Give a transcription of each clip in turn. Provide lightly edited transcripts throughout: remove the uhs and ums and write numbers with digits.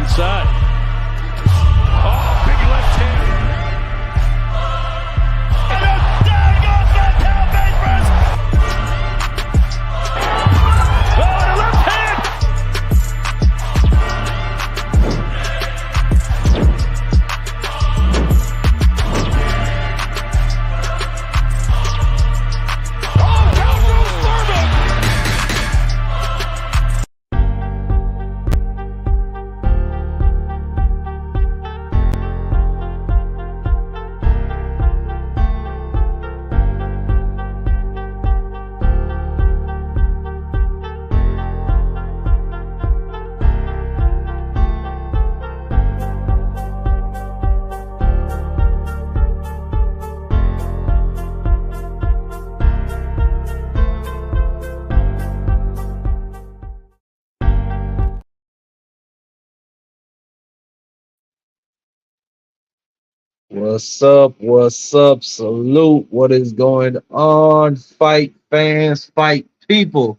inside. Oh, big left hand. And down goes that down base first. Oh, and a left hand. Oh, down goes Thurman. What's up? What's up? Salute. What is going on? Fight fans, fight people.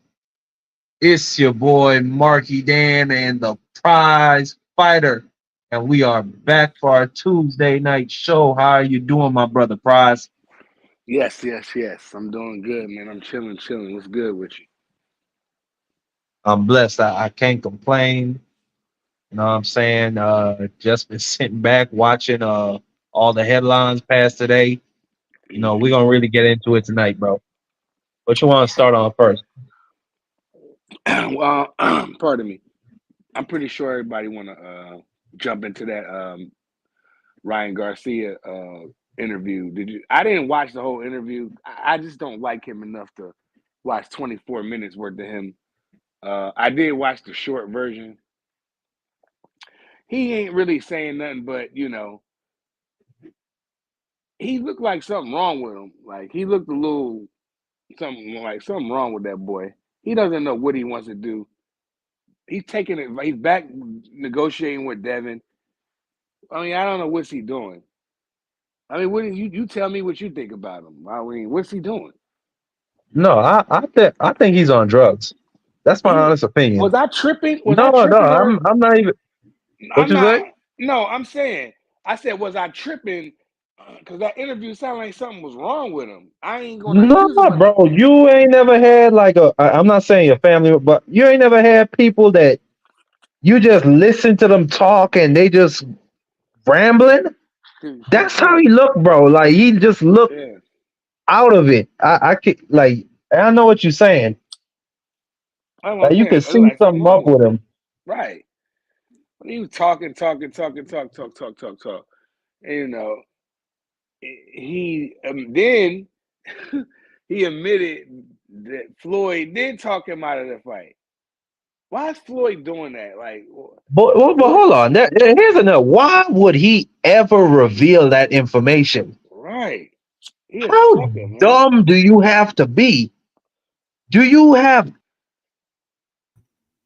It's your boy MarkyDan and the prize fighter. And we are back for our Tuesday night show. How are you doing, my brother Prize? Yes. I'm doing good, man. I'm chilling. What's good with you? I'm blessed. I can't complain. You know what I'm saying? Just been sitting back watching all the headlines pass today. You know, we're gonna really get into it tonight, bro. What you want to start on first? Well, pardon me. I'm pretty sure everybody want to jump into that Ryan Garcia interview. Did you? I didn't watch the whole interview. I just don't like him enough to watch 24 minutes worth of him. I did watch the short version. He ain't really saying nothing, but he looked like something wrong with him. Like he looked a little something wrong with that boy. He doesn't know what he wants to do. He's taking it. He's back negotiating with Devin. I mean, I don't know what's he doing. I mean, what you tell me what you think about him? I mean, what's he doing? No, I think he's on drugs. That's my honest opinion. Was I tripping? No, I'm not even. What you say? No, I'm saying. I said, was I tripping? Because that interview sounded like something was wrong with him. I ain't gonna No, accuse him. bro, you ain't never had like I'm not saying your family, but you ain't never had people that you just listen to them talk and they just rambling. That's how he looked, bro. Like he just looked out of it. I can like I know what you're saying. Like, you can see like something up with him. Right. When he was talking. And, he then he admitted that Floyd did talk him out of the fight. Why is Floyd doing that? Like, but hold on. Here's another. Why would he ever reveal that information? Right. How dumb do you have to be?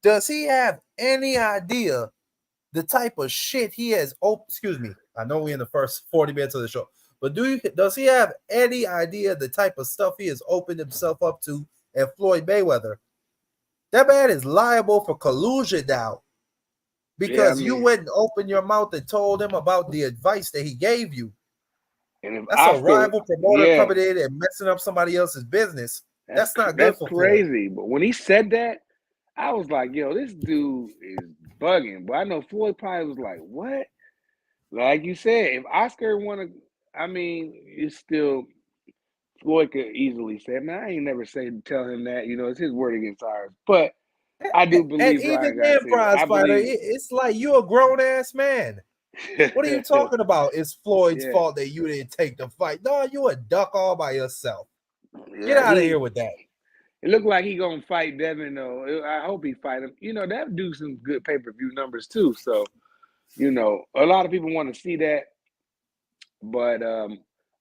Does he have any idea the type of shit he has? Oh, excuse me. I know we're in the first 40 minutes of the show, but does he have any idea the type of stuff he has opened himself up to at Floyd Mayweather? That man is liable for collusion now because you went and opened your mouth and told him about the advice that he gave you. And that's a rival promoter coming in and messing up somebody else's business. That's not good for crazy. Floyd. But when he said that, I was like, yo, this dude is bugging. But I know Floyd probably was like, what? Like you said, if Oscar wanted, I mean, it's still, Floyd could easily say, man, I ain't never tell him that. You know, it's his word against ours. But I do believe and even then, prize fighter, it's like you're a grown ass man. What are you talking about? It's Floyd's fault that you didn't take the fight. No, you a duck all by yourself. Get out of here with that. It looked like he gonna fight Devin though. I hope he fight him. You know, that do some good pay-per-view numbers too. So, you know, a lot of people want to see that. But I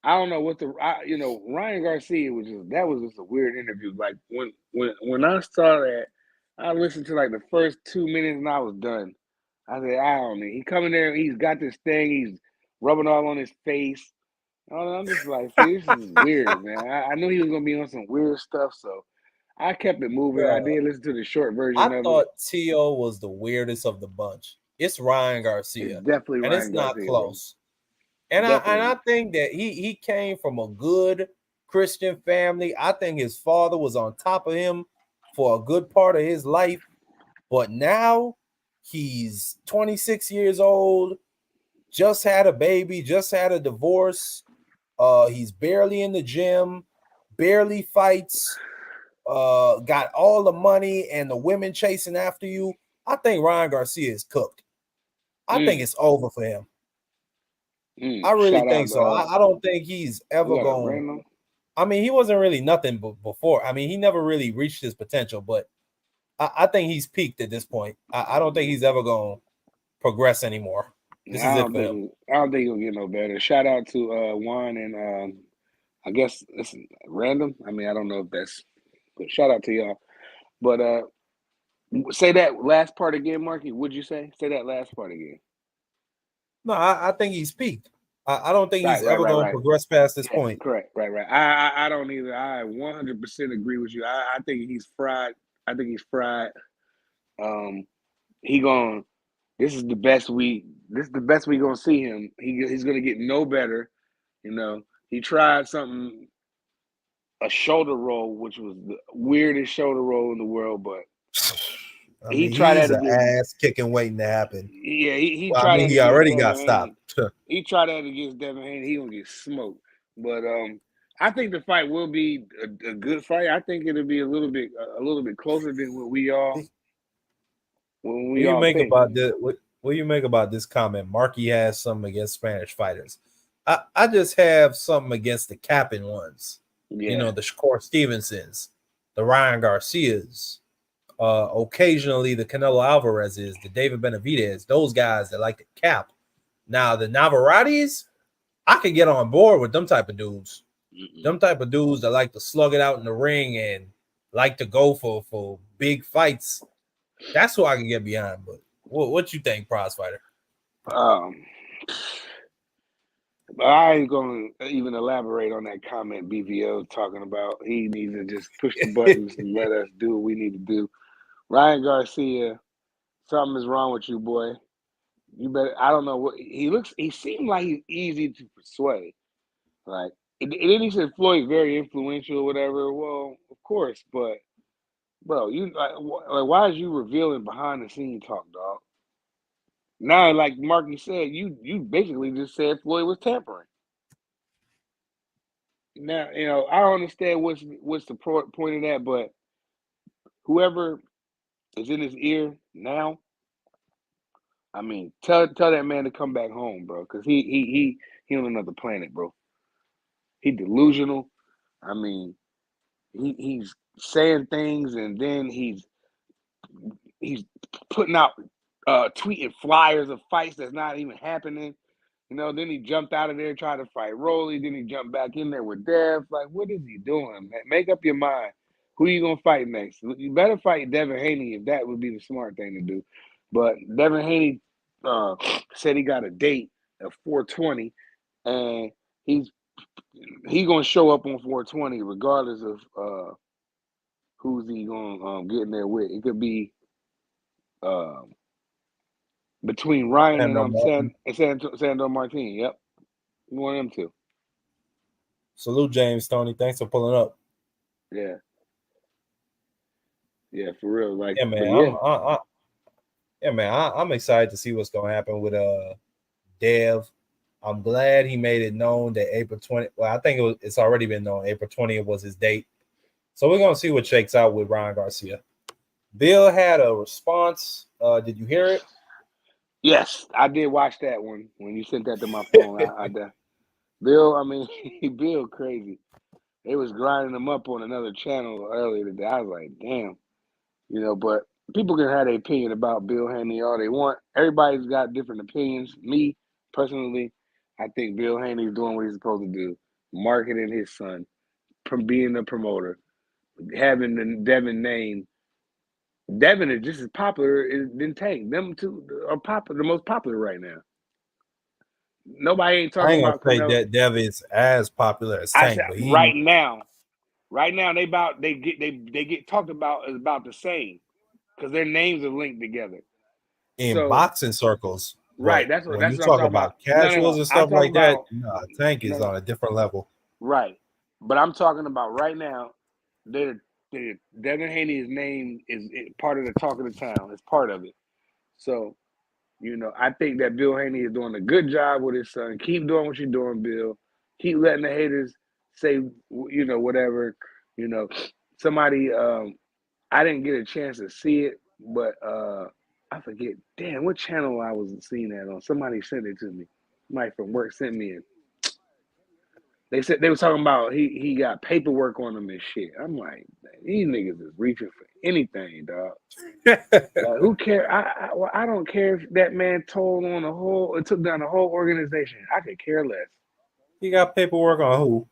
don't know what Ryan Garcia was just a weird interview. Like when I saw that, I listened to like the first 2 minutes and I was done. I said, I don't know. He coming there, he's got this thing, he's rubbing all on his face. I'm just like, see, this is weird, man. I knew he was gonna be on some weird stuff, so I kept it moving. I did listen to the short version of it. I thought T.O. was the weirdest of the bunch. it's Ryan It's Garcia, definitely and it's Ryan not Garcia, close. bro. And Definitely. I think that he came from a good Christian family. I think his father was on top of him for a good part of his life, but now he's 26 years old, just had a baby, just had a divorce. He's barely in the gym, barely fights, got all the money and the women chasing after you. I think Ryan Garcia is cooked. I think it's over for him. I really Shout think out. so. I don't think he's ever We got a going. random. I mean, he wasn't really nothing before. I mean, he never really reached his potential, but I think he's peaked at this point. I don't think he's ever going to progress anymore. This is it for him. I don't think he'll get no better. Shout out to Juan and I guess it's random. I mean, I don't know if that's, but shout out to y'all. But say that last part again, Marky. Would you say? Say that last part again. No, I think he's peaked. I don't think he's Right, ever going to progress past this Yeah, point. correct. Right. I don't either. I 100% agree with you. I think he's fried. I think he's fried. He going. This is the best we. This is the best we gonna see him. He's gonna get no better. You know. He tried something, a shoulder roll, which was the weirdest shoulder roll in the world, but I he mean, tried he's that an against. ass kicking waiting to happen. Yeah, he Well, I tried mean, that he against already Devin got Haney. stopped. He tried that against Devin Haney. He gonna get smoked. But I think the fight will be a good fight. I think it'll be a little bit closer than what we all think. What do you make about this comment? Marky has something against Spanish fighters. I just have something against the capping ones. Yeah. You know, the Shakur Stevensons, the Ryan Garcias, occasionally the Canelo Alvarezes, the David Benavidez, those guys that like to cap. Now the Navaratis, I can get on board with them type of dudes. Them type of dudes that like to slug it out in the ring and like to go for big fights. That's who I can get behind. But what you think, prize fighter? I ain't gonna even elaborate on that comment BVO talking about. He needs to just push the buttons and let us do what we need to do. Ryan Garcia, something is wrong with you, boy. You better. I don't know what he looks. He seemed like he's easy to persuade. Like, and then he said Floyd's very influential or whatever. Well, of course, but bro, you like why is you revealing behind the scene talk, dog? Now, like Marky said, you basically just said Floyd was tampering. Now, I don't understand what's the point of that, but whoever is in his ear now, I mean, tell that man to come back home, bro, because he on another planet, bro. He delusional. I mean, he's saying things and then he's putting out tweeting flyers of fights that's not even happening. Then he jumped out of there, tried to fight Rolly. Then he jumped back in there with Dev. Like, what is he doing, man? Make up your mind. Who you gonna fight next? You better fight Devin Haney if that would be the smart thing to do. But Devin Haney said he got a date at 420, and he's gonna show up on 420 regardless of who's he gonna get in there with. It could be between Ryan and Sandor Martin. Yep, one of them two. Salute, James Tony. Thanks for pulling up. Yeah, for real. Like, yeah, man. I'm excited to see what's gonna happen with Dev. I'm glad he made it known that April 20. Well, I think it's already been known. April 20th was his date. So we're gonna see what shakes out with Ryan Garcia. Bill had a response. Did you hear it? Yes, I did watch that one when you sent that to my phone. I Bill, I mean, Bill crazy. They was grinding him up on another channel earlier today. I was like, damn, but people can have their opinion about Bill Haney all they want. Everybody's got different opinions. Me, personally, I think Bill Haney's doing what he's supposed to do, marketing his son, from being the promoter, having the Devin name. Devin is just as popular than Tank. Them two are popular, the most popular right now. Nobody ain't talking about I ain't Canelo. gonna say that Dev is as popular as I Tank, said but right now they get talked about as about the same because their names are linked together. in So boxing circles. right, But that's when you what I'm talk talking about. about No. casuals and I'm stuff talking like that, about nah, Tank is no. on a different level. Right, but I'm talking about right now. They're, Devin Haney's name is part of the talk of the town. It's part of it. So I think that Bill Haney is doing a good job with his son. Keep doing what you're doing, Bill. Keep letting the haters say, whatever. You know, somebody. I didn't get a chance to see it, but I forget. Damn, what channel I was seeing that on? Somebody sent it to me. Somebody from work sent me it. They said they were talking about he got paperwork on him and shit. I'm like, these niggas is reaching for anything, dog. Like, who care? I don't care if that man took down the whole organization. I could care less. He got paperwork on who?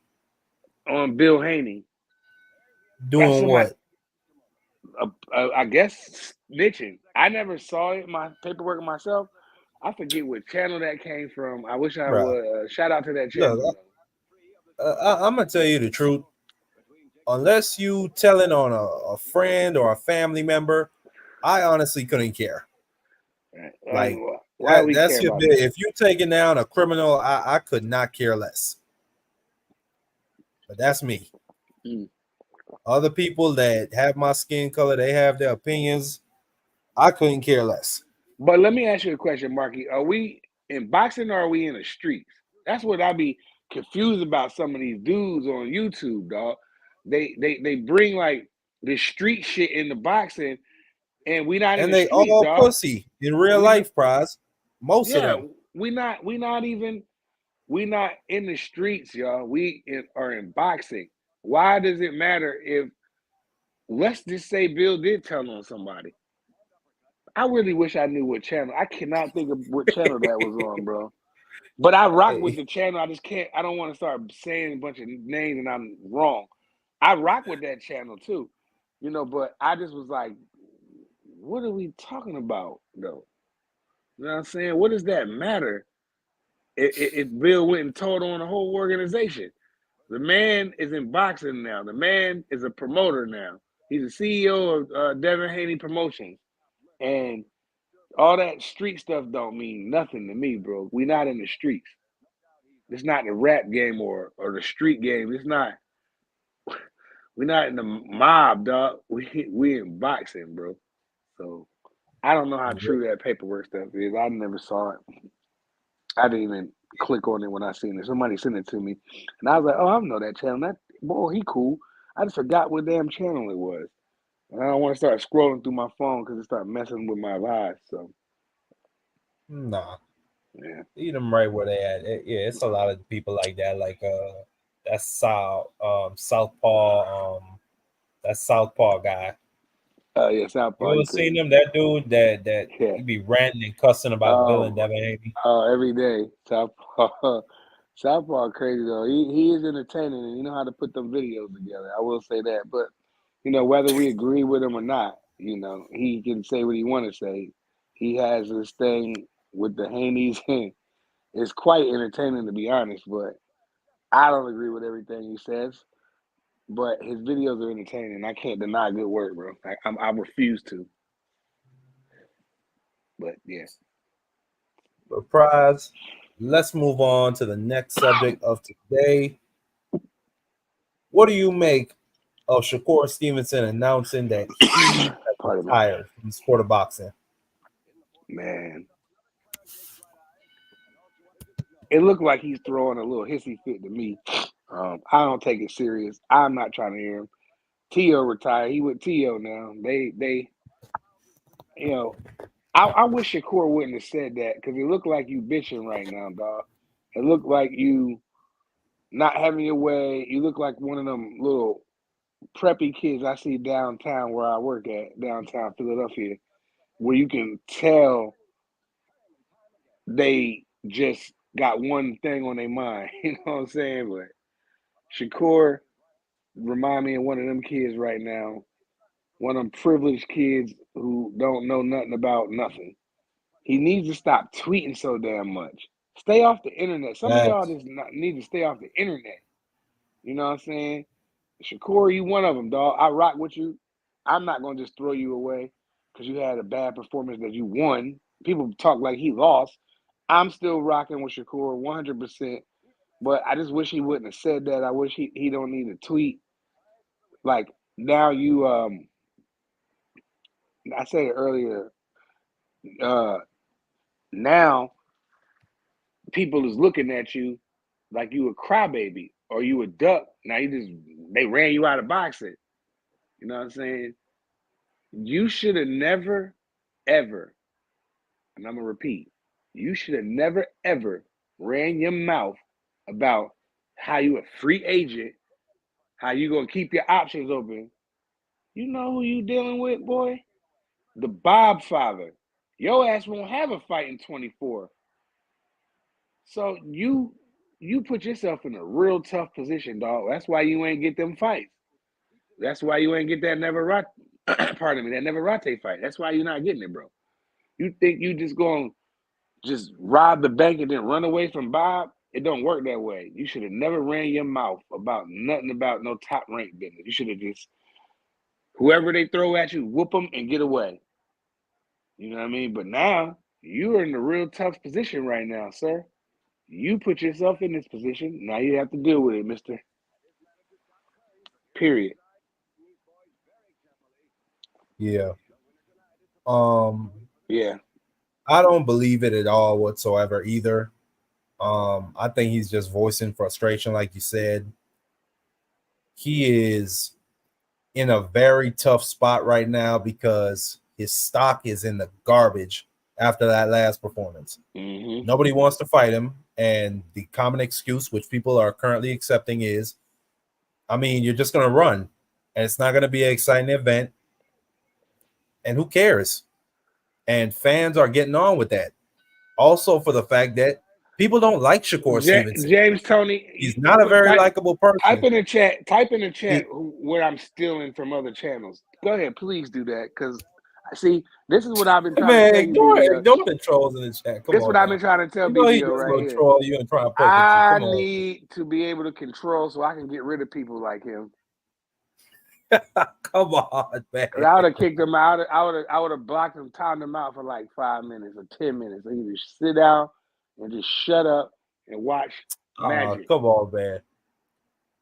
On Bill Haney. Got Doing somebody, what? I guess, snitching. I never saw it, my paperwork myself. I forget what channel that came from. I wish I Bruh. would. Shout out to that Look, channel. I'm gonna tell you the truth. Unless you telling on a friend or a family member, I honestly couldn't care. Like Why do we that's care your about bit. that? If you taking down a criminal, I could not care less. But that's me. Mm. Other people that have my skin color, they have their opinions. I couldn't care less. But let me ask you a question, Marky. Are we in boxing or are we in the streets? That's what I be confused about some of these dudes on YouTube, dog. They bring like the street shit into boxing, and we not in And the they streets, all dog. pussy in real We life, prize. Most of yeah, them. we not in the streets, y'all. Are in boxing. Why does it matter if let's just say Bill did tell on somebody? I really wish I knew what channel. I cannot think of what channel that was on, bro. But I rock with Hey, the channel. I just can't. I don't want to start saying a bunch of names and I'm wrong. I rock with that channel too, But I just was like, what are we talking about, though? You know what I'm saying? What does that matter? If Bill went and told on the whole organization, the man is in boxing now. The man is a promoter now. He's the CEO of Devin Haney Promotions, and all that street stuff don't mean nothing to me, bro. We not in the streets. It's not the rap game or the street game. It's not. We're not in the mob, dog. We in boxing, bro. So I don't know how true that paperwork stuff is. I never saw it. I didn't even click on it when I seen it. Somebody sent it to me, and I was like, "Oh, I know that channel. That boy, he cool." I just forgot what damn channel it was. And I don't want to start scrolling through my phone because it start messing with my life. So nah. yeah. Eat them right where they at. Yeah, it's a lot of people like that. Like that's Southpaw, that Southpaw guy. Yeah, South You Park. ever seen him? That dude that Yeah. he be ranting and cussing about Bill and Devin Haney. Every day. South Park. South Park crazy though. He is entertaining and you know how to put them videos together. I will say that. But whether we agree with him or not, he can say what he want to say. He has this thing with the Haneys. It's quite entertaining to be honest, but I don't agree with everything he says. But his videos are entertaining. I can't deny good work, bro. I refuse to. But yeah. But prize, let's move on to the next subject of today. What do you make of Shakur Stevenson announcing that he has Pardon me. retired from the sport of boxing? Man. It looked like he's throwing a little hissy fit to me. I don't take it serious. I'm not trying to hear him. Tio retired. He with Tio now. I wish Shakur wouldn't have said that because it looked like you bitching right now, dog. It looked like you not having your way. You look like one of them little preppy kids I see downtown where I work at, downtown Philadelphia, where you can tell they just got one thing on their mind. You know what I'm saying? But Shakur remind me of one of them kids right now, one of them privileged kids who don't know nothing about nothing. He needs to stop tweeting so damn much. Stay off the internet. Some of y'all Facts. just need to stay off the internet. You know what I'm saying? Shakur, you one of them, dog. I rock with you. I'm not gonna just throw you away because you had a bad performance that you won. people talk like he lost. I'm still rocking with Shakur 100%. But I just wish he wouldn't have said that. I wish he don't need to tweet. Like now you I said it earlier, now people is looking at you like you a crybaby or you a duck. Now they ran you out of boxing. You know what I'm saying? You should have never, ever, and I'm gonna repeat, you should have never ever ran your mouth about how you a free agent, how you gonna keep your options open. You know who you dealing with, boy? The Bob father. Your ass won't have a fight in 24. So you put yourself in a real tough position, dog. That's why you ain't get them fights. That's why you ain't get that Neverate, pardon me, that Neverate fight. That's why you're not getting it, bro. You think you just gonna just rob the bank and then run away from Bob? It don't work that way. You should have never ran your mouth about nothing about no top rank business. You should have just whoever they throw at you, whoop them and get away. You know what I mean? But now you are in a real tough position right now, sir. You put yourself in this position. Now you have to deal with it, mister. Period. Yeah. Yeah. I don't believe it at all whatsoever either. I think he's just voicing frustration, like you said. He is in a very tough spot right now because his stock is in the garbage after that last performance. Mm-hmm. Nobody wants to fight him. And the common excuse, which people are currently accepting, is, I mean, you're just going to run and it's not going to be an exciting event. And who cares? And fans are getting on with that. Also, for the fact that people don't like Shakur Stevenson. James Tony, he's not a very likable person. Type in the chat where I'm stealing from other channels. Go ahead, please do that, because see, this is what I've been trying to tell you. Ignore the trolls in the chat. This is what I've been trying to tell BVO right here. Troll you and try to I need to be able to control so I can get rid of people like him. Come on, man. I would have kicked him out. I would have blocked him, timed him out for like 5 minutes or 10 minutes. He just sit down and just shut up and watch magic. Come on, man.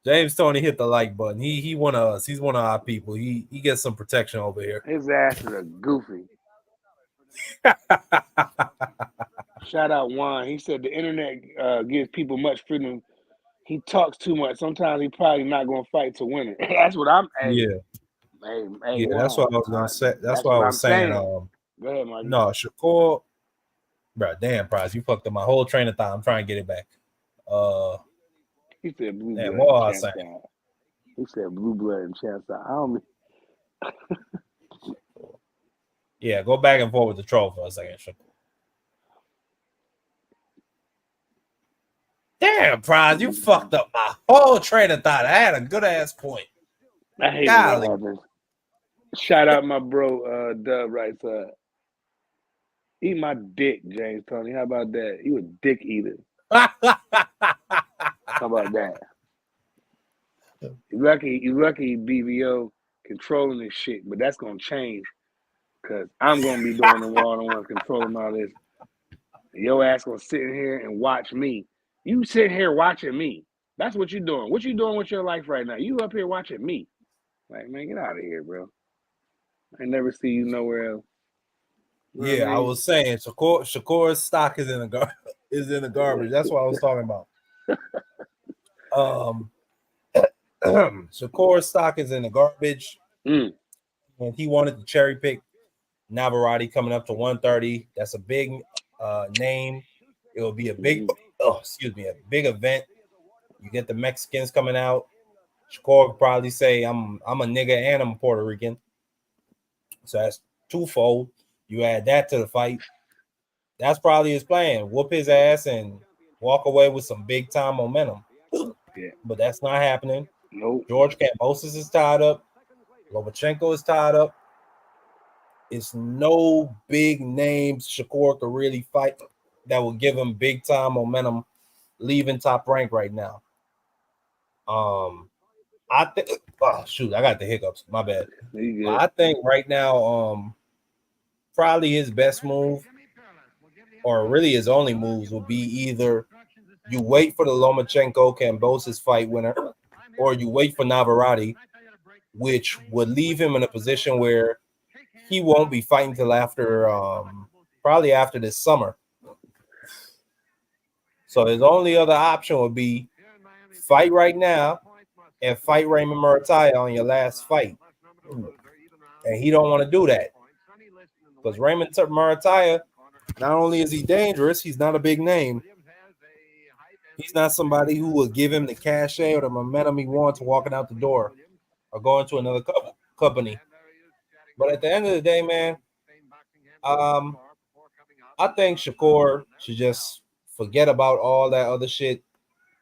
James Tony hit the like button. He one of us. He's one of our people. He gets some protection over here. His ass is a goofy. Shout out Juan. He said the internet gives people much freedom. He talks too much. Sometimes he probably not going to fight to win it. That's what I'm. Hey, yeah. Hey, yeah, Juan, that's what I was gonna say. That's what I was saying. Go ahead, Marky. No, Shakur. Bro, damn, Prize, you fucked up my whole train of thought. I'm trying to get it back. He said blue blood. What was I saying? He said blue blood and chance out. I don't mean. Yeah, go back and forth with the troll for a second. Damn, Prize, you fucked up my whole train of thought. I had a good ass point. I hate that happens. Shout out my bro, Dub right side. Eat my dick, James Tony. How about that? You a dick eater. How about that? You lucky BVO controlling this shit, but that's gonna change because I'm gonna be doing the one-on-one controlling all this. Your ass gonna sit in here and watch me. You sit here watching me. That's what you're doing. What you doing with your life right now? You up here watching me. Like, man, get out of here, bro. I never see you nowhere else. You know yeah, what I mean? I was saying Shakur's stock is in the garbage. That's what I was talking about. Shakur's stock is in the garbage, and he wanted to cherry pick Navarrete coming up to 130. That's a big name. It will be a big, a big event. You get the Mexicans coming out. Shakur would probably say, "I'm a nigga and I'm a Puerto Rican." So that's twofold. You add that to the fight. That's probably his plan. Whoop his ass and walk away with some big time momentum. Yeah. But that's not happening. Nope. George Kambosos is tied up. Lomachenko is tied up. It's no big names Shakur could really fight that will give him big time momentum leaving Top Rank right now. I think I got the hiccups. My bad. I think right now, probably his best move or really his only moves, would be either you wait for the Lomachenko-Kambosos fight winner, or you wait for Navarrete, which would leave him in a position where he won't be fighting till after, probably after this summer. So his only other option would be fight right now and fight Raymond Murataya on your last fight. And he don't want to do that. Because Raymond Murataya, not only is he dangerous, he's not a big name. He's not somebody who will give him the cachet or the momentum he wants walking out the door or going to another company. But at the end of the day, man, I think Shakur should just forget about all that other shit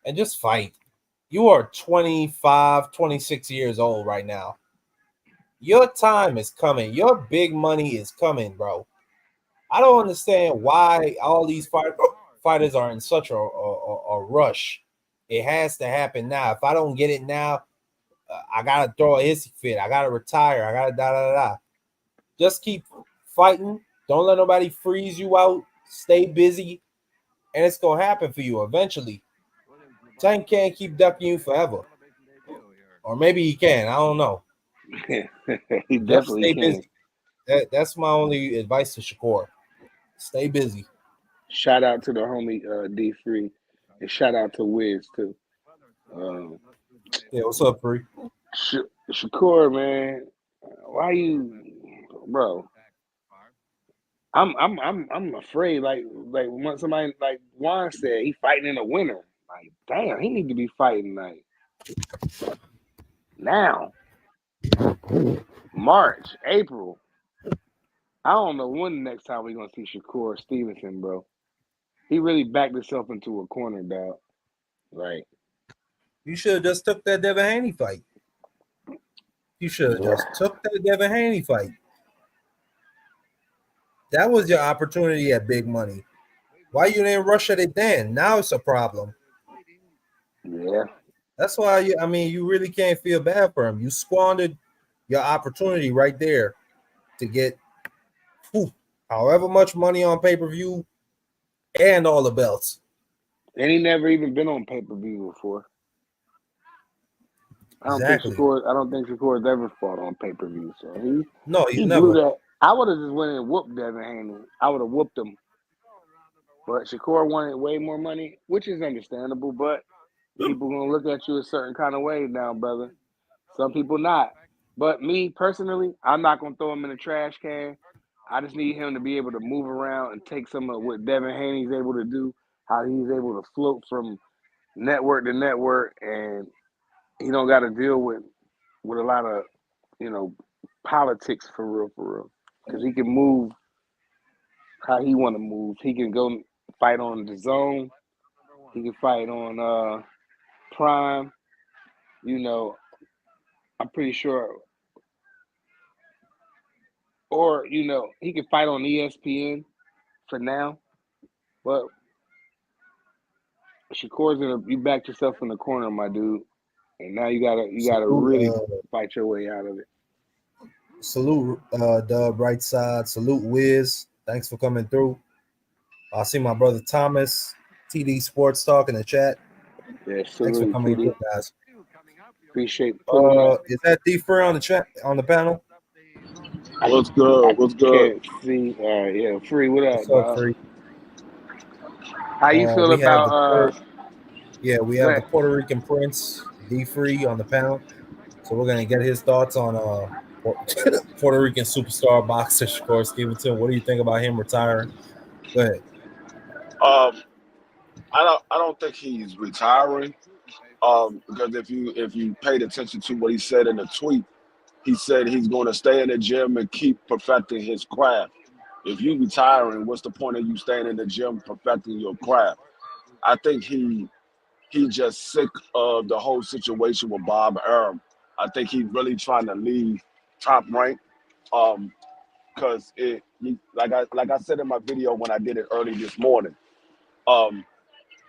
and just fight. You are 25, 26 years old right now. Your time is coming. Your big money is coming, bro. I don't understand why all these fighters are in such a rush. It has to happen now. If I don't get it now, I gotta throw a hissy fit. I gotta retire. I gotta da. Just keep fighting. Don't let nobody freeze you out. Stay busy, and it's gonna happen for you eventually. Tank can't keep ducking you forever, or maybe he can. I don't know. He definitely can. Busy. That's my only advice to Shakur. Stay busy. Shout out to the homie D3, and shout out to Wiz too. Yeah, what's up, Free? Shakur, man, why you, bro? I'm afraid. Like when somebody like Juan said, he fighting in the winter. Like, damn, he need to be fighting like now, March, April. I don't know when the next time we're gonna see Shakur Stevenson, bro. He really backed himself into a corner, dog. Like, you should have just took that Devin Haney fight. You should have just took that Devin Haney fight. That was your opportunity at big money. Why you didn't rush at it then? Now it's a problem. Yeah. That's why you really can't feel bad for him. You squandered your opportunity right there to get however much money on pay-per-view and all the belts. And he never even been on pay-per-view before. I don't think Shakur's ever fought on pay-per-view. So he never. Blew that. I would have just went and whooped Devin Haney. I would have whooped him. But Shakur wanted way more money, which is understandable, but people gonna look at you a certain kind of way now, brother. Some people not. But me personally, I'm not gonna throw him in the trash can. I just need him to be able to move around and take some of what Devin Haney's able to do, how he's able to float from network to network, and he don't got to deal with a lot of, politics for real. Because he can move how he want to move. He can go fight on the zone. He can fight on Prime. I'm pretty sure. Or, he can fight on ESPN for now. But Shakur's you backed yourself in the corner, my dude. And now you gotta really fight your way out of it. Salute Dub Right Side. Salute Wiz. Thanks for coming through. I see my brother Thomas, TD Sports Talk in the chat. Yeah, thanks for coming through, guys. Appreciate pulling up. Is that D Free on the chat on the panel? What's good? What's good? Can't see. Yeah, Free. What up, What's up, Free? How you feel about? We have the Puerto Rican Prince D Free on the panel, so we're gonna get his thoughts on Puerto Rican superstar boxer Shakur Stevenson. What do you think about him retiring? Go ahead. I don't think he's retiring. Because if you paid attention to what he said in the tweet, he said he's going to stay in the gym and keep perfecting his craft. If you retiring, what's the point of you staying in the gym perfecting your craft? I think he just sick of the whole situation with BobArum. I think he's really trying to leave TopRank. Because like I said in my video when I did it early this morning,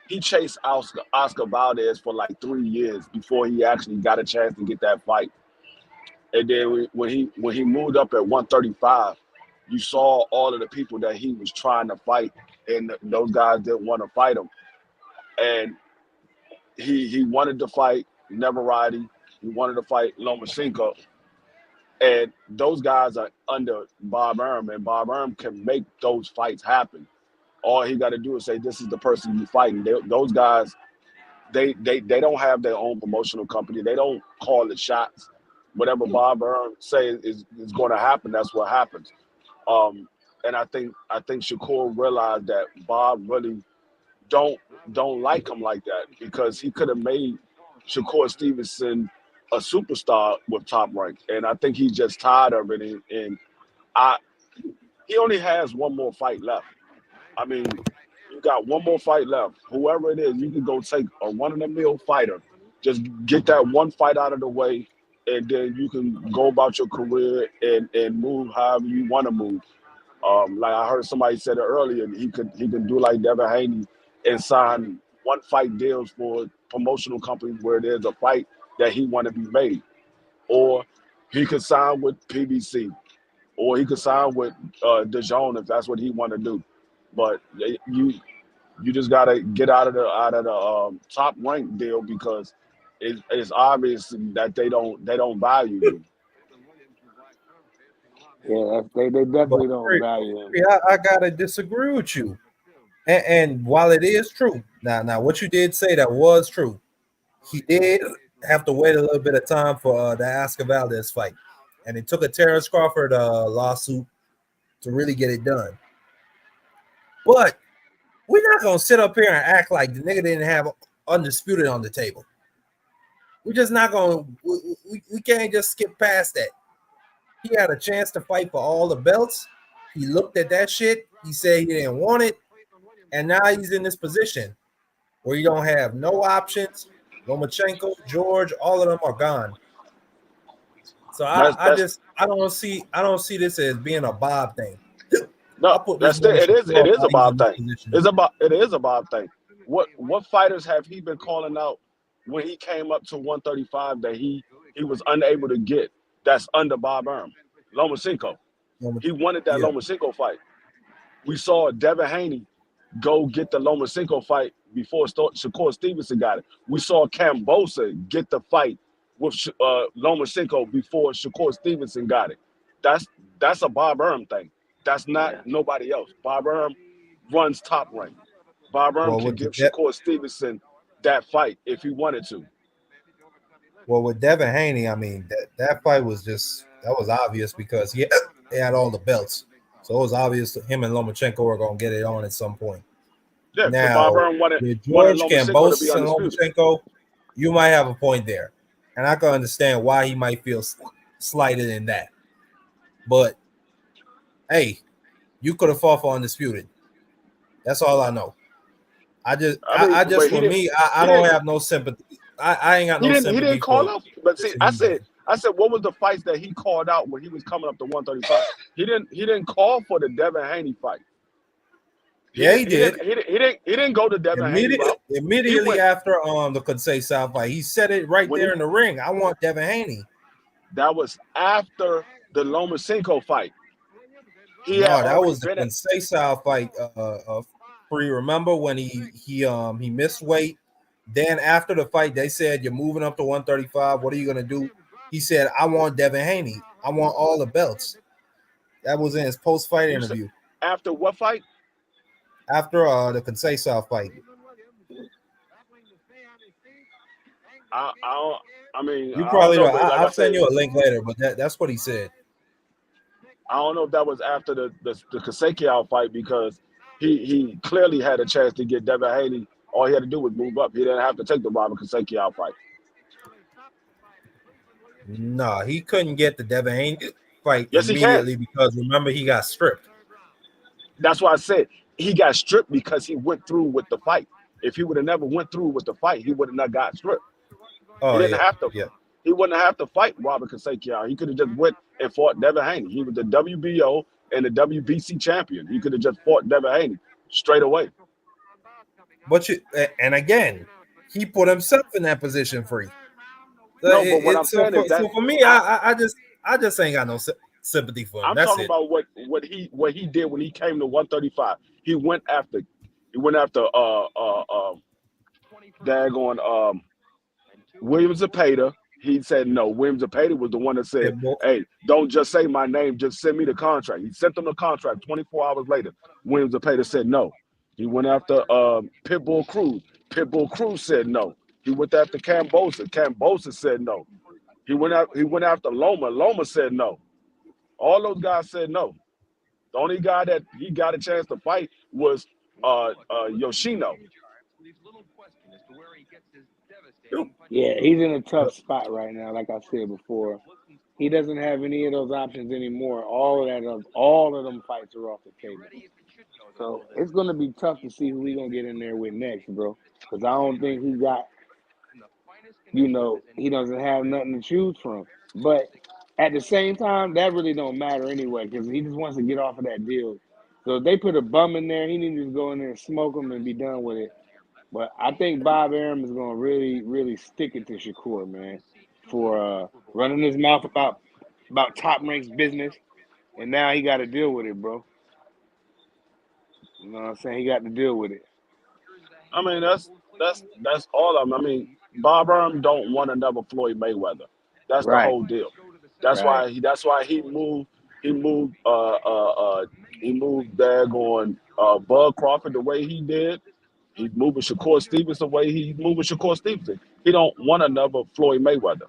he chased Oscar Valdez for like 3 years before he actually got a chance to get that fight. And then when he moved up at 135, you saw all of the people that he was trying to fight and those guys didn't want to fight him. And he wanted to fight Neverati. He wanted to fight Lomachenko. And those guys are under BobArum, and BobArum can make those fights happen. All he got to do is say, "This is the person you fighting." Those guys, they don't have their own promotional company. They don't call the shots. Whatever BobArum say is going to happen, that's what happens. And I think Shakur realized that Bob really don't like him like that, because he could have made Shakur Stevenson a superstar with TopRank, and I think he's just tired of it. And he only has one more fight left. I mean, you got one more fight left. Whoever it is, you can go take a run-of-the-mill fighter. Just get that one fight out of the way, and then you can go about your career and move however you want to move. Like I heard somebody said it earlier, he can do like Devin Haney and sign one fight deals for promotional companies where there's a fight that he want to be made, or he could sign with PBC, or he could sign with DAZN if that's what he want to do. But you just gotta get out of the TopRank deal, because it's obvious that they don't value you. Yeah, they definitely don't value him. I gotta disagree with you. And while it is true, now what you did say that was true, he did have to wait a little bit of time for the Oscar Valdez fight, and it took a Terrence Crawford lawsuit to really get it done. But we're not gonna sit up here and act like the nigga didn't have undisputed on the table. We're just not gonna. We can't just skip past that. He had a chance to fight for all the belts. He looked at that shit. He said he didn't want it, and now he's in this position where you don't have no options. Lomachenko, George, all of them are gone. So I don't see this as being a Bob thing. No, it is a Bob thing. It is a Bob thing. What fighters have he been calling out when he came up to 135 that he was unable to get? That's under BobArum. Lomachenko. He wanted that Lomachenko fight. We saw Devin Haney go get the Lomachenko fight before Shakur Stevenson got it. We saw Kambosa get the fight with Lomachenko before Shakur Stevenson got it. That's a BobArum thing. That's not nobody else. BobArum runs TopRank. BobArum can give Shakur Stevenson that fight if he wanted to. Well, with Devin Haney, I mean, that fight was obvious because he had all the belts. So it was obvious that him and Lomachenko were going to get it on at some point. Yeah, now, with George Kambosos and Lomachenko, you might have a point there. And I can understand why he might feel slighted in that. But, hey, you could have fought for undisputed. That's all I know. I don't have no sympathy. I ain't got no sympathy. He didn't call up. But see, I said, what was the fights that he called out when he was coming up to 135? He didn't call for the Devin Haney fight. He did. He didn't go to Devin Haney route. Immediately after the Conseil South fight, he said it right there in the ring. I want Devin Haney. That was after the Lomachenko fight. That was the Conseil South fight. Remember when he missed weight? Then after the fight, they said, "You're moving up to 135. What are you gonna do?" He said, "I want Devin Haney. I want all the belts." That was in his post-fight interview. After what fight? After the Conseil South fight. I mean, you probably know. I'll send you a link later, but that's what he said. I don't know if that was after the Kaseki fight, because he clearly had a chance to get Devin Haney. All he had to do was move up. He didn't have to take the Robert Kaseki fight. No, he couldn't get the Devin Haney fight immediately because remember he got stripped. That's why I said he got stripped because he went through with the fight. If he would have never went through with the fight, he would have not got stripped. Oh, he didn't have to. Yeah. He wouldn't have to fight Robert Kaseki. He could have just went and fought Devin Haney. He was the WBO and the WBC champion. He could have just fought Devin Haney straight away. But again, he put himself in that position free. No, but what I'm saying is that. So for me, I just ain't got no sympathy for him. I'm talking about what he did when he came to 135. He went after daggone Williams Zepeda. He said no. Williams Zepeda was the one that said, hey, don't just say my name, just send me the contract. He sent them the contract 24 hours later. Williams Zepeda said no. He went after Pitbull Cruz. Pitbull Cruz said no. He went after Cambosa. Cambosa said no. He went after Loma. Loma said no. All those guys said no. The only guy that he got a chance to fight was Yoshino. Yeah, he's in a tough spot right now. Like I said before, he doesn't have any of those options anymore. All of them fights are off the table. So it's gonna be tough to see who we gonna get in there with next, bro. Because I don't think he got, he doesn't have nothing to choose from. But at the same time, that really don't matter anyway, because he just wants to get off of that deal. So if they put a bum in there, he needs to go in there and smoke him and be done with it. But I think BobArum is going to really, really stick it to Shakur, man, for running his mouth about TopRank's business, and now he got to deal with it, bro. You know what I'm saying? He got to deal with it. I mean, that's all of them. I mean, BobArum don't want another Floyd Mayweather. That's the whole deal. That's why he moved daggone Bud Crawford the way he did. He's moving Shakur Stevens the way he's moving Shakur Stevenson. He don't want another Floyd Mayweather.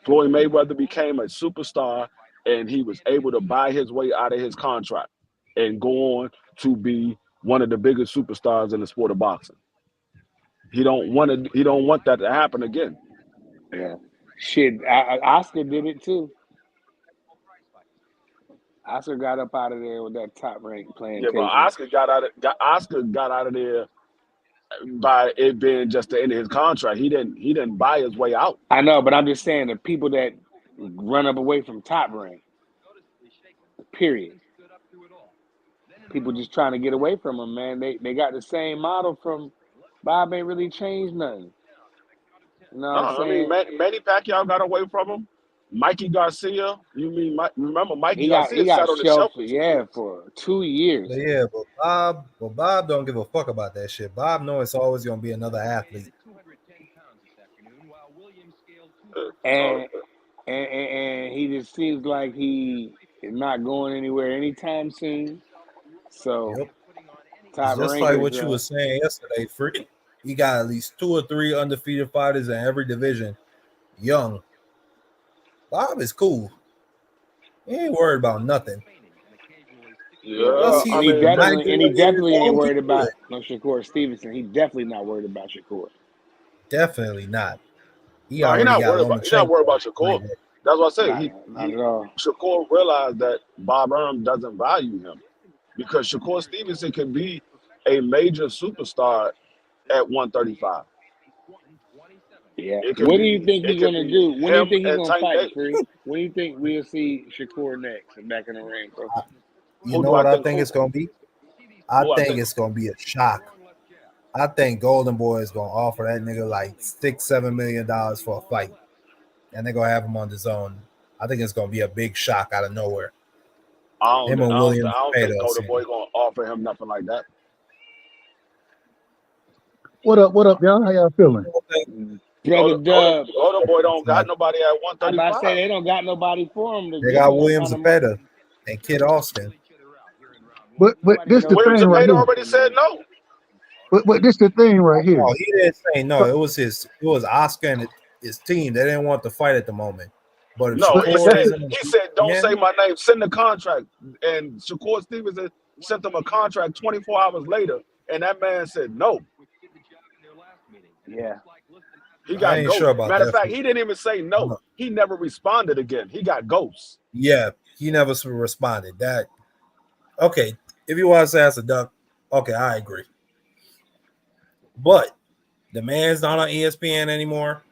Floyd Mayweather became a superstar, and he was able to buy his way out of his contract and go on to be one of the biggest superstars in the sport of boxing. He don't want that to happen again. Yeah. Shit, Oscar did it too. Oscar got up out of there with that TopRank playing. Yeah, but Oscar got out of there by it being just the end of his contract. He didn't buy his way out. I know, but I'm just saying the people that run up away from TopRank, period. People just trying to get away from him, man. They got the same model from Bob. Ain't really changed nothing. You know what I'm saying? I mean, Manny Pacquiao got away from him. Mikey Garcia, remember Mikey Garcia he got sat on the shelf for 2 years. Yeah, but Bob don't give a fuck about that shit. Bob knows it's always gonna be another athlete. And he just seems like he is not going anywhere anytime soon. So It's just like what you were saying yesterday, Freak. He got at least 2 or 3 undefeated fighters in every division. Young. Bob is cool. He ain't worried about nothing. Yeah, he definitely ain't worried about no Shakur Stevenson. He definitely not worried about Shakur. Definitely not. He's not worried about Shakur. That's what I say. Shakur realized that BobArum doesn't value him because Shakur Stevenson can be a major superstar at 135. Yeah. What do you think he's gonna do? When do you think he's gonna fight, Free? When do you think we'll see Shakur next and back in the ring, bro? You know what I think it's gonna be? I think it's gonna be a shock. I think Golden Boy is gonna offer that nigga like $6-7 million for a fight, and they're gonna have him on the zone. I think it's gonna be a big shock out of nowhere. I don't think Golden Boy gonna offer him nothing like that. What up, y'all? How y'all feeling? Brother Dub. Golden Boy don't got nobody at 135. I say they don't got nobody for him. They got Williams Zepeda and Kid Austin. But this the Williams thing right here. already said no. But this the thing right here. Oh, he didn't say no. It was Oscar and his team. They didn't want the fight at the moment. But no, he said don't say my name. Send the contract. And Shakur Stevenson sent him a contract 24 hours later, and that man said no. Yeah. He got ghosts. Sure Matter of fact, he didn't even say no. He never responded again. He got ghosts. Yeah, he never responded. That okay. If you want to say that's a duck, okay, I agree. But the man's not on ESPN anymore.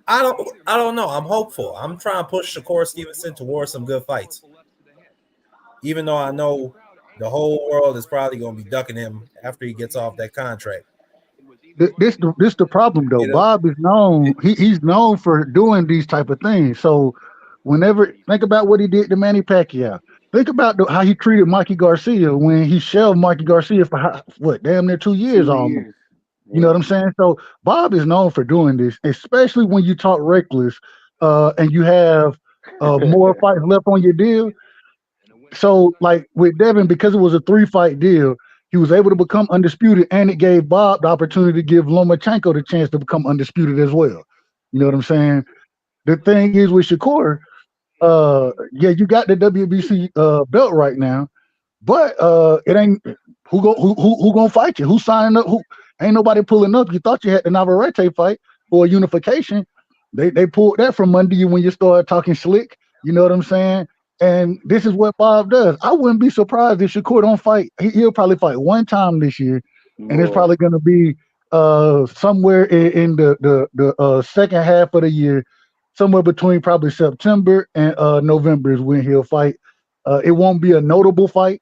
I don't know. I'm hopeful. I'm trying to push Shakur Stevenson towards some good fights. Even though I know the whole world is probably going to be ducking him after he gets off that contract. This the problem though. Bob is known. He's known for doing these type of things. So whenever think about what he did to Manny Pacquiao, Think about how he treated Mikey Garcia when he shelved Mikey Garcia for what, damn near 2 years 2 almost. years. You know what I'm saying? So Bob is known for doing this, especially when you talk reckless, and you have more fights left on your deal. So, like with Devin, because it was a 3-fight deal, he was able to become undisputed, and it gave Bob the opportunity to give Lomachenko the chance to become undisputed as well. You know what I'm saying? The thing is with Shakur, yeah, you got the WBC belt right now, but it ain't who gonna fight you? Who's signing up? Who ain't nobody pulling up? You thought you had the Navarrete fight for unification. They pulled that from under you when you started talking slick. You know what I'm saying? And this is what Bob does. I wouldn't be surprised if Shakur don't fight. He'll probably fight one time this year, and it's probably going to be somewhere in the second half of the year, somewhere between probably September and November is when he'll fight. It won't be a notable fight.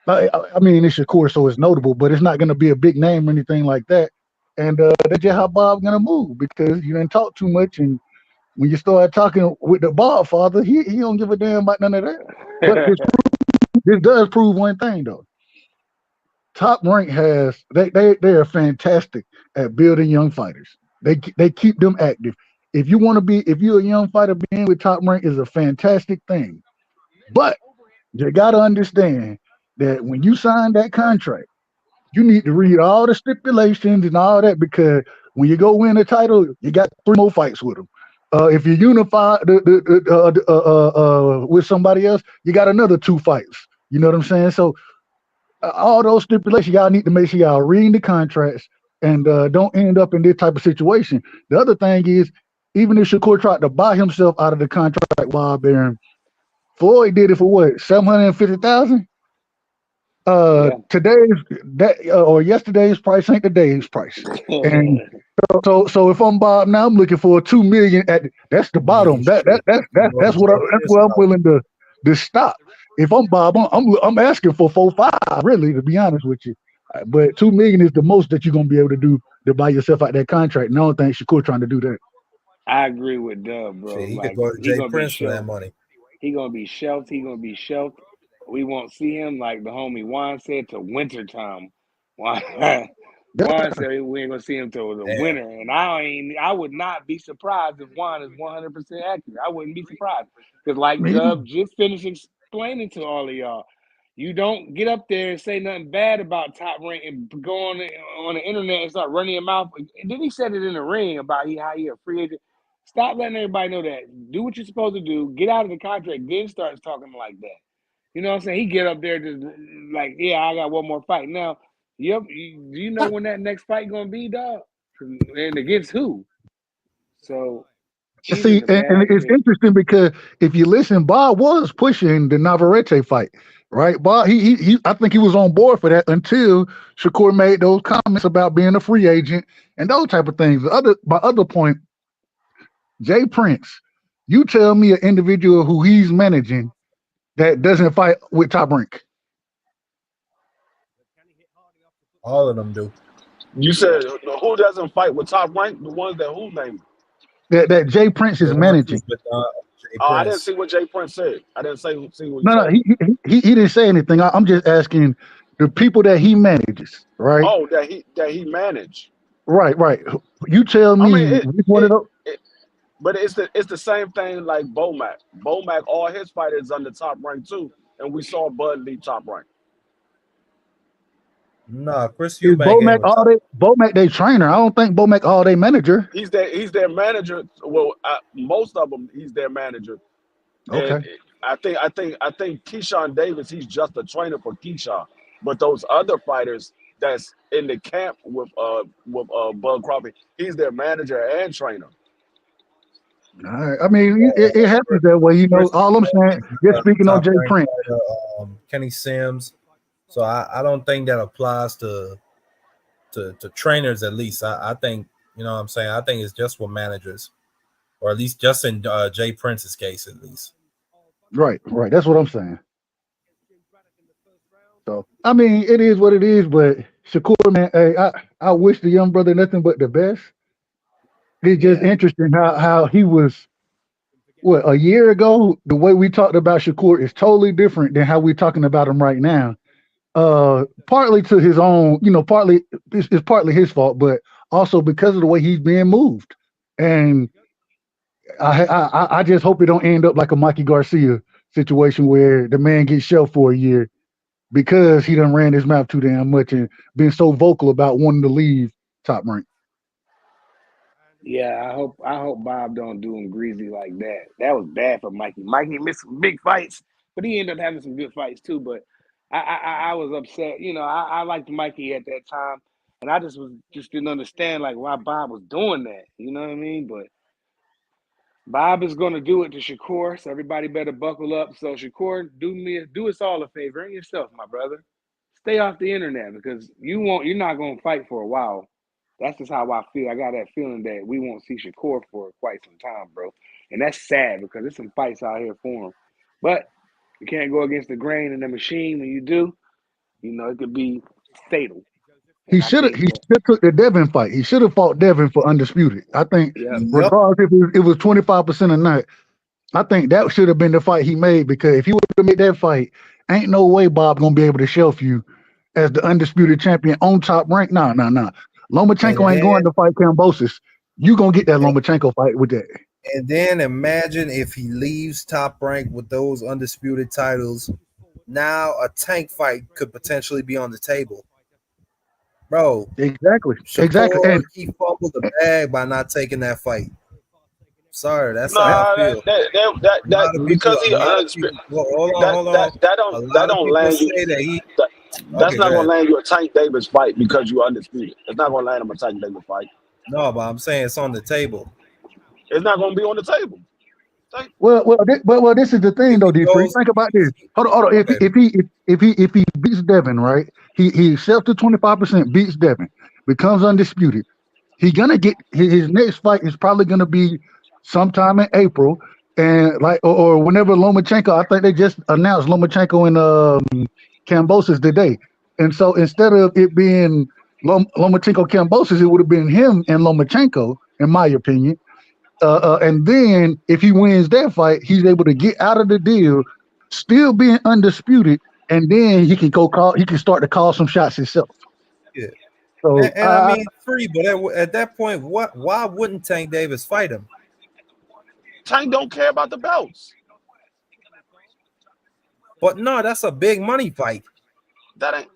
I mean, it's Shakur, so it's notable, but it's not going to be a big name or anything like that. And that's just how Bob's going to move, because you didn't talk too much. And when you start talking with the Bob father, he don't give a damn about none of that. But this does prove one thing, though. Top Rank they are fantastic at building young fighters. They keep them active. If you're a young fighter, being with Top Rank is a fantastic thing. But you got to understand that when you sign that contract, you need to read all the stipulations and all that, because when you go win a title, you got 3 more fights with them. If you unify with somebody else, you got another 2 fights. You know what I'm saying? So all those stipulations, y'all need to make sure y'all reading the contracts and don't end up in this type of situation. The other thing is, even if Shakur tried to buy himself out of the contract, BobArum, Floyd did it for what, $750,000? Today's or yesterday's price ain't today's price. And so if I'm Bob now, I'm looking for $2 million. That's the bottom. That's where I'm willing to stop. If I'm Bob, I'm asking for 4-5, really, to be honest with you. But $2 million is the most that you're gonna be able to do to buy yourself out that contract. And I don't think Shakur trying to do that. I agree with Dub, bro. Shit, he could go to Jay Prince for that money. He gonna be shelved. We won't see him, like the homie Juan said, till wintertime. Juan said we ain't gonna see him till the winter, and I would not be surprised if Juan is 100% accurate. I wouldn't be surprised, because like Dub just finished explaining to all of y'all, you don't get up there and say nothing bad about Top Rank and go on the internet and start running your mouth. And then he said it in the ring about how he a free agent. Stop letting everybody know that. Do what you're supposed to do. Get out of the contract. Then starts talking like that. You know what I'm saying? He get up there just like, yeah, I got one more fight. Now, do you know when that next fight gonna be, dog? And against who? So see, and it's interesting because if you listen, Bob was pushing the Navarrete fight, right? Bob, he I think he was on board for that until Shakur made those comments about being a free agent and those type of things. My other point, Jay Prince, you tell me an individual who he's managing that doesn't fight with Top Rank. All of them do. You said who doesn't fight with Top Rank? The ones that who named? That Jay Prince is managing. I didn't see what Jay Prince said. I didn't see what he said. No, he didn't say anything. I'm just asking the people that he manages, right? Oh, that he managed. Right. You tell me which one of those. But it's the same thing like Bomac. Bomac, all his fighters under Top Rank too, and we saw Bud leave Top Rank. Nah, Chris Eubank. Bomac, they trainer. I don't think Bomac all day manager. He's their manager. Well, most of them, he's their manager. Okay. And I think Keyshawn Davis, he's just a trainer for Keyshawn. But those other fighters that's in the camp with Bud Crawford, he's their manager and trainer. All right. I mean, it happens that way, you know. All I'm saying, just speaking on Jay Prince, Kenny Sims. So I don't think that applies to trainers. At least I think, you know what I'm saying. I think it's just with managers, or at least just in Jay Prince's case, at least. Right. That's what I'm saying. So I mean, it is what it is. But Shakur, man, hey, I wish the young brother nothing but the best. It's just interesting how he was a year ago, the way we talked about Shakur is totally different than how we're talking about him right now. Partly to his own, partly it's partly his fault, but also because of the way he's being moved. And I just hope it don't end up like a Mikey Garcia situation where the man gets shelved for a year because he done ran his mouth too damn much and been so vocal about wanting to leave Top Rank. Yeah, I hope Bob don't do him greasy like that. That was bad for Mikey. Mikey missed some big fights, but he ended up having some good fights too. But I was upset. I liked Mikey at that time, and I just didn't understand like why Bob was doing that. You know what I mean? But Bob is going to do it to Shakur, so everybody better buckle up. So Shakur, do us all a favor and yourself, my brother. Stay off the internet because you're not going to fight for a while. That's just how I feel. I got that feeling that we won't see Shakur for quite some time, bro. And that's sad because there's some fights out here for him. But you can't go against the grain in the machine. When you do, it could be fatal. He should have took the Devin fight. He should have fought Devin for undisputed. I think, regardless if it was 25% or not, I think that should have been the fight he made because if he would have made that fight, ain't no way Bob gonna be able to shelf you as the undisputed champion on Top Rank. Nah. Lomachenko ain't going to fight Kambosos. You gonna get that Lomachenko fight with that. And then imagine if he leaves Top Rank with those undisputed titles. Now a Tank fight could potentially be on the table. Bro, exactly. And he fumbled the bag by not taking that fight. Sorry, that's how I feel. That because he undisputed. That don't land you. That's not gonna land you a Tank Davis fight because you're undisputed. It's not gonna land him a Tank Davis fight. No, but I'm saying it's on the table. It's not gonna be on the table. Well, this is the thing though, D3. Think about this. Hold on. If he beats Devin, right? He accepts the 25%, beats Devin, becomes undisputed. He gonna get his next fight is probably gonna be sometime in April, and or whenever Lomachenko. I think they just announced Lomachenko and Kambosos today, and so instead of it being Lomachenko Kambosos, it would have been him and Lomachenko, in my opinion. And then if he wins that fight, he's able to get out of the deal, still being undisputed, and then he can start to call some shots himself. Yeah. So and I mean free, but at that point, why wouldn't Tank Davis fight him? Tank don't care about the belts. But no, that's a big money fight. That ain't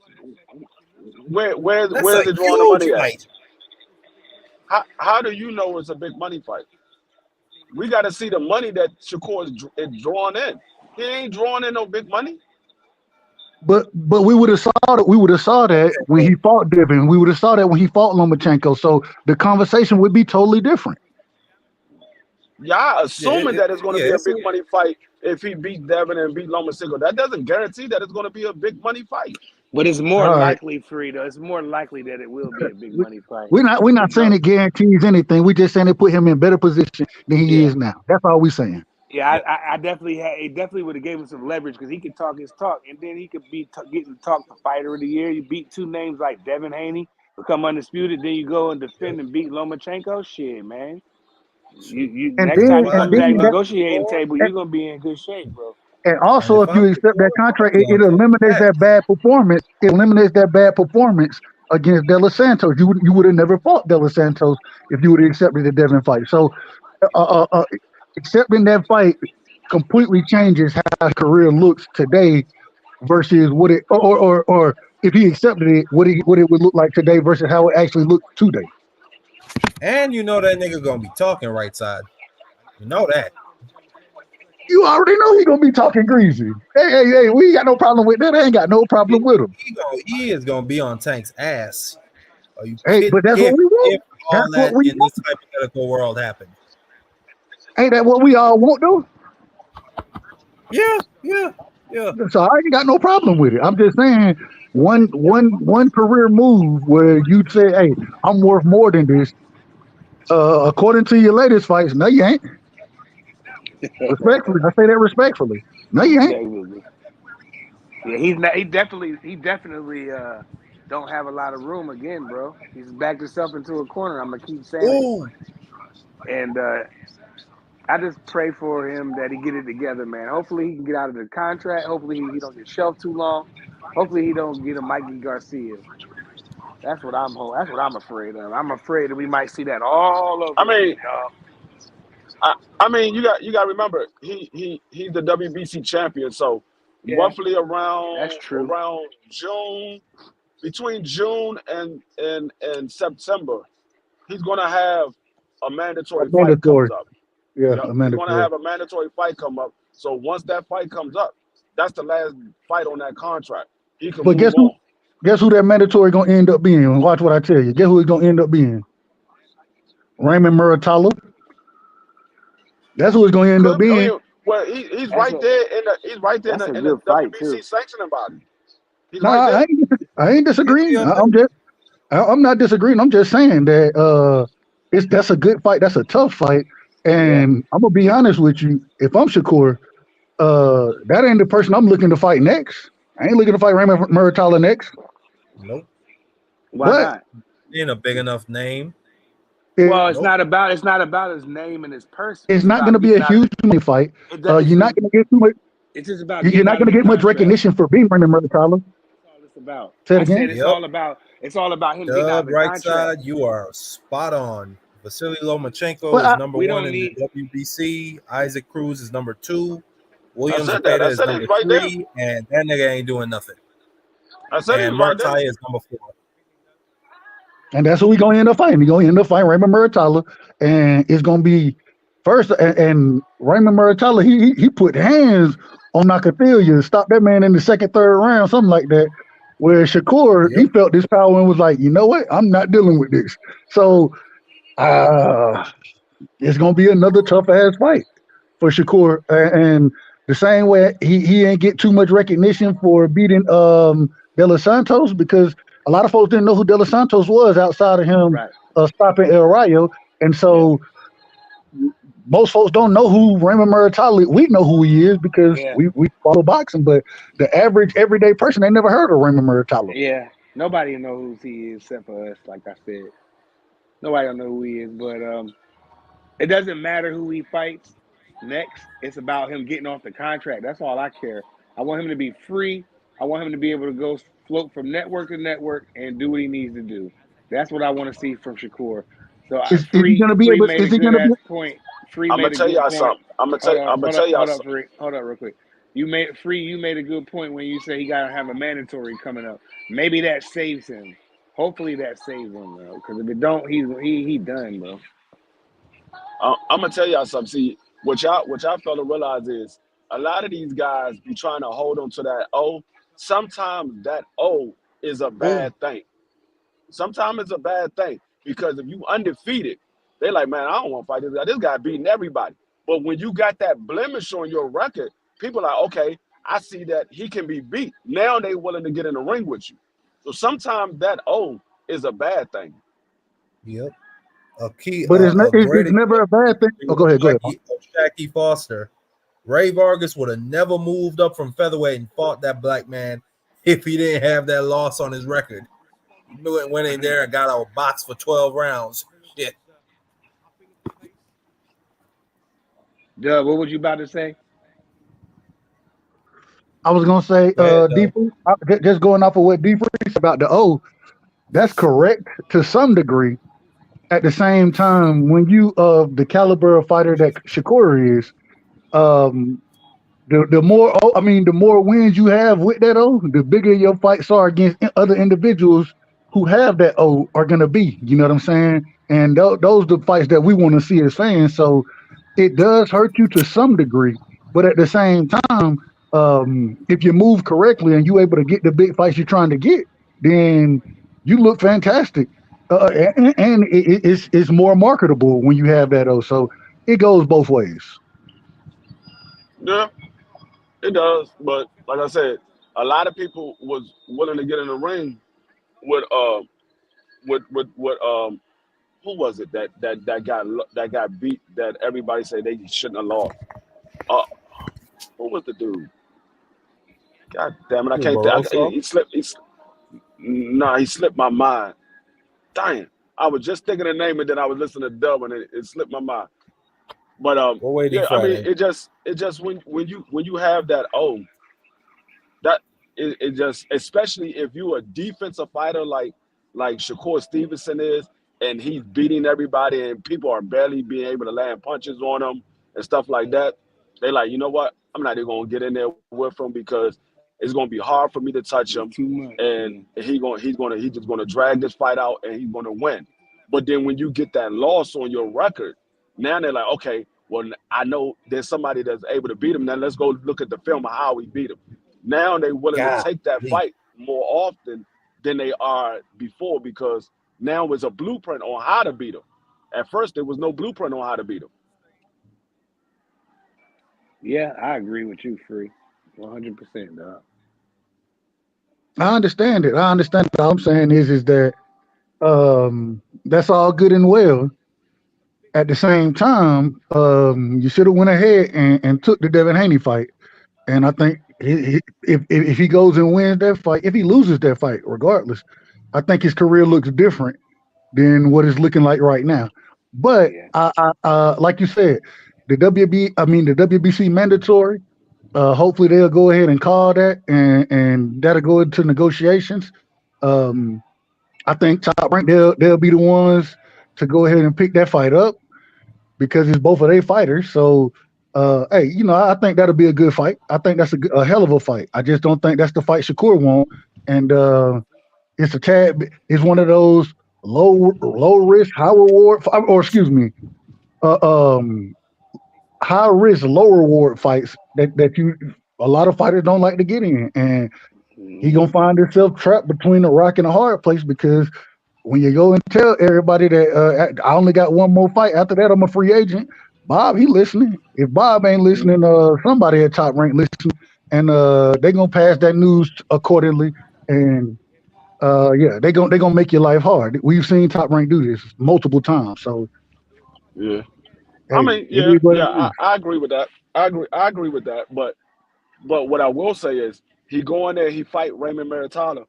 where's the drawing the money fight. At? How do you know it's a big money fight? We got to see the money that Shakur is drawing in. He ain't drawing in no big money. But we would have saw that when he fought Devin. We would have saw that when he fought Lomachenko. So the conversation would be totally different. Yeah, assuming that it's going to be a big money fight if he beat Devin and beat Lomachenko. That doesn't guarantee that it's going to be a big money fight. But it's more likely, Frida. It's more likely that it will be a big money fight. We're not saying it guarantees anything. We're just saying it put him in better position than he is now. That's all we're saying. Yeah, I definitely would have gave him some leverage because he could talk his talk, and then he could be getting talked for fighter of the year. You beat two names like Devin Haney, become undisputed, then you go and defend and beat Lomachenko. Shit, man. You next time you come to that negotiating table, you're gonna be in good shape, bro. And also, if you accept that contract, it eliminates that bad performance. It eliminates that bad performance against De Los Santos. You would have never fought De Los Santos if you would have accepted the Devin fight. So, accepting that fight completely changes how his career looks today versus what it or if he accepted it, what it would look like today versus how it actually looked today. And you know that nigga gonna be talking right side. You know that. You already know he gonna be talking greasy. Hey, we ain't got no problem with that. I ain't got no problem with him. He is gonna be on Tank's ass. But that's what we want. That's what we want. This hypothetical world happened. Ain't that what we all want, though? Yeah. So I ain't got no problem with it. I'm just saying one career move where you say, "Hey, I'm worth more than this." According to your latest fights, no, you ain't. Respectfully, I say that respectfully. No, you ain't. Yeah, he definitely don't have a lot of room again, bro. He's backed himself into a corner. I'm gonna keep saying it. And I just pray for him that he get it together, man. Hopefully he can get out of the contract. Hopefully he don't get shelved too long. Hopefully he don't get a Mikey Garcia. That's what I'm afraid of. I'm afraid that we might see that all over I mean, again, dog. I mean, you got to remember he's the WBC champion, so roughly That's true. around June, between June and September, he's gonna have a mandatory fight comes up. Yeah, He's gonna have a mandatory fight come up. So once that fight comes up, that's the last fight on that contract. He can But move on. Guess who that mandatory gonna end up being? Watch what I tell you. Guess who he's gonna end up being? Raymond Muratalla. That's who it's gonna end up being. Well, he's right there in the WBC sanctioning body. He's right there. I ain't disagreeing. I'm not disagreeing. I'm just saying that that's a good fight. That's a tough fight. And I'm gonna be honest with you. If I'm Shakur, that ain't the person I'm looking to fight next. I ain't looking to fight Raymond Muratalla next. Nope. Why not? He ain't a big enough name. Well, it's not about his name and his person. It's not going to be a huge money fight. You're not going to get too much. It's just about. You're not going to get much recognition for being Raymond Muratalla. That's all it's about. Say it again. It's all about him getting out of the right contract. side, you are spot on. Vasily Lomachenko is number 1 in the WBC. Isaac Cruz is number 2. Williams Zepeda is number 3, and that nigga ain't doing nothing. And Martai is number 4. And that's who we're going to end up fighting. We're going to end up fighting Raymond Muratalla, and it's going to be first. And Raymond Muratalla, he put hands on Nakathilia, stopped that man in the second, third round, something like that. Where Shakur, he felt this power and was like, you know what? I'm not dealing with this. So it's going to be another tough-ass fight for Shakur. And the same way he ain't get too much recognition for beating De Los Santos, because a lot of folks didn't know who De Los Santos was outside of him stopping El Rayo. And so most folks don't know who Raymond Muratalla is. We know who he is because we follow boxing, but the average everyday person, they never heard of Raymond Muratalla. Yeah, nobody knows who he is except for us, like I said. Nobody don't know who he is, but it doesn't matter who he fights next. It's about him getting off the contract. That's all I care. I want him to be free. I want him to be able to go float from network to network and do what he needs to do. That's what I want to see from Shakur. So is he going to be able? Is he going to be? Point. I'm gonna tell y'all something. I'm gonna tell y'all something. Hold up, real quick. You made a good point when you say he gotta have a mandatory coming up. Maybe that saves him. Hopefully that saves him, bro. Because if it don't, he done, bro. I'm gonna tell y'all something. See, what y'all fail to realize is a lot of these guys be trying to hold on to that O. Sometimes that O is a bad thing. Sometimes it's a bad thing because if you undefeated, they're like, man, I don't want to fight this guy. This guy beating everybody. But when you got that blemish on your record, people are like, okay, I see that he can be beat. Now they willing to get in the ring with you. So sometimes that O is a bad thing. Yep. A key, but it's never a bad thing. Oh, go ahead. Shaky Foster. Ray Vargas would have never moved up from featherweight and fought that black man if he didn't have that loss on his record. He knew it, went in there and got a box for 12 rounds. Shit. Doug, what was you about to say? I was gonna say, just going off of what D Freeze about the O, that's correct to some degree. At the same time, when you the caliber of fighter that Shakur is, the more wins you have with that O, the bigger your fights are against other individuals who have that O are gonna be. You know what I'm saying? And those are the fights that we want to see as fans. So it does hurt you to some degree, but at the same time, if you move correctly and you're able to get the big fights you're trying to get, then you look fantastic. And it's more marketable when you have that O. So it goes both ways. Yeah, it does. But like I said, a lot of people was willing to get in the ring with who was it that got beat that everybody said they shouldn't have lost? Who was the dude? God damn it! I can't. He slipped. He slipped my mind. Damn. I was just thinking the name and then I was listening to Dub and it slipped my mind. But We're waiting yeah, I mean, Friday. it just when you have that that it just, especially if you're a defensive fighter like Shakur Stevenson is, and he's beating everybody, and people are barely being able to land punches on him and stuff like that. They like, you know what? I'm not even gonna get in there with him because it's gonna be hard for me to touch him, It's too much. and he's just gonna drag this fight out, and he's gonna win. But then when you get that loss on your record, now they're like, okay, well, I know there's somebody that's able to beat him. Now let's go look at the film of how we beat him. Now they're willing to take that fight more often than they are before, because now there's a blueprint on how to beat him. At first, there was no blueprint on how to beat him. Yeah, I agree with you, Free. 100%, dog. I understand it. I understand it. All I'm saying is that that's all good and well. At the same time, you should have went ahead and took the Devin Haney fight. And I think if he goes and wins that fight, if he loses that fight, regardless, I think his career looks different than what it's looking like right now. But Yeah. I like you said, the WBC mandatory. Hopefully they'll go ahead and call that, and that'll go into negotiations. I think TopRank they'll be the ones to go ahead and pick that fight up because it's both of their fighters. So, hey, I think that'll be a good fight. I think that's a hell of a fight. I just don't think that's the fight Shakur won, and it's a tad. It's one of those low risk, high reward, or excuse me, high risk, low reward fights that a lot of fighters don't like to get in, and he gonna find himself trapped between a rock and a hard place, because when you go and tell everybody that I only got one more fight, after that I'm a free agent, Bob, he listening. If Bob ain't listening, somebody at TopRank listening, and they gonna pass that news accordingly, and they gonna make your life hard. We've seen TopRank do this multiple times, so yeah. hey, I mean, I agree with that. I agree with that. But what I will say is, he go in there, he fight Raymond Maritano.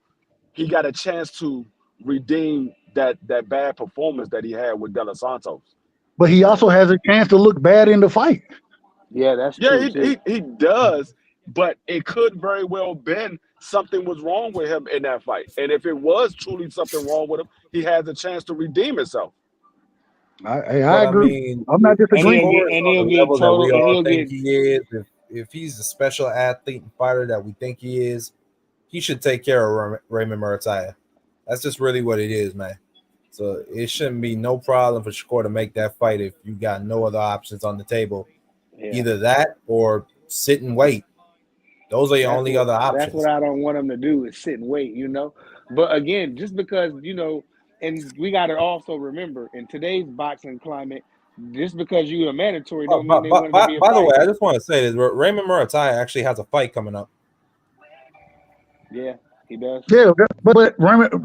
He got a chance to redeem that bad performance that he had with De Los Santos. But he also has a chance to look bad in the fight. Yeah, that's Yeah, true. he does. But it could very well been something was wrong with him in that fight. And if it was truly something wrong with him, he has a chance to redeem himself. I agree. mean, I'm not disagreeing. And he'll get total. We And all he'll think get. he is. If he's the special athlete and fighter that we think he is, he should take care of Raymond Maritaya. That's just really what it is, man. So it shouldn't be no problem for Shakur to make that fight if you got no other options on the table. Yeah. Either that or sit and wait. Those are your only other options. That's what I don't want him to do, is sit and wait, But again, just because, and we got to also remember, in today's boxing climate, just because you're a mandatory don't mean they want to be a By the way, fighter. I just want to say this. Raymond Maritaya actually has a fight coming up. Yeah, he does. Yeah, but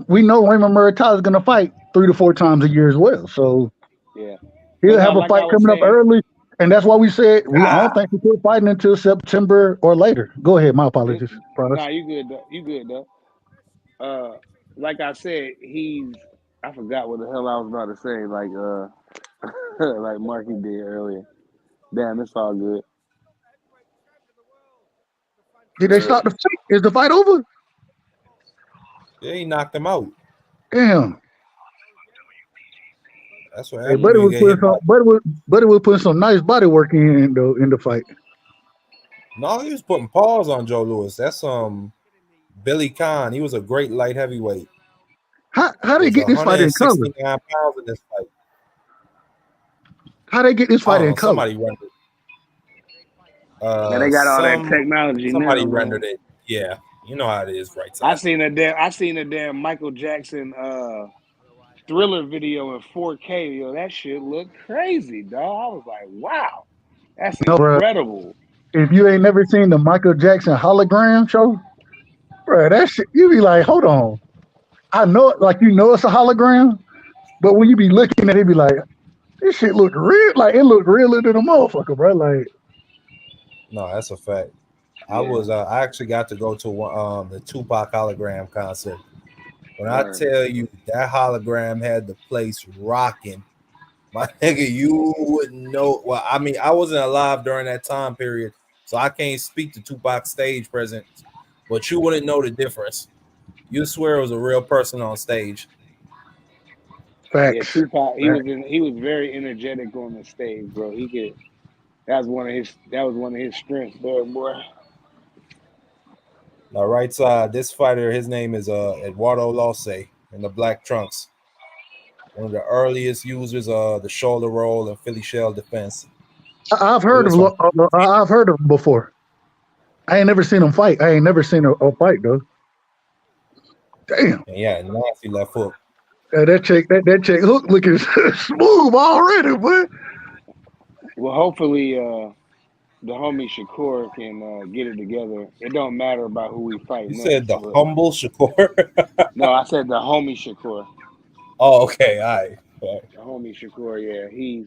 we know Raymond Maritaya is going to fight 3 to 4 times a year as well. So yeah, he'll have a fight coming up early. And that's why we said I don't think we're fighting until September or later. Go ahead. My apologies. Nah, you good, though. You good, though. Like I said, I forgot what the hell I was about to say. Like Marky did earlier. Damn, it's all good. Did they stop the fight? Is the fight over? Yeah, he knocked him out. Damn. That's what happened. Buddy was putting some nice body work in the fight. No, he was putting paws on Joe Louis. That's Billy Khan. He was a great light heavyweight. How they get this fight in color? 169 pounds in this fight. How they get this fight in color? Somebody rendered. They got all that technology. Somebody rendered it. Yeah, you know how it is, right? I seen a damn Michael Jackson Thriller video in 4K. Yo, that shit looked crazy, dog. I was like, wow, that's incredible. If you ain't never seen the Michael Jackson hologram show, bro, that shit, you be like, hold on. I know it, like it's a hologram, but when you be looking at it, be like, this shit look real. Like it looked realer than a motherfucker, bro. Like, no, that's a fact. Yeah. I actually got to go to the Tupac hologram concert. When I tell you that hologram had the place rocking, My nigga, you wouldn't know. Well, I mean, I wasn't alive during that time period, so I can't speak to Tupac's stage presence, but you wouldn't know the difference. You swear it was a real person on stage. Yeah, Facts. Tupac. He Facts. was very energetic on the stage, bro. He could. That was one of his strengths, there, boy. Now, right side, this fighter, his name is Eduardo Lose in the black trunks. One of the earliest users of the shoulder roll and Philly shell defense. I've He heard of was from I've heard of him before. I ain't never seen him fight. I ain't never seen a fight though. Damn. yeah, nasty left hook. That chick hook looking smooth already, boy. Well, hopefully, the homie Shakur can get it together. It don't matter about who we fight You next. said the But humble Shakur. no, I said the homie Shakur. Oh, okay, all right. The homie Shakur, yeah, he's.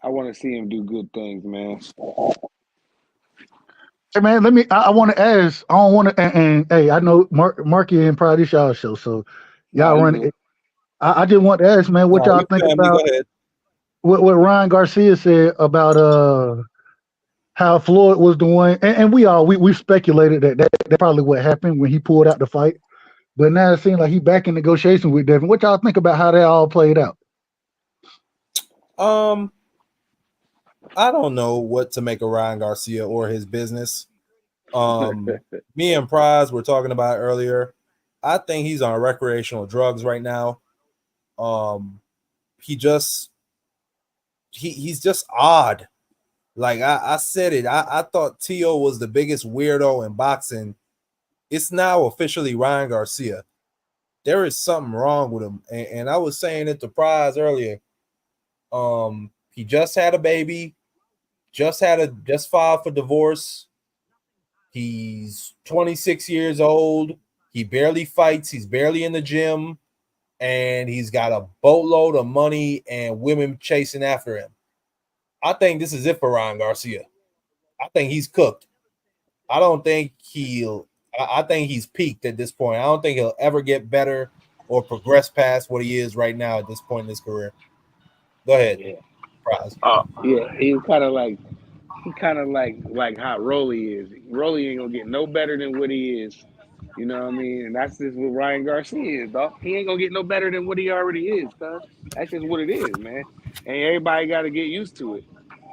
I want to see him do good things, man. Hey man, let me. I want to ask. I don't want to. And hey, I know Marky and probably this y'all show, so Nah, y'all you run good. it. I just want to ask, man, what No, y'all you think family, about go ahead. what Ryan Garcia said about how Floyd was the one, and we speculated that probably what happened when he pulled out the fight. But now it seems like he back in negotiation with Devin. What y'all think about how that all played out? I don't know what to make of Ryan Garcia or his business. Me and Prize were talking about earlier. I think he's on recreational drugs right now. He's just odd. Like I said it. I thought T.O. was the biggest weirdo in boxing. It's now officially Ryan Garcia. There is something wrong with him. And I was saying it to Prize earlier. He just had a baby, just filed for divorce. He's 26 years old. He barely fights. He's barely in the gym. And he's got a boatload of money and women chasing after him. I think this is it for Ryan Garcia. I think he's cooked. I don't think I think he's peaked at this point. I don't think he'll ever get better or progress past what he is right now at this point in his career. Go ahead. Yeah, Prize. yeah. He's kind of like how Rolly is. Rolly ain't gonna get no better than what he is. You know what I mean? And that's just what Ryan Garcia is, dog. He ain't gonna get no better than what he already is, cuz. That's just what it is, man. And everybody gotta get used to it.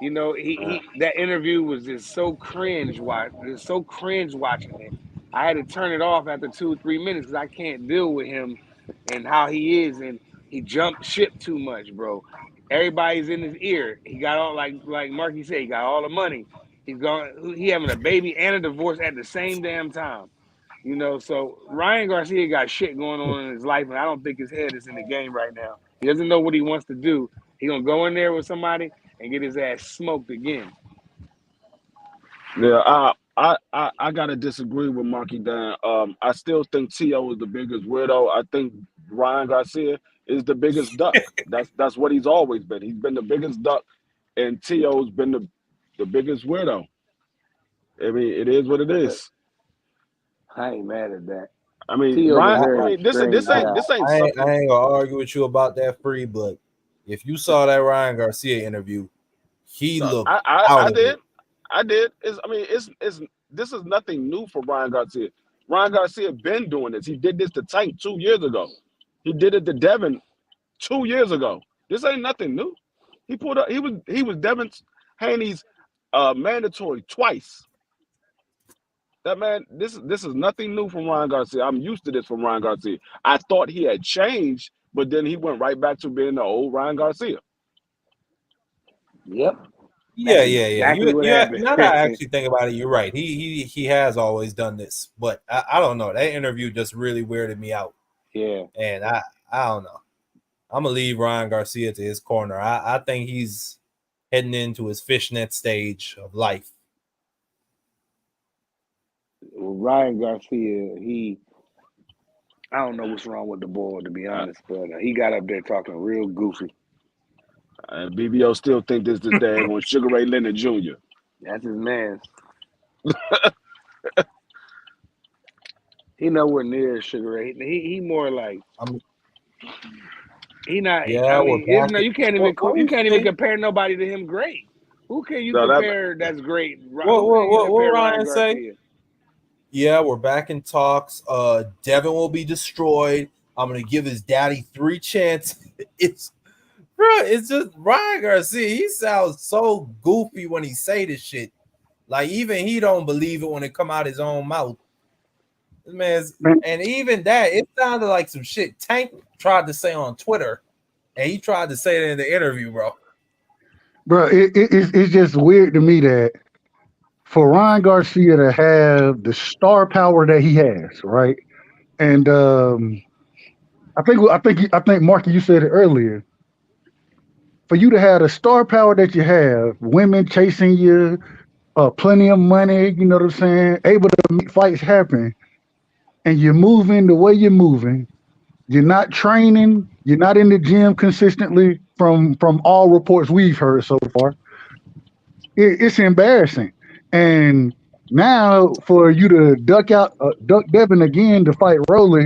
You know, he that interview was just so cringe watching it. I had to turn it off after 2 or 3 minutes because I can't deal with him and how he is, and he jumped ship too much, bro. Everybody's in his ear. He got all like Marky said, he got all the money. He having a baby and a divorce at the same damn time. You know, so Ryan Garcia got shit going on in his life, and I don't think his head is in the game right now. He doesn't know what he wants to do. He gonna go in there with somebody and get his ass smoked again. Yeah, I gotta disagree with Marky Dan. I still think T.O. is the biggest weirdo. I think Ryan Garcia is the biggest duck. That's what he's always been. He's been the biggest duck, and T.O.'s been the biggest weirdo. I mean, it is what it is. I ain't mad at that. I mean, T.O.'s a Ryan. I very mean, this strange guy. ain't I something. ain't gonna argue with you about that, Free, but if you saw that Ryan Garcia interview, he looked out I of did. it. I did. It's this is nothing new for Ryan Garcia. Ryan Garcia been doing this. He did this to Tank 2 years ago. He did it to Devin 2 years ago. This ain't nothing new. He pulled up. He was Devin Haney's mandatory twice. That man, this is nothing new from Ryan Garcia. I'm used to this from Ryan Garcia. I thought he had changed, but then he went right back to being the old Ryan Garcia. Yep. Yeah. That's exactly what happened. Now that I actually think about it, you're right. He has always done this, but I don't know. That interview just really weirded me out, Yeah. and I don't know. I'm gonna leave Ryan Garcia to his corner. I think he's heading into his fishnet stage of life. Well, Ryan Garcia, I don't know what's wrong with the boy, to be honest, but he got up there talking real goofy. And BVO still think this daggone Sugar Ray Leonard Jr. That's his man. He nowhere near Sugar Ray. He more like He not. Yeah, I we're mean, it's back. no. You can't even. What You you can't even say? compare nobody to him. Great. Who can you So that compare? That's great. Who What can you what compare Ryan Ryan say? Garcia? Yeah, we're back in talks. Devin will be destroyed. I'm gonna give his daddy 3 chances. It's bro, it's just Ryan Garcia. He sounds so goofy when he say this shit. Like even he don't believe it when it come out his own mouth. This man's, Man, and even that, it sounded like some shit Tank tried to say on Twitter, and he tried to say it in the interview, bro. bro, it's just weird to me that for Ryan Garcia to have the star power that he has, right? And I think Marky, you said it earlier. For you to have the star power that you have, women chasing you, plenty of money, you know what I'm saying, able to make fights happen, and you're moving the way you're moving. You're not training. You're not in the gym consistently. From all reports we've heard so far, it's embarrassing. And now for you to duck Devin again to fight Rolly,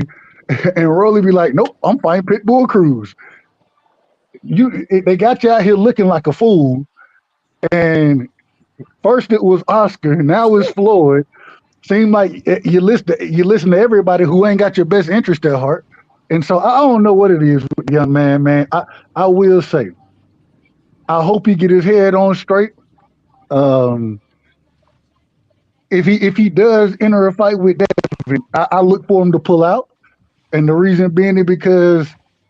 and Rolly be like, "Nope, I'm fighting Pitbull Cruz." They got you out here looking like a fool. And first it was Oscar, now it's Floyd. Seem like you listen to everybody who ain't got your best interest at heart. And so I don't know what it is with the young man, man. I will say, I hope he get his head on straight. Um, if he does enter a fight with Devin, I look for him to pull out. And the reason being is because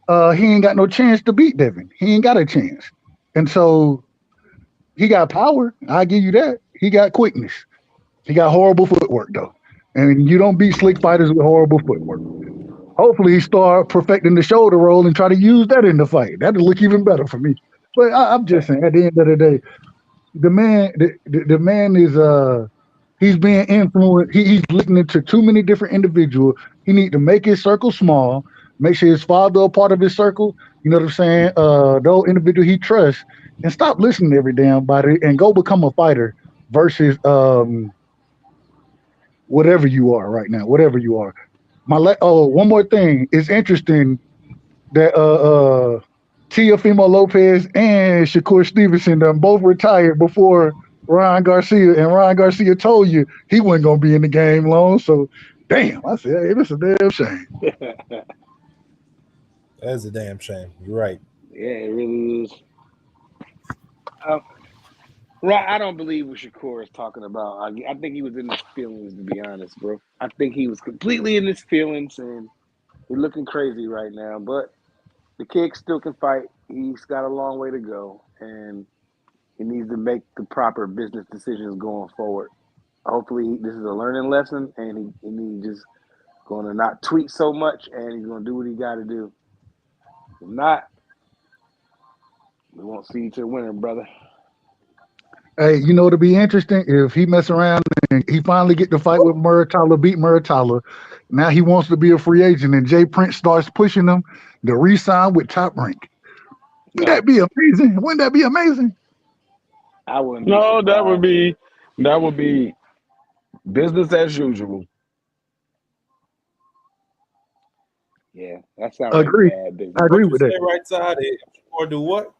he ain't got no chance to beat Devin. He ain't got a chance. And so he got power. I give you that. He got quickness. He got horrible footwork though. And you don't beat slick fighters with horrible footwork. Hopefully he start perfecting the shoulder roll and try to use that in the fight. That'll look even better for me. But I'm just saying, at the end of the day, the man is he's being influenced. He's listening to too many different individuals. He need to make his circle small, make sure his father a part of his circle. You know what I'm saying? Those individual he trusts, and stop listening to every damn body and go become a fighter versus whatever you are right now, whatever you are. One more thing. It's interesting that Teofimo Lopez and Shakur Stevenson done both retired before Ryan Garcia, and Ryan Garcia told you he wasn't gonna be in the game long. So, damn, I said, hey, it's a damn shame. That's a damn shame. You're right. Yeah, it really is. Right, I don't believe what Shakur is talking about. I think he was in his feelings, to be honest, bro. I think he was completely in his feelings, and he's looking crazy right now. But the kid still can fight. He's got a long way to go, and he needs to make the proper business decisions going forward. Hopefully, this is a learning lesson, and he's just going to not tweet so much, and he's going to do what he got to do. If not, we won't see you till winter, brother. Hey, you know, it'll be interesting if he mess around and he finally get to fight with Muratalla, beat Muratalla. Now he wants to be a free agent, and Jay Prince starts pushing him to re-sign with Top Rank. Wouldn't that be amazing? Wouldn't that be amazing? I wouldn't be no, surprised. that would be business as usual. Yeah, that sounds like Agree. bad I business. agree What you with say, that. right side? Or do what?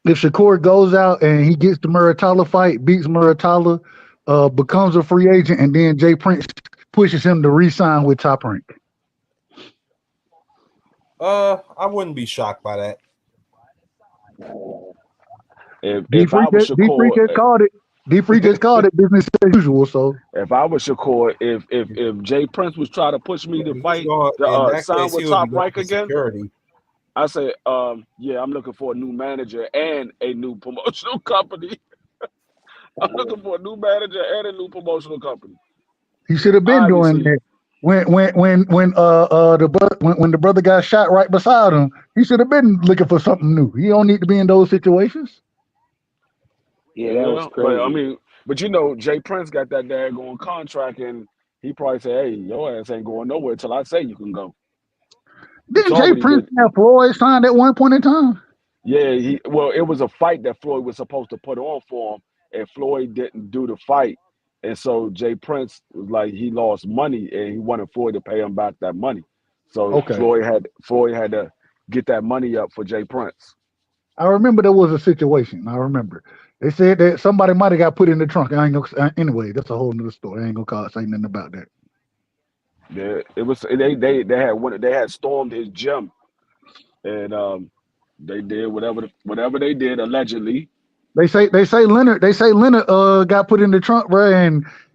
If Shakur goes out and he gets the Muratalla fight, beats Muratalla, becomes a free agent, and then Jay Prince pushes him to re-sign with Top Rank. I wouldn't be shocked by that. If I was D3 Shakur, just called it. D3 just called it business as usual. So if I was Shakur, if Jay Prince was trying to push me to fight to In that sign case, with he would be Top going Rank for again, security. I say, yeah, I'm looking for a new manager and a new promotional company. I'm looking for a new manager and a new promotional company. he should have been doing Obviously, that. When the brother got shot right beside him, he should have been looking for something new. He don't need to be in those situations. Yeah, that was but I crazy. mean, but you know, Jay Prince got that daggone contract, and he probably said, "Hey, your ass ain't going nowhere till I say you can go." You Didn't saw Jay what he Prince did. have Floyd signed at one point in time? Yeah, it was a fight that Floyd was supposed to put on for him, and Floyd didn't do the fight, and so Jay Prince was like he lost money, and he wanted Floyd to pay him back that money. So Okay. Floyd had to get that money up for Jay Prince. I remember there was a situation. I remember they said that somebody might have got put in the trunk. I ain't gonna, anyway, that's a whole nother story. I ain't gonna say nothing about that. Yeah, it was they had stormed his gym, and they did whatever they did allegedly. They say Leonard got put in the trunk, bro,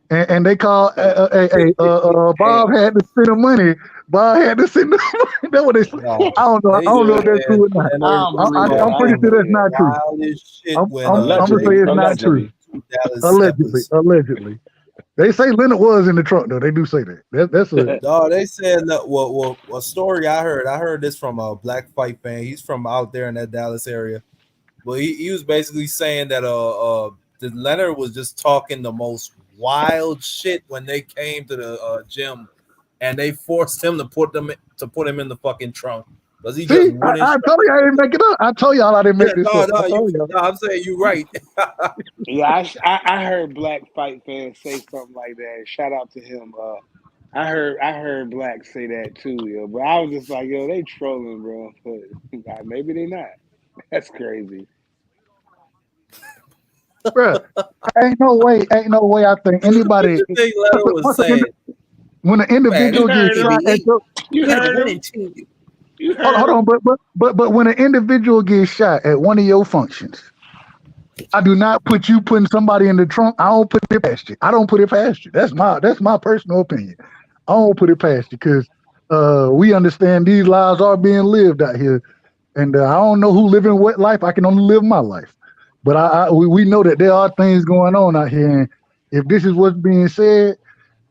and they call Bob had to send the money. Bob had to send the money. That's what they say. No, I don't know if that's true or not. I'm pretty sure that's not true. I'm gonna say it's not true. Allegedly. They say Leonard was in the trunk though. They do say that. That's a no. They said well, a story I heard this from a black fight fan. He's from out there in that Dallas area. Well, he was basically saying that the Leonard was just talking the most wild shit when they came to the gym, and they forced him to put him in the fucking trunk. Because he just I told you I didn't make it up. I told y'all I didn't make this up. No, I'm saying you're right. Yeah, I heard black fight fans say something like that. Shout out to him. I heard Black say that too, yo. But I was just like, yo, they trolling, bro. But maybe they not. That's crazy. Bro, ain't no way. I think anybody. When an individual gets shot, you heard him. Hold on, but when an individual gets shot at one of your functions, I do not putting somebody in the trunk. I don't put it past you. I don't put it past you. That's my personal opinion. I don't put it past you because we understand these lives are being lived out here, and I don't know who living what life. I can only live my life. But we know that there are things going on out here, and if this is what's being said,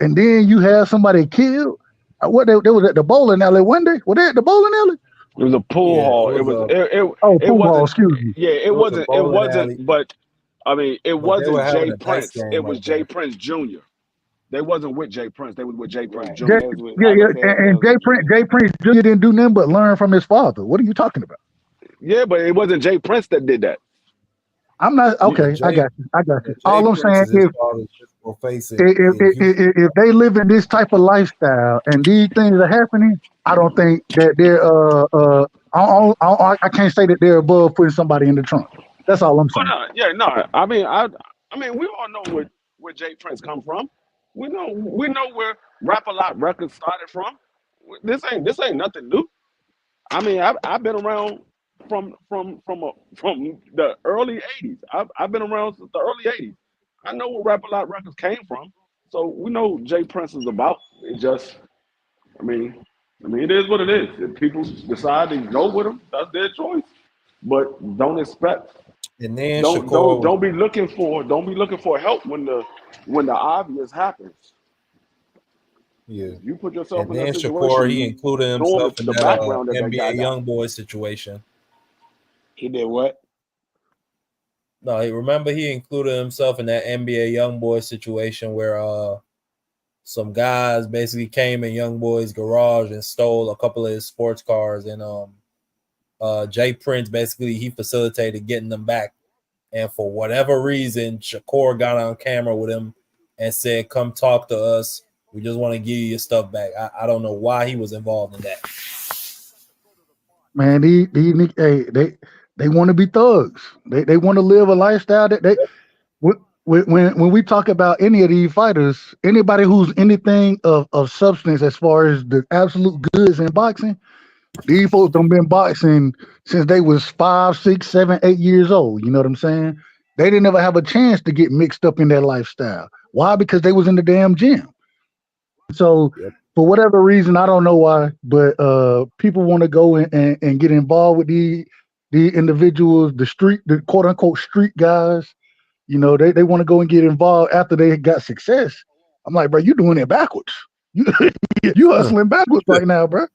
and then you have somebody killed, what they was at the bowling alley one day? Were they at the bowling alley? It was a pool hall. It was pool hall. Excuse me. Yeah, it wasn't. But I mean, it wasn't Jay Prince. It was Jay Prince Jr. They wasn't with Jay Prince. They was with Jay Prince Jr. And Jay Prince Jr. didn't do nothing but learn from his father. What are you talking about? Yeah, but it wasn't Jay Prince that did that. I'm not okay. I got you. All I'm saying is, if they live in this type of lifestyle and these things are happening, I don't think that they're I can't say that they're above putting somebody in the trunk. That's all I'm saying. I mean, we all know where Jay Prince come from. We know where Rap-A-Lot Records started from. This ain't nothing new. I mean, I've been around from the early 80s. I've been around since the early 80s. I know where Rap-A-Lot Records came from. So we know Jay Prince is about. It just, I mean, it is what it is. If people decide to go with him, that's their choice. But don't expect. And then don't be looking for help when the obvious happens. Yeah, you put yourself and in that situation. Shakur, he included himself in the background NBA YoungBoy situation. He did what? No, remember he included himself in that NBA YoungBoy situation where some guys basically came in YoungBoy's garage and stole a couple of his sports cars, and Jay Prince basically he facilitated getting them back. And for whatever reason, Shakur got on camera with him and said, "Come talk to us. We just want to give you your stuff back." I don't know why he was involved in that. Man, they want to be thugs. They want to live a lifestyle that they. When we talk about any of these fighters, anybody who's anything of substance as far as the absolute goods in boxing, these folks done been boxing since they was 5, 6, 7, 8 years old. You know what I'm saying? They didn't ever have a chance to get mixed up in that lifestyle. Why? Because they was in the damn gym. So for whatever reason, I don't know why, but people want to go and get involved with the individuals, the quote unquote street guys. You know, they want to go and get involved after they got success. I'm like, bro, you doing it backwards. You hustling backwards right now, bro.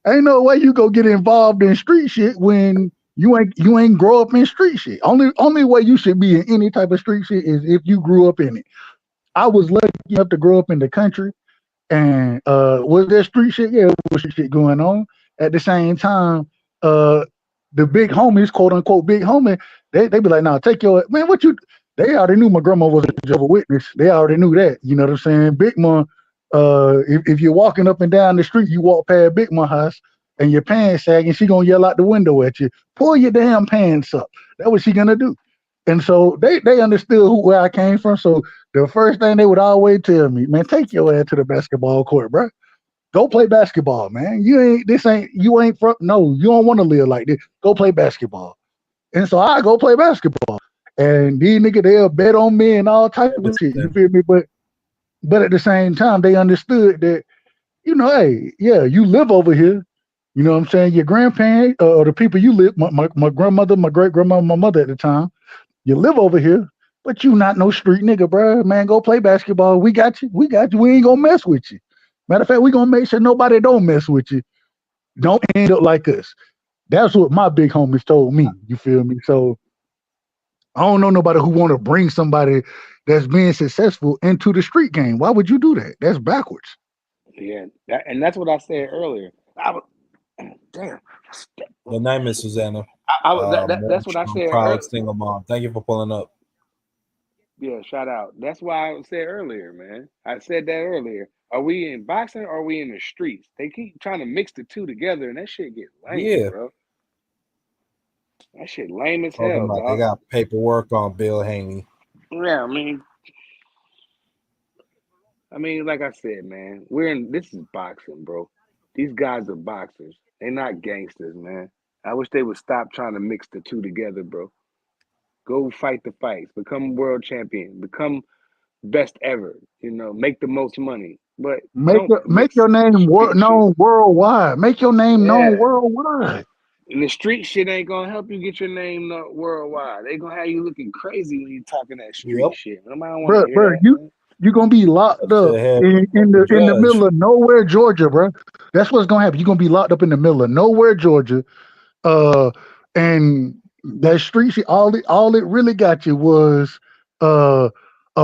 Ain't no way you go get involved in street shit when you ain't grow up in street shit. Only way you should be in any type of street shit is if you grew up in it. I was lucky enough to grow up in the country, and was there street shit? Yeah, there was street shit going on. At the same time, the big homies, quote unquote big homie, they be like, "Nah, take your man. What you?" They already knew my grandma was a Jehovah's Witness. They already knew that. You know what I'm saying? Big Mom. If you're walking up and down the street, you walk past Big Mom house, and your pants sagging, she gonna yell out the window at you, pull your damn pants up. That's what she gonna do. And so they understood where I came from. So the first thing they would always tell me, man, take your ass to the basketball court, bro. Go play basketball, man. You ain't from, no, you don't want to live like this. Go play basketball. And so I go play basketball. And these niggas, they'll bet on me and all type of shit. You feel me? But at the same time, they understood that, you know, hey, yeah, you live over here. You know what I'm saying? Your grandparents or the people you live, my grandmother, my great grandmother, my mother at the time, you live over here, but you not no street nigga, bro. Man, go play basketball. We got you. We got you. We ain't gonna mess with you. Matter of fact, we gonna make sure nobody don't mess with you. Don't end up like us. That's what my big homies told me. You feel me? So I don't know nobody who want to bring somebody that's being successful into the street game. Why would you do that? That's backwards. Yeah, and that's what I said earlier. Damn. Good night, Miss Susanna. That's what I said Proud earlier. single mom. Thank you for pulling up. Yeah, shout out. That's why I said earlier, man. I said that earlier. Are we in boxing or are we in the streets? They keep trying to mix the two together, and that shit get lame, bro. That shit lame as hell, dog. They got paperwork on Bill Haney. Yeah, I mean, like I said, man, this is boxing, bro. These guys are boxers. They're not gangsters, man. I wish they would stop trying to mix the two together, bro. Go fight the fights. Become world champion. Become best ever. You know, make the most money. But make your name known worldwide. Make your name known worldwide. And the street shit ain't gonna help you get your name known worldwide. They gonna have you looking crazy when you talking that street shit. Nobody want to hear that. You gonna be locked up in the middle of nowhere, Georgia, bro. That's what's gonna happen. You're gonna be locked up in the middle of nowhere, Georgia. And that street shit, all it really got you was a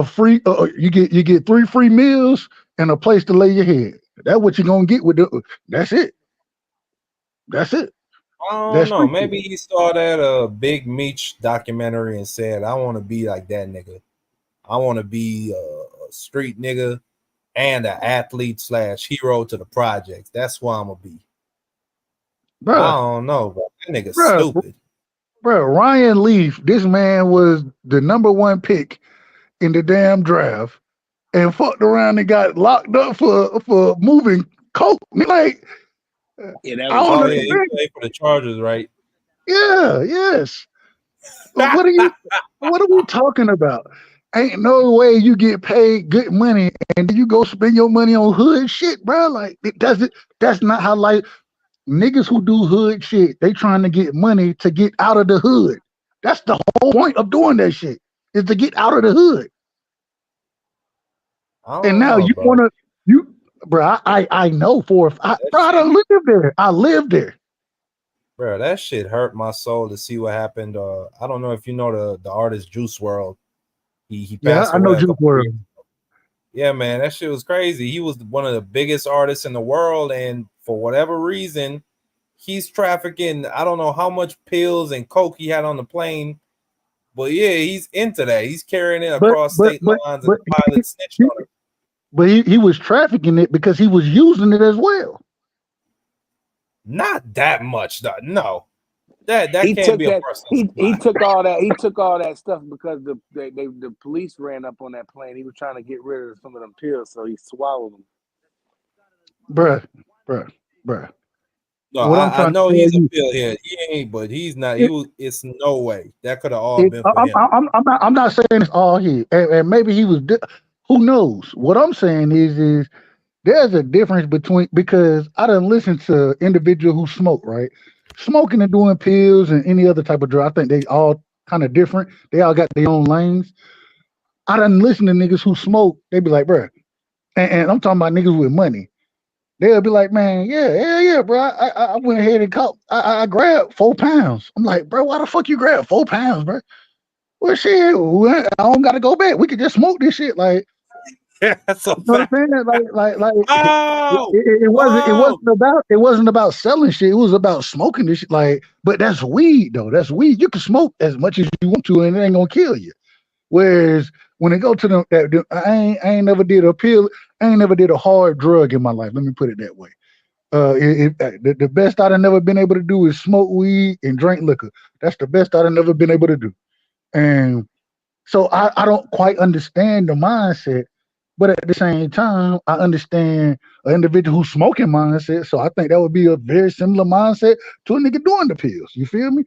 free you get 3 free meals and a place to lay your head. That's what you're gonna get with that's it. That's it. I don't know. Maybe he saw that Big Meech documentary and said, I want to be like that nigga. I want to be a street nigga and an athlete / hero to the projects. That's why I'm gonna be. Bro, I don't know, bro. That nigga stupid. Bro, Ryan Leaf, this man was the #1 pick in the damn draft and fucked around and got locked up for moving coke. Like, he played for the Chargers, right? Yeah, yes. What are we talking about? Ain't no way you get paid good money and you go spend your money on hood shit, bro. Like, that's not how life. Niggas who do hood shit, they trying to get money to get out of the hood. That's the whole point of doing that shit, is to get out of the hood. And now you want to, bro, I know I don't live there. I live there. Bro, that shit hurt my soul to see what happened. I don't know if you know the artist Juice WRLD. He passed away. I know Juice WRLD. Yeah, man, that shit was crazy. He was one of the biggest artists in the world, and for whatever reason, he's trafficking. I don't know how much pills and coke he had on the plane, but yeah, he's into that. He's carrying it across state lines, and the pilot snitched on him. But he was trafficking it because he was using it as well. Not that much, though. No. That he can't be a personal he took all that stuff because the police ran up on that plane. He was trying to get rid of some of them pills, so he swallowed them. Bruh. No, I know he's a pill head. He ain't, but he's not. It's no way that could have all been for him. I'm not saying it's all he, and maybe he was. Who knows? What I'm saying is there's a difference between, because I done listen to individuals who smoke, right? Smoking and doing pills and any other type of drug, I think they all kind of different. They all got their own lanes. I done listen to niggas who smoke. They be like, bro, and I'm talking about niggas with money. They'll be like, man, yeah, bro. I went ahead and caught. I grabbed 4 pounds. I'm like, bro, why the fuck you grab 4 pounds, bro? Well, shit, I don't gotta go back. We could just smoke this shit, like. Yeah, that's a you know what I'm saying? Like it wasn't about selling shit. It was about smoking this shit. Like, but that's weed though. That's weed. You can smoke as much as you want to, and it ain't gonna kill you. Whereas when it go to them, I ain't never did a pill. I ain't never did a hard drug in my life. Let me put it that way. The best I'd have never been able to do is smoke weed and drink liquor. That's the best I'd have never been able to do. And so I don't quite understand the mindset, but at the same time, I understand an individual who's smoking mindset. So I think that would be a very similar mindset to a nigga doing the pills. You feel me?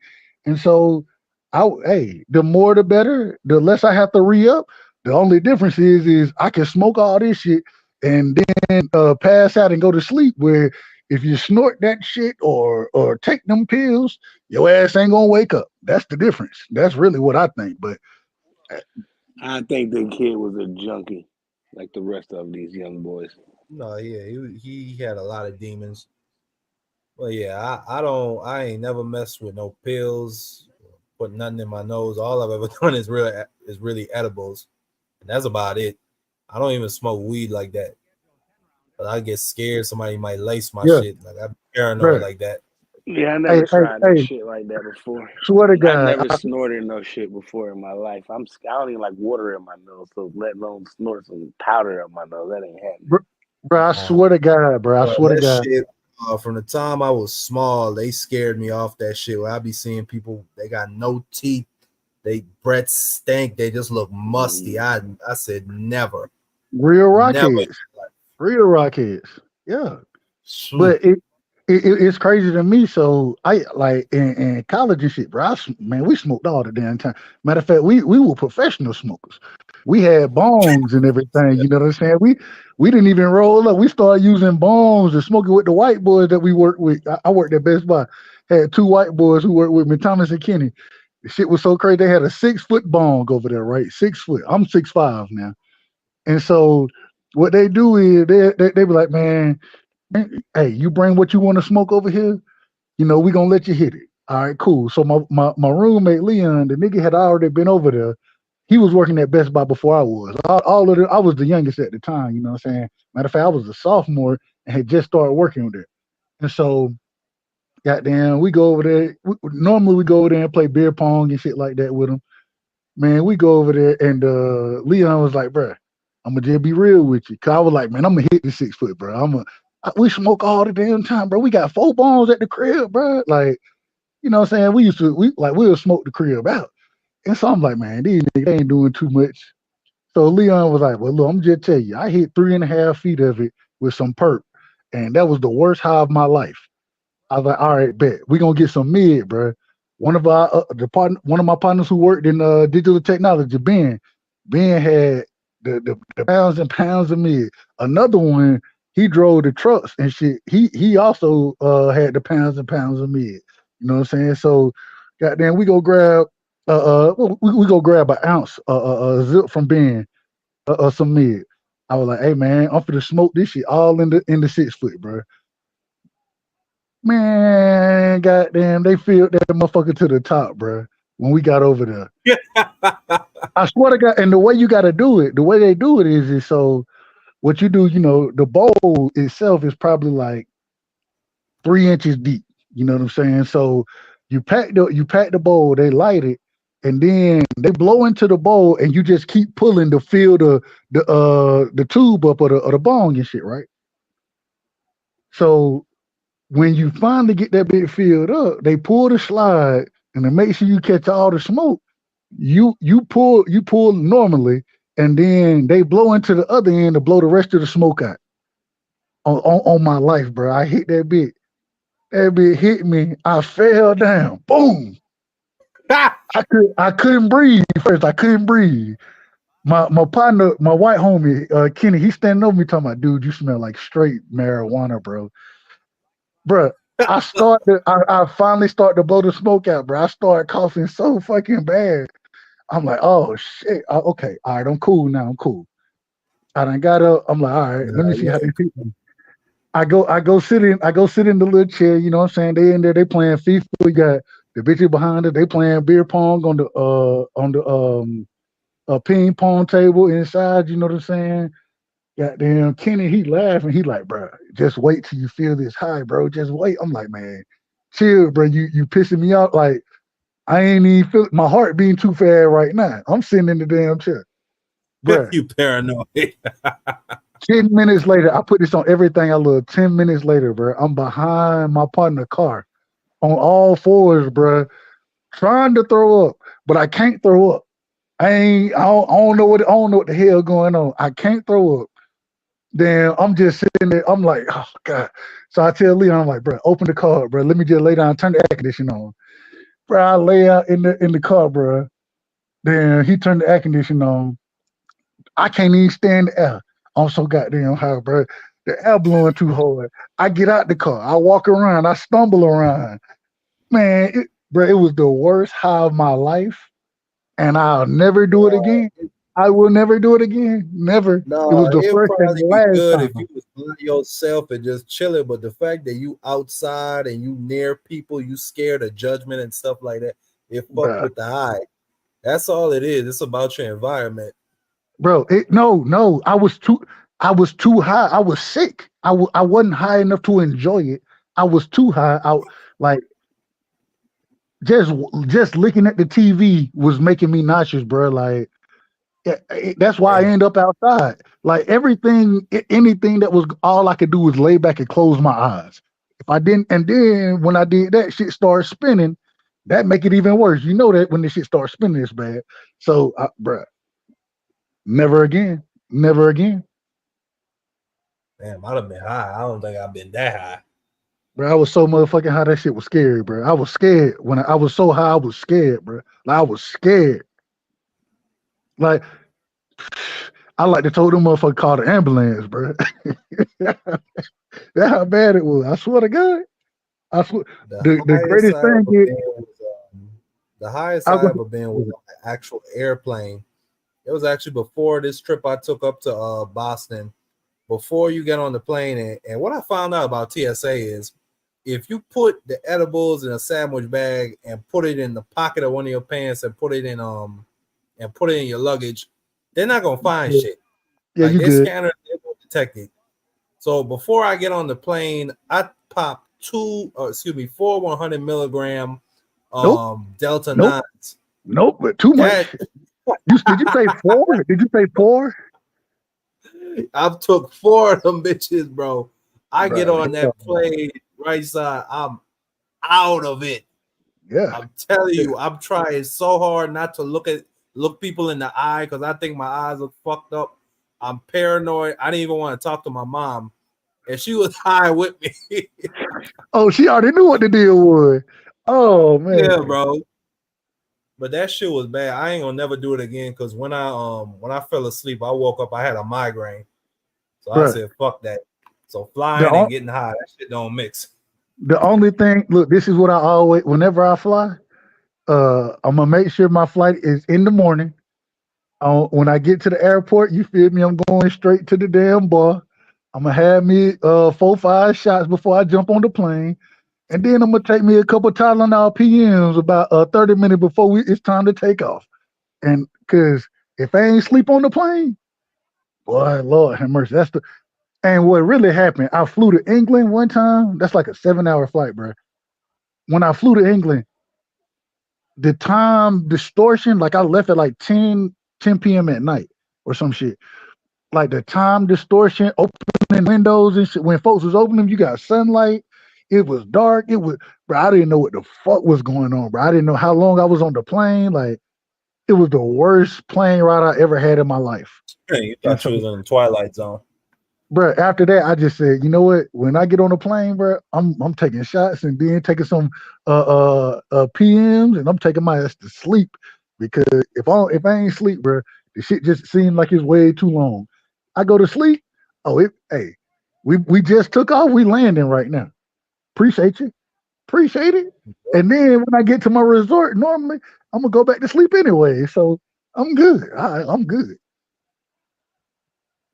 And so the more the better, the less I have to re-up. The only difference is I can smoke all this shit and then pass out and go to sleep. Where if you snort that shit or take them pills, your ass ain't gonna wake up. That's the difference. That's really what I think. But I think the kid was a junkie, like the rest of these young boys. No, yeah, he had a lot of demons. Well, yeah, I ain't never messed with no pills, put nothing in my nose. All I've ever done is really edibles, and that's about it. I don't even smoke weed like that. But I get scared somebody might lace my yeah, shit. Like I'm paranoid bro. Yeah, like that. I never tried no Hey, shit like that before. swear to I God, never snorted no shit before in my life. I don't even like water in my nose, so let alone snort some powder in my nose. That ain't happening. bro, I swear to God, bro. I swear to That God. shit. From the time I was small, they scared me off that shit. Where I be seeing people, they got no teeth, they breath stink, they just look musty. I said never, Real never. rockheads. Real rockheads. Yeah. Shoot. But it's crazy to me. So I like in college and shit, bro. Man, we smoked all the damn time. Matter of fact, we were professional smokers. We had bongs and everything. You know what I'm saying? We didn't even roll up. We started using bongs and smoking with the white boys that we worked with. I worked at Best Buy. Had two white boys who worked with me, Thomas and Kenny. The shit was so crazy. They had a 6-foot bong over there, right? 6 foot. I'm 6'5" now. And so what they do is they be like, man, hey, you bring what you want to smoke over here, we gonna let you hit it. All right, cool. So my roommate Leon, the nigga had already been over there. He was working at Best Buy before I was. I was the youngest at the time, you know what I'm saying? Matter of fact, I was a sophomore and had just started working with it. And so goddamn, we go over there. Normally we go over there and play beer pong and shit like that with them. Man, we go over there and Leon was like, bro, I'm gonna just be real with you. Cause I was like, man, I'm gonna hit the 6 foot, bro. We smoke all the damn time, bro. We got 4 bombs at the crib, bro. Like, you know what I'm saying? We'll smoke the crib out. And so I'm like, man, these niggas ain't doing too much. So Leon was like, well, look, I'm just tell you, I hit 3.5 feet of it with some perp. And that was the worst high of my life. I was like, all right, bet. We're gonna get some mid, bro. One of my partners who worked in digital technology, Ben had the pounds and pounds of mid. Another one, he drove the trucks and shit. He also had the pounds and pounds of mid. You know what I'm saying? So, goddamn, we go grab we go grab an ounce zip from Ben, some mid. I was like, hey man, I'm finna smoke this shit all in the 6 foot, bro. Man, goddamn, they filled that motherfucker to the top, bro. When we got over there, I swear to God. And the way you got to do it, the way they do it is so. What you do, the bowl itself is probably like 3 inches deep. You know what I'm saying? So you pack the bowl, they light it, and then they blow into the bowl, and you just keep pulling to fill the tube up or the bong and shit, right? So when you finally get that bit filled up, they pull the slide, and to make sure you catch all the smoke, you pull normally, and then they blow into the other end to blow the rest of the smoke out. On my life, bro, I hit that bit. That bit hit me. I fell down. Boom. I couldn't breathe first. I couldn't breathe. My partner, my white homie, Kenny, he's standing over me talking about, dude, you smell like straight marijuana, bro. Bro, I finally start to blow the smoke out, bro. I started coughing so fucking bad. I'm like, oh shit. Okay, all right, I'm cool now. I'm cool. I done got up. I'm like, all right, let me see how these people. I go sit in the little chair, you know what I'm saying? They in there, they playing FIFA. We got the bitches behind it, they playing beer pong on the ping pong table inside, you know what I'm saying? Goddamn Kenny, he laughing. He like, bro, just wait till you feel this high, bro. Just wait. I'm like, man, chill, bro. You pissing me off. Like, I ain't even feel my heart beating too fast right now. I'm sitting in the damn chair. Bro. You paranoid. 10 minutes later, I put this on everything I love. 10 minutes later, bro, I'm behind my partner car on all fours, bro, trying to throw up, but I can't throw up. I don't know what the hell going on. I can't throw up. Then I'm just sitting there. I'm like, oh God. So I tell Leon, I'm like, bro, open the car, bro. Let me just lay down, turn the air conditioner on. Bro, I lay out in the car, bro. Then he turned the air conditioner on. I can't even stand the air. I'm so goddamn high, bro. The air blowing too hard. I get out the car. I walk around. I stumble around. Man, bro, it was the worst high of my life, and I'll never do it again. I will never do it again. Never. No, It was the it'd first and probably be last good time. if you was by yourself and just chilling. But the fact that you outside and you near people, you scared of judgment and stuff like that, it fucked Bruh. with the eye. That's all it is. It's about your environment. Bro, no. I was too high. I was sick. I wasn't high enough to enjoy it. I was too high. Like just looking at the TV was making me nauseous, bro. Like that's why I end up outside. Like anything that was all I could do was lay back and close my eyes. If I didn't, and then when I did that, shit started spinning. That make it even worse. You know that when the shit starts spinning this bad. So, bro, never again. Never again. Damn, I'd have been high. I don't think I've been that high. Bro, I was so motherfucking high. That shit was scary, bro. I was scared when I was so high. I was scared, bro. Like, I was scared. Like I like to told them motherfucker call the ambulance, bro. That's how bad it was. I swear to God. I swear. The greatest thing is the highest I ever been was on an actual airplane. It was actually before this trip I took up to Boston. Before you get on the plane, and what I found out about TSA is if you put the edibles in a sandwich bag and put it in the pocket of one of your pants and put it in your luggage, they're not gonna find shit. Yeah, like you their good. scanner, they will detect it. So before I get on the plane, I pop 4 100 milligram Delta 9s. Nope, but too much. Did you say 4? Did you say 4? I've took 4 of them bitches, bro. I get on that plane right side. I'm out of it. Yeah. I'm telling you, I'm trying so hard not to look people in the eye because I think my eyes look fucked up. I'm paranoid. I didn't even want to talk to my mom. And she was high with me. Oh, she already knew what the deal was. Oh man. Yeah, bro. But that shit was bad. I ain't gonna never do it again because when I fell asleep, I woke up, I had a migraine. So I said, fuck that. So flying and getting high, that shit don't mix. The only thing, look, this is what I always, whenever I fly, I'm gonna make sure my flight is in the morning. When I get to the airport, you feel me? I'm going straight to the damn bar. I'm gonna have me 4-5 shots before I jump on the plane. And then I'm gonna take me a couple Tylenol PMs about 30 minutes before it's time to take off. And because if I ain't sleep on the plane, boy, Lord have mercy. And what really happened, I flew to England one time. That's like a 7-hour flight, bro. When I flew to England, the time distortion, like I left at like 10 p.m. at night or some shit. Like the time distortion, opening windows and shit. When folks was opening them, you got sunlight. It was dark. Bro, I didn't know what the fuck was going on, bro. I didn't know how long I was on the plane. Like, it was the worst plane ride I ever had in my life. Hey, you thought you was in the Twilight Zone. Bro, after that, I just said, you know what? When I get on the plane, bro, I'm taking shots and then taking some PMs and I'm taking my ass to sleep because if I ain't sleep, bro, the shit just seemed like it's way too long. I go to sleep. We just took off. We landing right now. Appreciate you. Appreciate it. And then when I get to my resort, normally I'm gonna go back to sleep anyway. So I'm good. I'm good.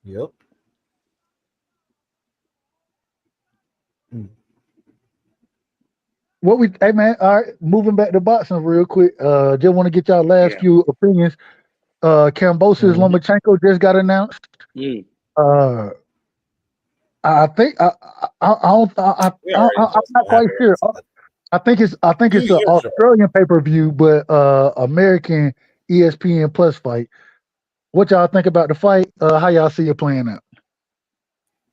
Yep. Hey man, all right, moving back to boxing real quick. Just want to get y'all last few opinions. Kambosos Lomachenko just got announced. I think I'm not quite sure. I think it's an Australian pay-per-view, but American ESPN Plus fight. What y'all think about the fight? How y'all see it playing out?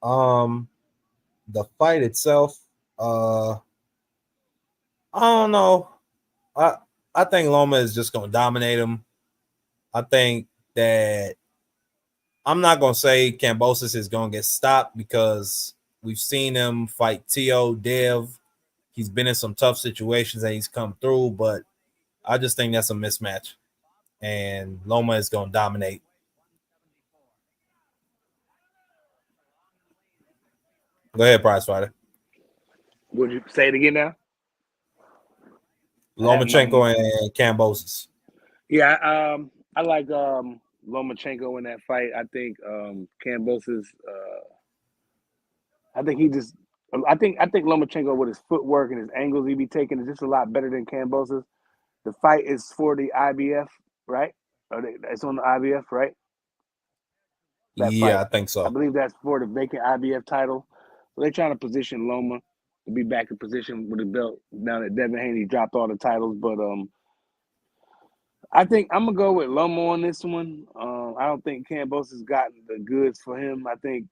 The fight itself, I don't know. I think Loma is just gonna dominate him. I think that I'm not gonna say Kambosos is gonna get stopped because we've seen him fight T.O. Dev. He's been in some tough situations and he's come through, but I just think that's a mismatch. And Loma is gonna dominate. Go ahead, prize fighter. Would you say it again now? Lomachenko and Kambosos. Yeah, I like Lomachenko in that fight. I think Kambosos. I think Lomachenko with his footwork and his angles he be taking is just a lot better than Kambosos. The fight is for the IBF, right? It's on the IBF, right? That fight. I think so. I believe that's for the vacant IBF title. So they're trying to position Loma to be back in position with the belt now that Devin Haney dropped all the titles. But I think I'm gonna go with Loma on this one. I don't think Kambosos has gotten the goods for him. I think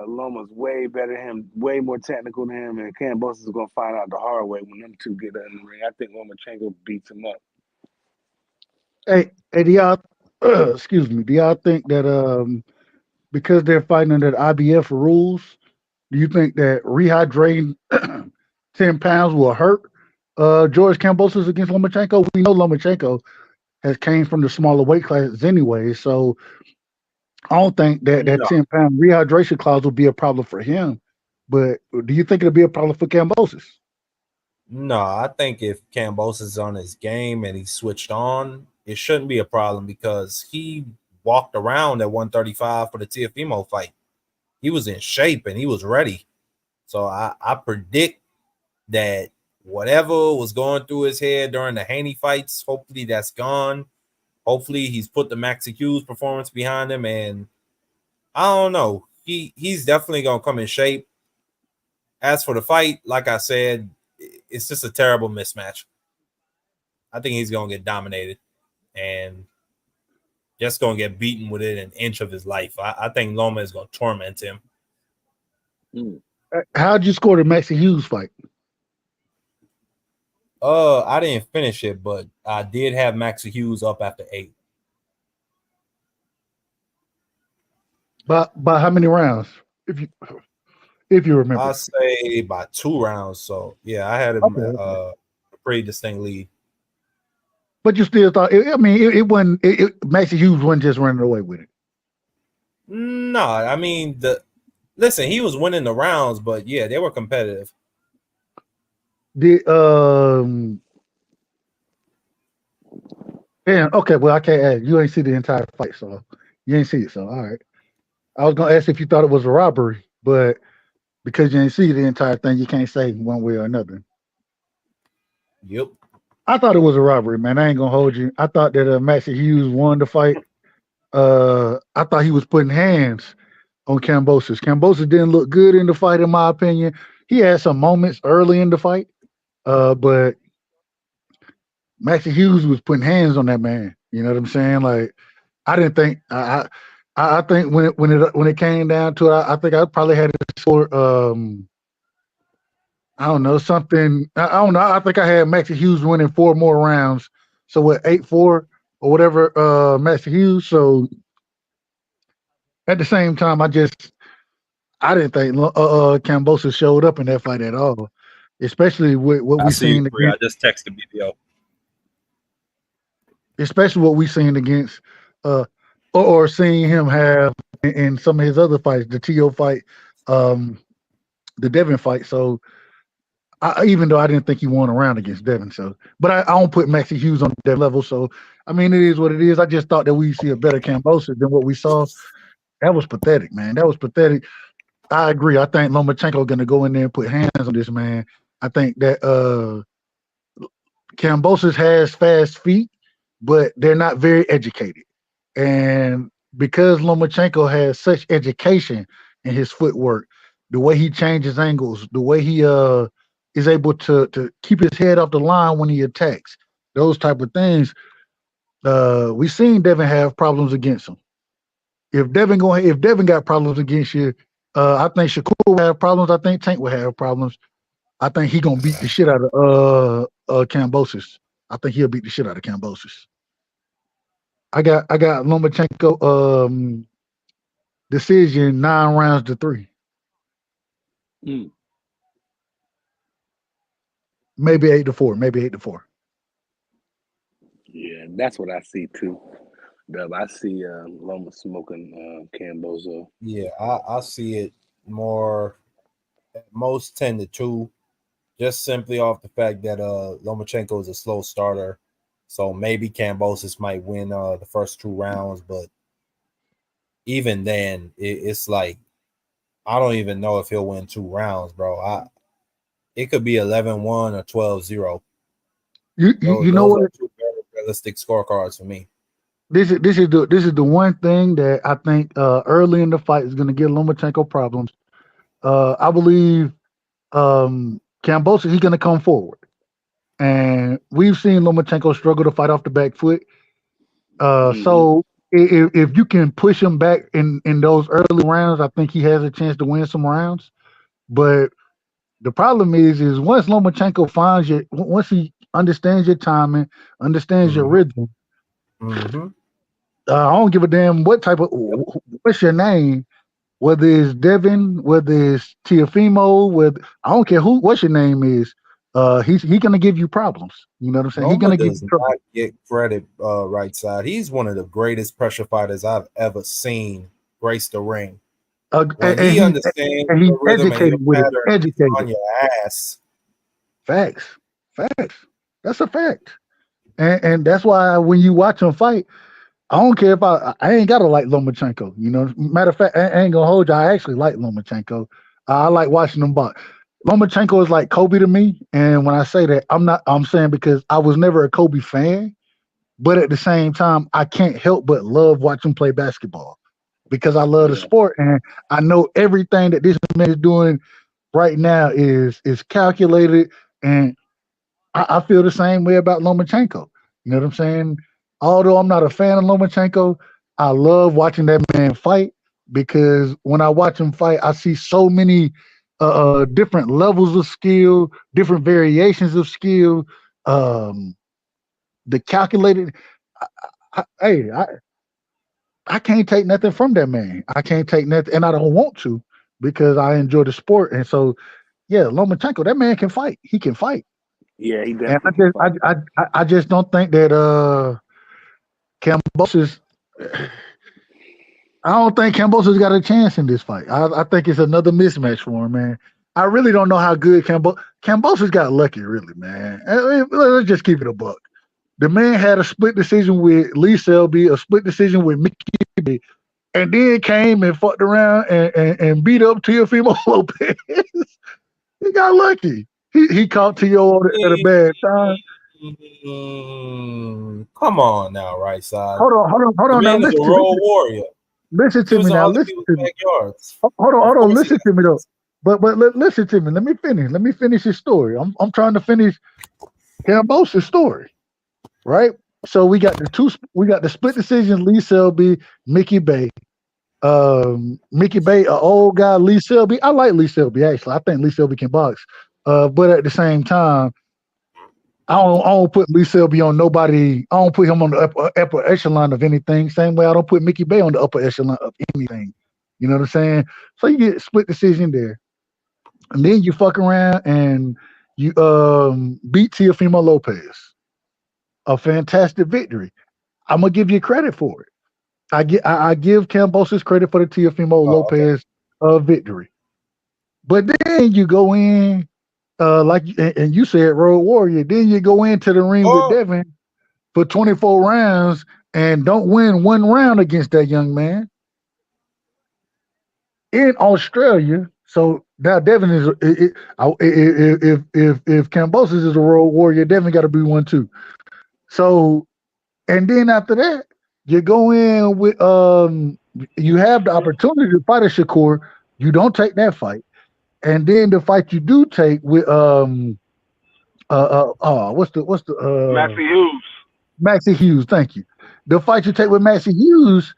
Loma's way better than him, way more technical than him, and Kambosos is gonna find out the hard way when them two get in the ring. I think Lomachenko beats him up. Hey, do y'all excuse me? Do y'all think that because they're fighting under the IBF rules, do you think that rehydrating 10 pounds will hurt George Kambosos against Lomachenko? We know Lomachenko has came from the smaller weight classes anyway, so I don't think that 10-pound rehydration clause will be a problem for him. But do you think it'll be a problem for Kambosos? No, I think if Kambosos is on his game and he switched on, it shouldn't be a problem because he walked around at 135 for the Teofimo fight. He was in shape and he was ready. So I predict that whatever was going through his head during the Haney fights, hopefully that's gone. Hopefully he's put the Maxi Hughes performance behind him, and I don't know. He's definitely gonna come in shape. As for the fight, like I said, it's just a terrible mismatch. I think he's gonna get dominated and just gonna get beaten within an inch of his life. I think Loma is gonna torment him. How'd you score the Maxi Hughes fight? I didn't finish it, but I did have Maxi Hughes up after 8. By how many rounds? If you remember. I'll say by 2 rounds. So yeah, I had a pretty distinct lead. But you still thought it wasn't Maxi Hughes wasn't just running away with it. No, I mean listen, he was winning the rounds, but yeah, they were competitive. Okay, well I can't ask. You ain't see the entire fight, so you ain't see it. So all right. I was gonna ask if you thought it was a robbery, but because you didn't see the entire thing, you can't say one way or another. Yep. I thought it was a robbery, man. I ain't gonna hold you. I thought that Maxi Hughes won the fight. I thought he was putting hands on Kambosos. Kambosos didn't look good in the fight, in my opinion. He had some moments early in the fight, but Maxi Hughes was putting hands on that man. You know what I'm saying? Like, I didn't think I think when it came down to it, I think I probably had to score. I don't know something. I don't know. I think I had Maxi Hughes winning 4 more rounds. So what, 8-4 or whatever, Maxi Hughes. So at the same time, I didn't think Kambosos showed up in that fight at all, especially with what we seen. I just texted BVO. Especially what we seen against, or seeing him have in some of his other fights, the T.O. fight, the Devin fight. So even though I didn't think he won a round against Devin, so but I don't put Maxi Hughes on that level. So I mean, it is what it is. I just thought that we see a better Kambosos than what we saw. That was pathetic, man. That was pathetic. I agree. I think Lomachenko going to go in there and put hands on this man. I think that Kambosos has fast feet, but they're not very educated. And because Lomachenko has such education in his footwork, the way he changes angles, the way he is able to keep his head off the line when he attacks, those type of things, we've seen Devin have problems against him. If Devin got problems against you, I think Shakur will have problems. I think Tank will have problems. I think he gonna beat the shit out of Kambosos. I think he'll beat the shit out of Kambosos. I got Lomachenko decision 9 rounds to 3. Mm. Maybe 8-4. Maybe 8-4. Yeah, that's what I see too. Dub, I see Loma smoking Cambozo. Yeah, I see it more at most 10-2, just simply off the fact that Lomachenko is a slow starter. So maybe Kambosos might win the first 2 rounds, but even then, it's like I don't even know if he'll win 2 rounds, bro. It could be 11-1 or 12-0. You know Those what? are 2 very realistic scorecards for me. This is the one thing that I think early in the fight is going to give Lomachenko problems. I believe Kambosos, he's going to come forward, and we've seen Lomachenko struggle to fight off the back foot. So if you can push him back in those early rounds, I think he has a chance to win some rounds. But the problem is once Lomachenko finds you, once he understands your timing, understands your rhythm. Mm-hmm. I don't give a damn what type of what's your name, whether it's Devin, whether it's Teofimo, I don't care what's your name is. He's gonna give you problems. You know what I'm saying? He's Loma gonna give does you trouble. not get credit right side. He's one of the greatest pressure fighters I've ever seen grace the ring. When he understands and he's your rhythm and your educated with it. pattern, he's Educated. on your ass. Facts. That's a fact. And that's why when you watch him fight, I don't care if I ain't gotta like Lomachenko. You know, matter of fact, I ain't gonna hold you. I actually like Lomachenko. I like watching him box. Lomachenko is like Kobe to me, and when I say that, I'm saying because I was never a Kobe fan, but at the same time, I can't help but love watching him play basketball because I love the sport and I know everything that this man is doing right now is calculated, and I feel the same way about Lomachenko. You know what I'm saying? Although I'm not a fan of Lomachenko, I love watching that man fight because when I watch him fight, I see so many different levels of skill, different variations of skill. The calculated, I can't take nothing from that man. I can't take nothing, and I don't want to because I enjoy the sport. And so, yeah, Lomachenko, that man can fight. He can fight. Yeah, he And definitely can fight. I just don't think that Kambosos. I don't think Kambosos got a chance in this fight. I think it's another mismatch for him, man. I really don't know how good Kambosos got lucky, really, man. Let's just keep it a buck. The man had a split decision with Lee Selby, a split decision with Mickey B, and then came and fucked around and beat up Teofimo Lopez. He got lucky. He caught Tio at a bad time. Come on now, right side. Hold on. The Now man is a road warrior. Listen to me now. Listen to me. Backyards. Hold on. Listen to me though. But listen to me. Let me finish. Let me finish his story. I'm trying to finish Kambosos' story, right? So we got the split decision. Lee Selby, Mickey Bay. Mickey Bay, an old guy. Lee Selby. I like Lee Selby actually. I think Lee Selby can box. But at the same time, I don't put Lee Selby on nobody. I don't put him on the upper echelon of anything. Same way I don't put Mickey Bay on the upper echelon of anything. You know what I'm saying? So you get split decision there. And then you fuck around and you beat Teofimo Lopez. A fantastic victory. I'm gonna give you credit for it. I give Kambosos credit for the Teofimo Lopez victory. But then you go in and you said Road Warrior. Then you go into the ring with Devin for 24 rounds and don't win one round against that young man in Australia. So now Devin is if Kambosos is a Road Warrior, Devin got to be one too. So and then after that, you go in with you have the opportunity to fight a Shakur. You don't take that fight. And then the fight you do take with what's the Maxie Hughes. Maxie Hughes, thank you. The fight you take with Maxie Hughes,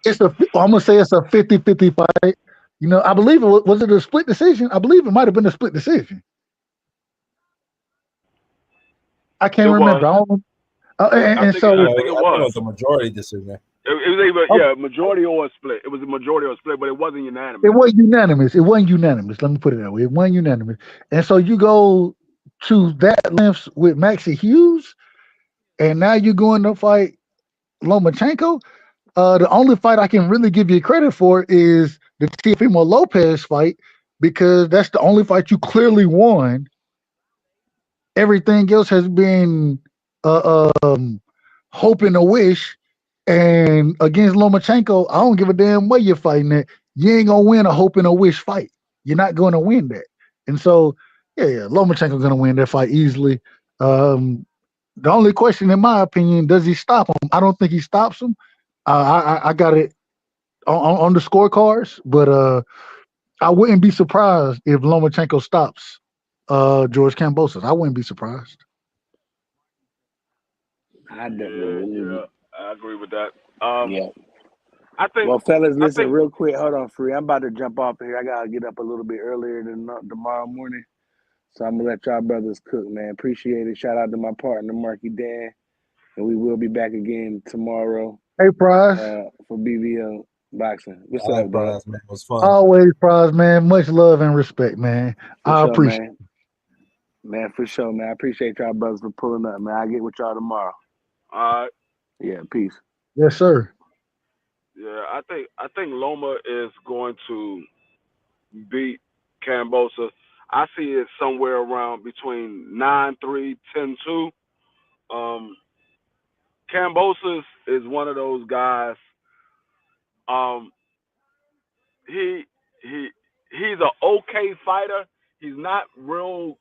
I'm gonna say it's a 50-50 fight. You know, I believe was it a split decision? I believe it might have been a split decision. I can't It remember. was. I don't, I and think it so was. a majority decision. It was oh, either majority or a split. It was a majority or a split, but it wasn't it unanimous. wasn't unanimous. It wasn't unanimous. Let me put it that way. It wasn't unanimous. And so you go to that lengths with Maxie Hughes, and now you're going to fight Lomachenko. The only fight I can really give you credit for is the Teofimo Lopez fight because that's the only fight you clearly won. Everything else has been hope and a wish. And against Lomachenko, I don't give a damn what you're fighting at. You ain't gonna win a hope and a wish fight. You're not gonna win that. And so, yeah, Lomachenko's gonna win that fight easily. The only question, in my opinion, does he stop him? I don't think he stops him. I got it on the scorecards, but I wouldn't be surprised if Lomachenko stops George Kambosos. I wouldn't be surprised. I definitely believe Yeah, it. I agree with that. Yeah. I think. Well, fellas, I listen think. real quick. Hold on, Free. I'm about to jump off here. I gotta get up a little bit earlier than tomorrow morning, so I'm gonna let y'all brothers cook, man. Appreciate it. Shout out to my partner, MarkyDan, and we will be back again tomorrow Hey, Prize. for BVO Boxing. What's I up, like dog? Prize, man. It was fun. Always, Prize, man. Much love and respect, man. For I sure, appreciate man. Man, for sure, man. I appreciate y'all brothers for pulling up, man. I'll get with y'all tomorrow. All right. Yeah, peace. it. Yes, sir. Yeah, I think Loma is going to beat Kambosos. I see it somewhere around between 9-3, 10-2. Kambosos is one of those guys. He he's an okay fighter. He's not real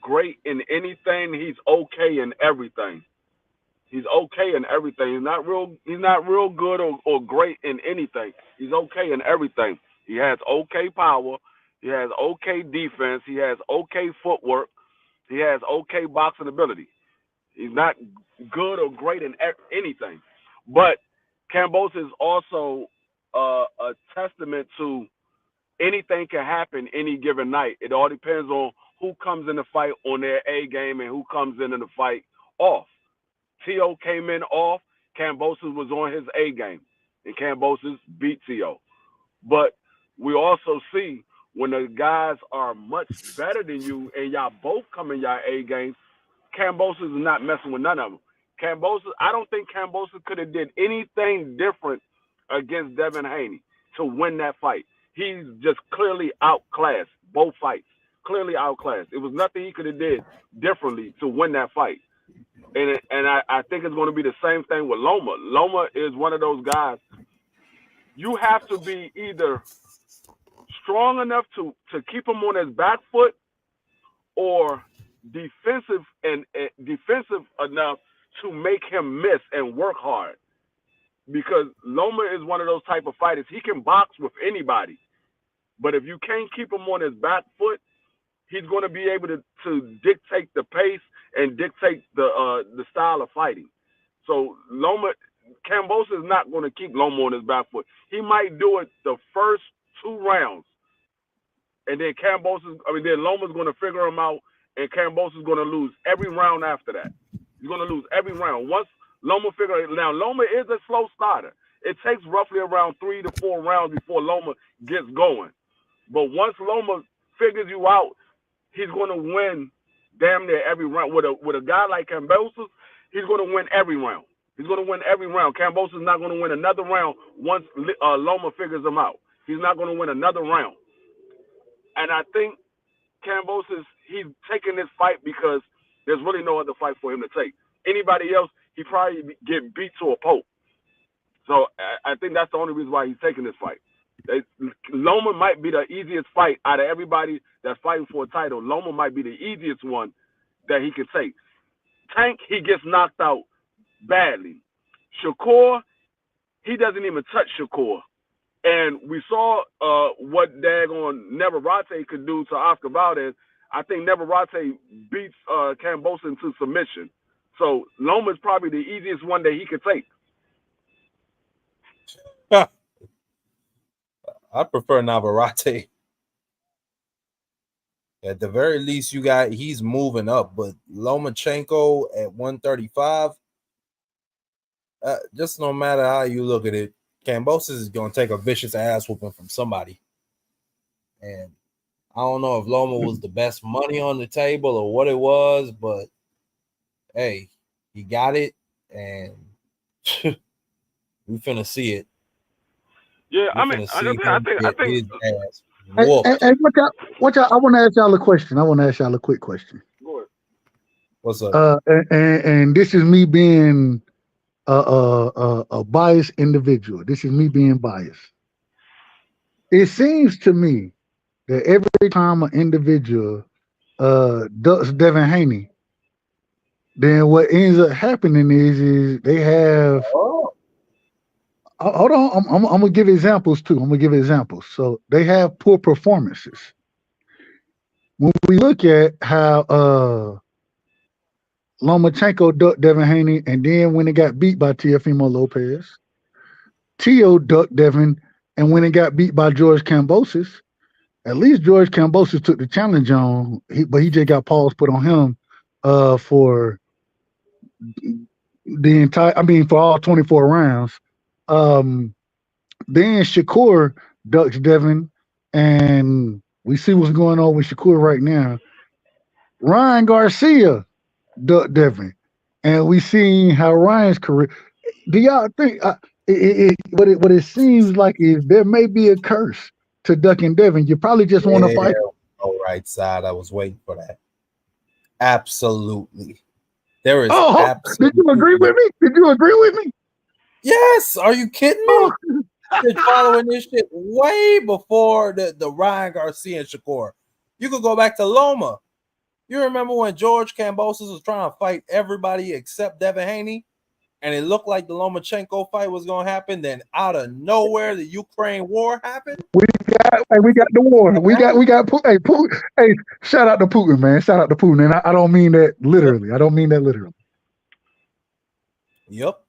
great in anything. He's okay in everything. He's okay in everything. He's not real good or great in anything. He's okay in everything. He has okay power. He has okay defense. He has okay footwork. He has okay boxing ability. He's not good or great in anything. But Kambosos is also a testament to anything can happen any given night. It all depends on who comes in the fight on their A game and who comes in the fight off. T.O. came in off. Kambosos was on his A game, and Kambosos beat T.O. But we also see when the guys are much better than you and y'all both come in y'all A games, Kambosos is not messing with none of them. I don't think Kambosos could have did anything different against Devin Haney to win that fight. He's just clearly outclassed both fights. Clearly outclassed. It was nothing he could have did differently to win that fight. And I think it's going to be the same thing with Loma. Loma is one of those guys. You have to be either strong enough to keep him on his back foot or defensive enough to make him miss and work hard. Because Loma is one of those type of fighters. He can box with anybody. But if you can't keep him on his back foot, he's going to be able to dictate the pace and dictate the style of fighting. So Kambosos is not going to keep Loma on his back foot. He might do it the first 2 rounds, and then Loma's going to figure him out, and Kambosos is going to lose every round after that. He's going to lose every round. Once Loma Loma is a slow starter. It takes roughly around 3 to 4 rounds before Loma gets going. But once Loma figures you out, he's going to win damn near every round. With a guy like Kambosos, he's going to win every round. He's going to win every round. Kambosos is not going to win another round once Loma figures him out. He's not going to win another round. And I think Kambosos, he's taking this fight because there's really no other fight for him to take. Anybody else, he probably get beat to a pulp. So I think that's the only reason why he's taking this fight. Loma might be the easiest fight out of everybody that's fighting for a title. Loma might be the easiest one that he can take. Tank, he gets knocked out badly. Shakur, he doesn't even touch Shakur. And we saw what daggone Navarrete could do to Oscar Valdez. I think Navarrete beats Kambosos into submission. So Loma is probably the easiest one that he could take. I prefer Navarrete. At the very least, he's moving up, but Lomachenko at 135. Just no matter how you look at it, Kambosos is going to take a vicious ass whooping from somebody. And I don't know if Loma was the best money on the table or what it was, but hey, he got it, and we finna see it. Yeah, I think his ass Hey, whooped. watch out! I want to ask y'all a question. I want to ask y'all a quick question. Go ahead. What's up? And this is me being a biased individual. This is me being biased. It seems to me that every time an individual ducks Devin Haney, then what ends up happening is they have. Hold on, I'm gonna give examples too. I'm gonna give examples. So they have poor performances. When we look at how Lomachenko ducked Devin Haney, and then when it got beat by Teofimo Lopez, Teo ducked Devin, and when it got beat by George Kambosos, at least George Kambosos took the challenge on, but he just got paws put on him for for all 24 rounds. Then Shakur ducks Devin, and we see what's going on with Shakur right now. Ryan Garcia ducked Devin, and we see how Ryan's career. Do y'all think what it seems like is there may be a curse to ducking Devin? You probably just want to fight. All right, side. I was waiting for that. Absolutely. There is. Did you agree with me? Did you agree with me? Yes. Are you kidding me? Been following this shit way before the Ryan Garcia and Shakur. You could go back to Loma. You remember when George Kambosos was trying to fight everybody except Devin Haney, and it looked like the Lomachenko fight was going to happen. Then out of nowhere, the Ukraine war happened. We got the war. We got Putin. Hey, shout out to Putin, man. Shout out to Putin. And I don't mean that literally. I don't mean that literally. Yep.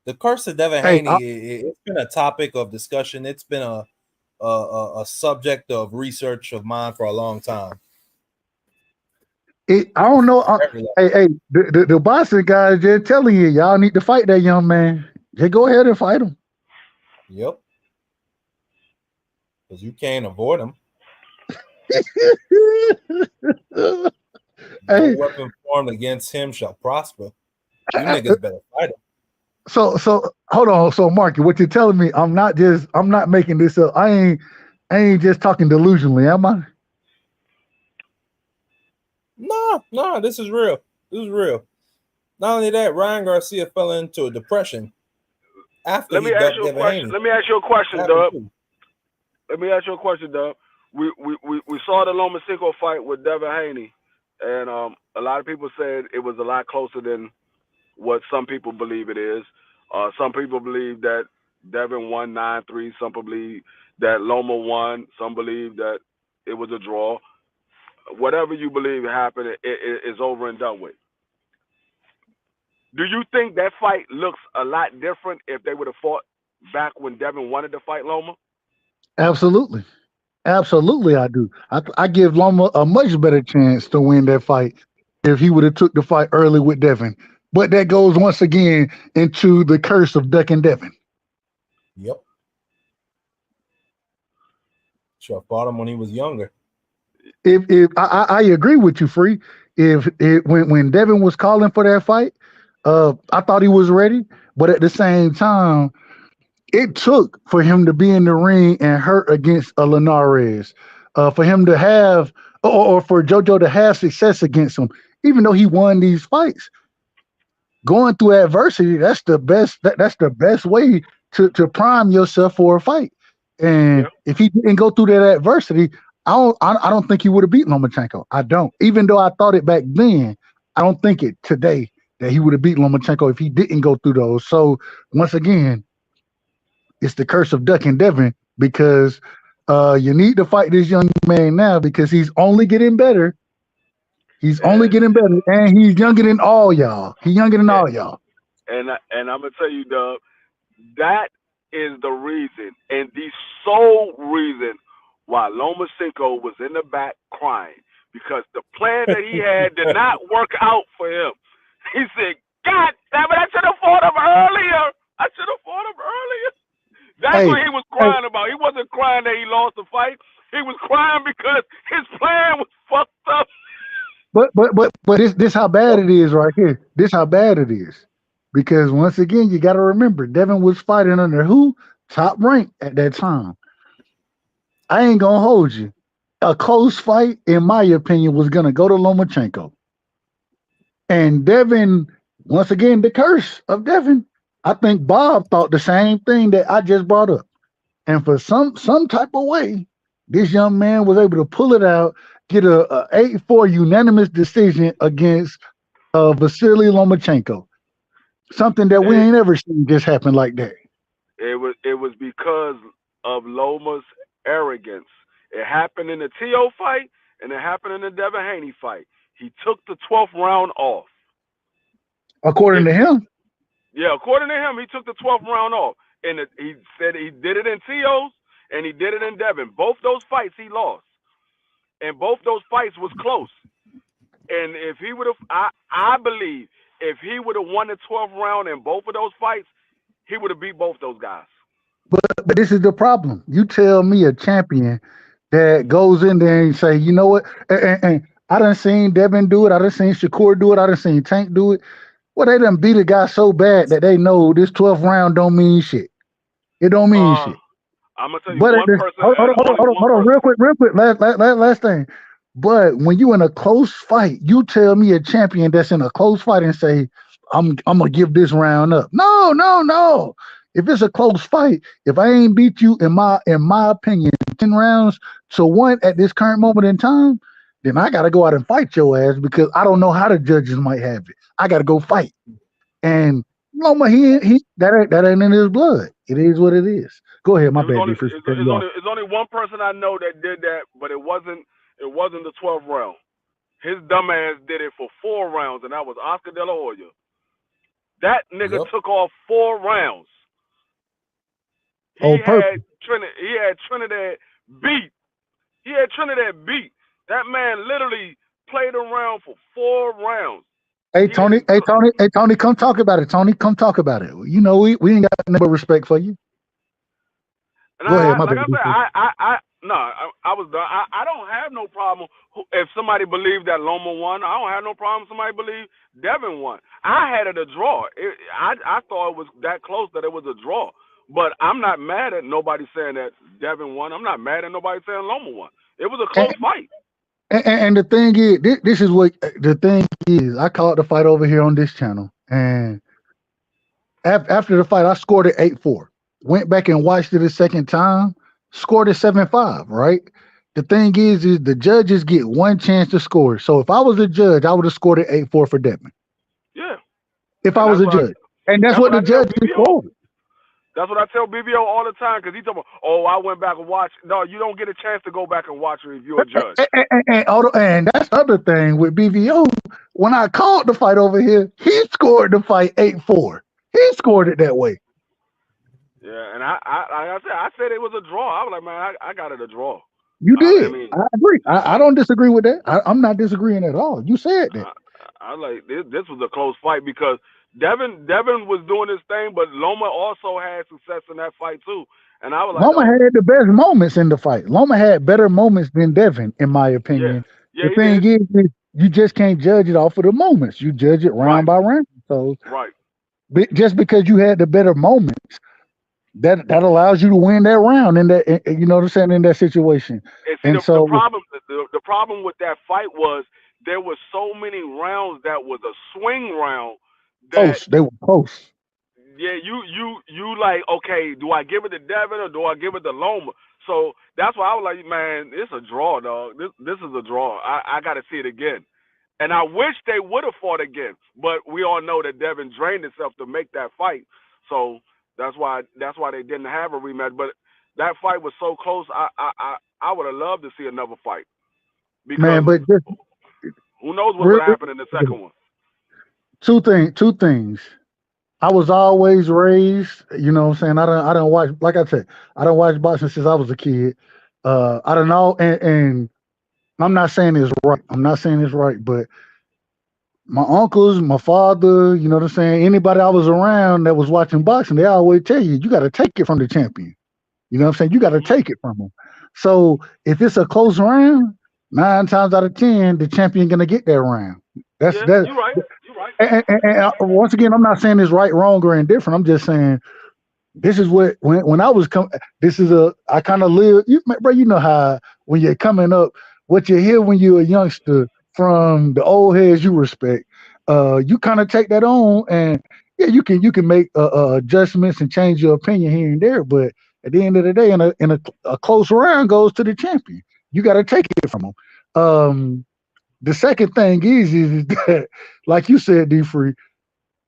The curse of Devin Haney, it's been a topic of discussion. It's been a subject of research of mine for a long time. I don't know. The boxing guys just telling you, y'all need to fight that young man. Just go ahead and fight him. Yep. Because you can't avoid him. No weapon formed against him shall prosper. You niggas better fight him. So hold on. So Marky, what you're telling me, I'm not making this up. I ain't just talking delusionally, am I? No, this is real. This is real. Not only that, Ryan Garcia fell into a depression after Let me ask you a question. Let me ask you a question, Dub. We saw the Lomachenko fight with Devin Haney, and a lot of people said it was a lot closer than what some people believe it is. Some people believe that Devin won 9-3. Some people believe that Loma won. Some believe that it was a draw. Whatever you believe happened, it is over and done with. Do you think that fight looks a lot different if they would have fought back when Devin wanted to fight Loma? Absolutely. Absolutely, I do. I give Loma a much better chance to win that fight if he would have took the fight early with Devin. But that goes once again into the curse of ducking Devin. Yep. Sure, fought him when he was younger. If I agree with you, Free. When Devin was calling for that fight, I thought he was ready. But at the same time, it took for him to be in the ring and hurt against Linares, for him to have, or for JoJo to have success against him, even though he won these fights. Going through adversity, that's the best. That's the best way to prime yourself for a fight. And if he didn't go through that adversity, I don't think he would have beaten Lomachenko. I don't. Even though I thought it back then, I don't think it today that he would have beaten Lomachenko if he didn't go through those. So once again, it's the curse of ducking Devin, because you need to fight this young man now because he's only getting better. He's only getting better, and he's younger than all y'all. He's younger than all y'all. And I'm gonna tell you, Dub, that is the reason and the sole reason why Lomachenko was in the back crying, because the plan that he had did not work out for him. He said, God damn it, I should have fought him earlier. That's what he was crying about. He wasn't crying that he lost the fight. He was crying because his plan was fucked up. But this how bad it is right here. This how bad it is. Because once again, you got to remember, Devin was fighting under who? Top Rank at that time. I ain't gonna hold you. A close fight, in my opinion, was gonna go to Lomachenko. And Devin, once again, the curse of Devin. I think Bob thought the same thing that I just brought up. And for some type of way, this young man was able to pull it out, get a 8-4 unanimous decision against Vasily Lomachenko. Something that we ain't ever seen just happen like that. It was because of Loma's arrogance. It happened in the T.O. fight, and it happened in the Devin Haney fight. He took the 12th round off. According to him? Yeah, according to him, he took the 12th round off. And he said he did it in T.O.'s, and he did it in Devin. Both those fights he lost. And both those fights was close. And if he would have, I believe, if he would have won the 12th round in both of those fights, he would have beat both those guys. But this is the problem. You tell me a champion that goes in there and say, you know what? And I done seen Devin do it. I done seen Shakur do it. I done seen Tank do it. Well, they done beat a guy so bad that they know this 12th round don't mean shit. It don't mean shit. I'm gonna tell you one person. Hold on, real quick. Last thing. But when you in a close fight, you tell me a champion that's in a close fight and say, I'm gonna give this round up. No. If it's a close fight, if I ain't beat you in my opinion 10 rounds to 1 at this current moment in time, then I gotta go out and fight your ass because I don't know how the judges might have it. I gotta go fight. And Loma, he that ain't in his blood. It is what it is. Go ahead, my bad. It's only one person I know that did that, but it wasn't the 12th round. His dumb ass did it for 4 rounds, and that was Oscar De La Hoya. That nigga took off 4 rounds. He had Trinidad beat. That man literally played around for 4 rounds. Hey Tony, come talk about it. Tony, come talk about it. You know, we ain't got no respect for you. And go ahead, my baby. I was done. I don't have no problem if somebody believed that Loma won. I don't have no problem if somebody believed Devin won. I had it a draw. I thought it was that close that it was a draw. But I'm not mad at nobody saying that Devin won. I'm not mad at nobody saying Loma won. It was a close fight. And the thing is, this is what the thing is. I called the fight over here on this channel, and after the fight, I scored it 8-4. Went back and watched it a second time, scored it 7-5. Right. The thing is the judges get one chance to score. So if I was a judge, I would have scored it 8-4 for Devin. Yeah. If I was a judge, and that's what the judge scored. That's what I tell BVO all the time because he told me, I went back and watched. No, you don't get a chance to go back and watch it if you're a judge. And that's the other thing with BVO. When I called the fight over here, he scored the fight 8-4. He scored it that way. Yeah, and I said it was a draw. I was like, man, I got it a draw. You did. I agree. I don't disagree with that. I'm not disagreeing at all. You said that. I like this was a close fight because Devin was doing his thing, but Loma also had success in that fight too. And I was like, Loma had the best moments in the fight. Loma had better moments than Devin, in my opinion. Yeah, the thing is, you just can't judge it off of the moments. You judge it round by round. So just because you had the better moments, that allows you to win that round in that, you know what I'm saying, in that situation. And so the problem with that fight was there were so many rounds that was a swing round. They were close. Yeah, you like, okay, do I give it to Devin or do I give it to Loma? So that's why I was like, man, it's a draw, dog. This is a draw. I got to see it again. And I wish they would have fought again, but we all know that Devin drained himself to make that fight. So that's why they didn't have a rematch. But that fight was so close. I would have loved to see another fight. Because man, but who knows what would happen in the second one? Two things. I was always raised, you know what I'm saying? I don't watch, like I said, I don't watch boxing since I was a kid. I don't know, and I'm not saying it's right. I'm not saying it's right, but my uncles, my father, you know what I'm saying? Anybody I was around that was watching boxing, they always tell you, you got to take it from the champion. You know what I'm saying? You got to take it from them. So if it's a close round, 9 times out of 10, the champion gonna get that round. That's Yeah, that. you're right. You're right. And once again, I'm not saying it's right, wrong, or indifferent. I'm just saying this is what when I was coming. This is I kind of live. Bro, you know how when you're coming up, what you hear when you're a youngster from the old heads you respect. You kind of take that on, and yeah, you can make adjustments and change your opinion here and there. But at the end of the day, in a close round goes to the champion. You got to take it from them. The second thing is that, like you said, D Free,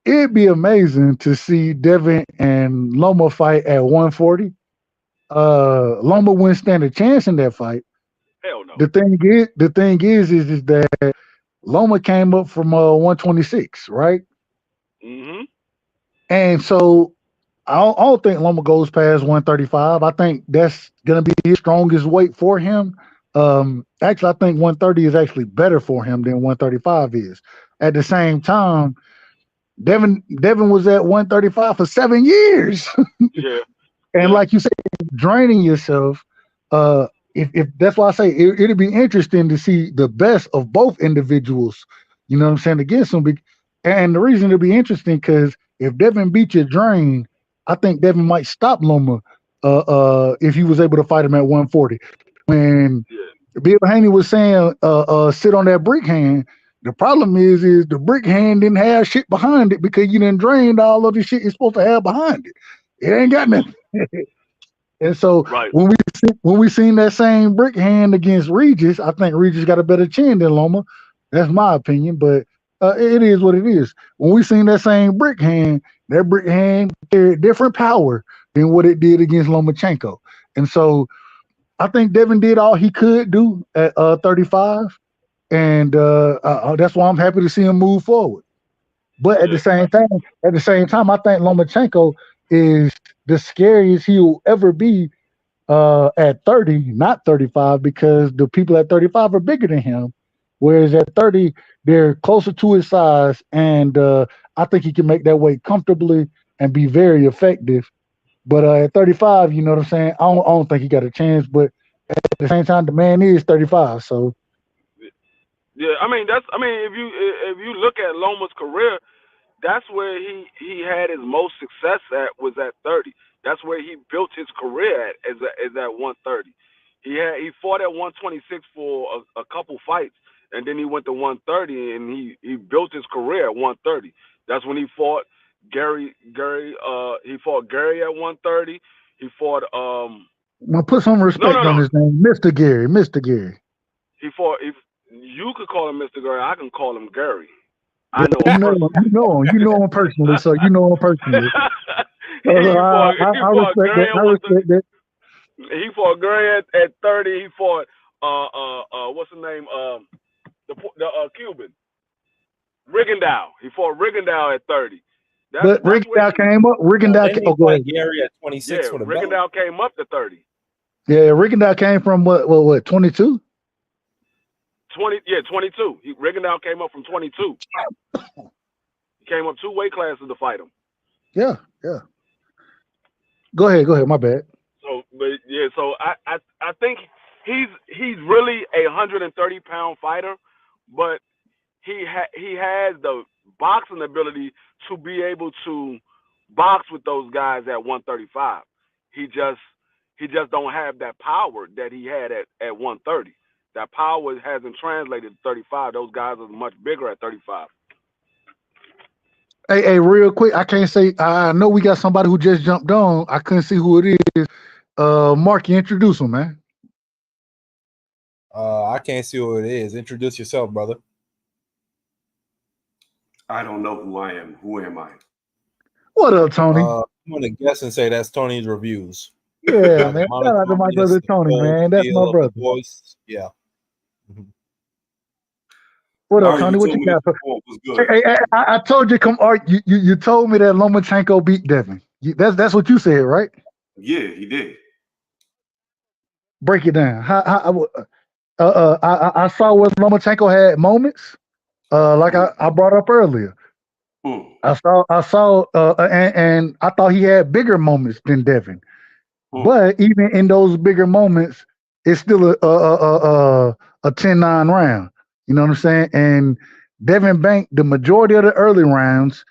it'd be amazing to see Devin and Loma fight at 140. Loma wouldn't stand a chance in that fight. Hell no. The thing is that Loma came up from 126, right? Mm-hmm. And so I don't think Loma goes past 135. I think that's gonna be his strongest weight for him. Actually, I think 130 is actually better for him than 135 is. At the same time, Devin was at 135 for 7 years. Yeah. And Yeah. like you said, draining yourself. If that's why I say it'd be interesting to see the best of both individuals. You know what I'm saying against them. And the reason it'd be interesting because if Devin beat your drain, I think Devin might stop Loma. If he was able to fight him at 140. When Yeah. Bill Haney was saying, sit on that brick hand. The problem is the brick hand didn't have shit behind it because you done drained all of the shit you're supposed to have behind it. It ain't got nothing. And so Right. when we seen that same brick hand against Regis, I think Regis got a better chin than Loma. That's my opinion, but it is what it is. When we seen that brick hand carried different power than what it did against Lomachenko. And so I think Devin did all he could do at 35, and that's why I'm happy to see him move forward. But at Yeah. the same time, I think Lomachenko is the scariest he'll ever be at 30, not 35, because the people at 35 are bigger than him, whereas at 30 they're closer to his size, and I think he can make that weight comfortably and be very effective. But at 35, you know what I'm saying? I don't think he got a chance. But at the same time, the man is 35, so Yeah. If you look at Loma's career, that's where he had his most success at was at 30. That's where he built his career at is at 130. He fought at 126 for a couple fights, and then he went to 130, and he built his career at 130. That's when he fought Gary. He fought Gary at 130. He fought I'm gonna put some no respect no on no. his name, Mr. Gary. Mr. Gary. He fought. If you could call him Mr. Gary, I can call him Gary. Yeah, I know him personally. you know him personally, so you know him personally. he fought he I fought respect that. Gray I at 130. respect that. He fought Gray at 30. He fought what's the name the Cuban Rigondeaux. He fought Rigondeaux at 30. But That's where Rigondeaux came up. Didn't he Oh, go fight ahead. Gary at 26 yeah for the belt? Rigondeaux came up to 30. Yeah, Rigondeaux came from what 22? 22. Rigondeaux came up from 22. He came up 2 weight classes to fight him. Yeah. Go ahead. My bad. So I think he's really a 130-pound fighter, but he has the boxing ability to be able to box with those guys at 135. He just don't have that power that he had at 130. That power hasn't translated to 35. Those guys are much bigger at 35. Hey, real quick, I can't say I know we got somebody who just jumped on. I couldn't see who it is. Marky, introduce him, man. I can't see who it is. Introduce yourself, brother. I don't know who I am. Who am I? What up, Tony? I'm gonna guess and say that's Tony's reviews. Yeah, man. Shout out to my brother Tony, man. That's my brother. Voice. Yeah. Mm-hmm. What up, Alright, Tony? you What told you me got? this before. Was good. Hey, I told you come. You told me that Lomachenko beat Devin. That's what you said, right? Yeah, he did. Break it down. I saw where Lomachenko had moments, like I brought up earlier. Hmm. I saw, and I thought he had bigger moments than Devin. But even in those bigger moments, it's still a 10-9 round. You know what I'm saying? And Devin banked the majority of the early rounds,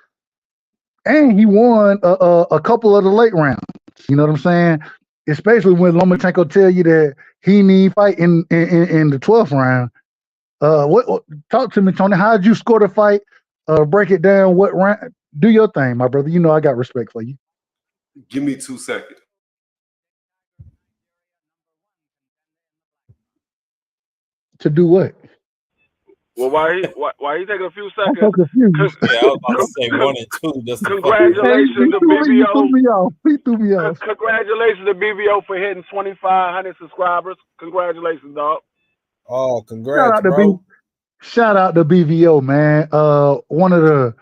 and he won a couple of the late rounds. You know what I'm saying? Especially when Lomachenko tell you that he need fight in the 12th round. What talk to me, Tony? How'd you score the fight? Break it down. What round? Do your thing, my brother. You know I got respect for you. Give me 2 seconds. To do what? Well, why he taking a few I'm seconds? so confused. Yeah, I was about to say 1 and 2 just to fuck with you. Congratulations to He threw BVO. me off. He threw me off. Congratulations to BVO for hitting 2,500 subscribers. Congratulations, dog. Oh, Shout congrats, out to bro. Shout out to BVO, man. One of the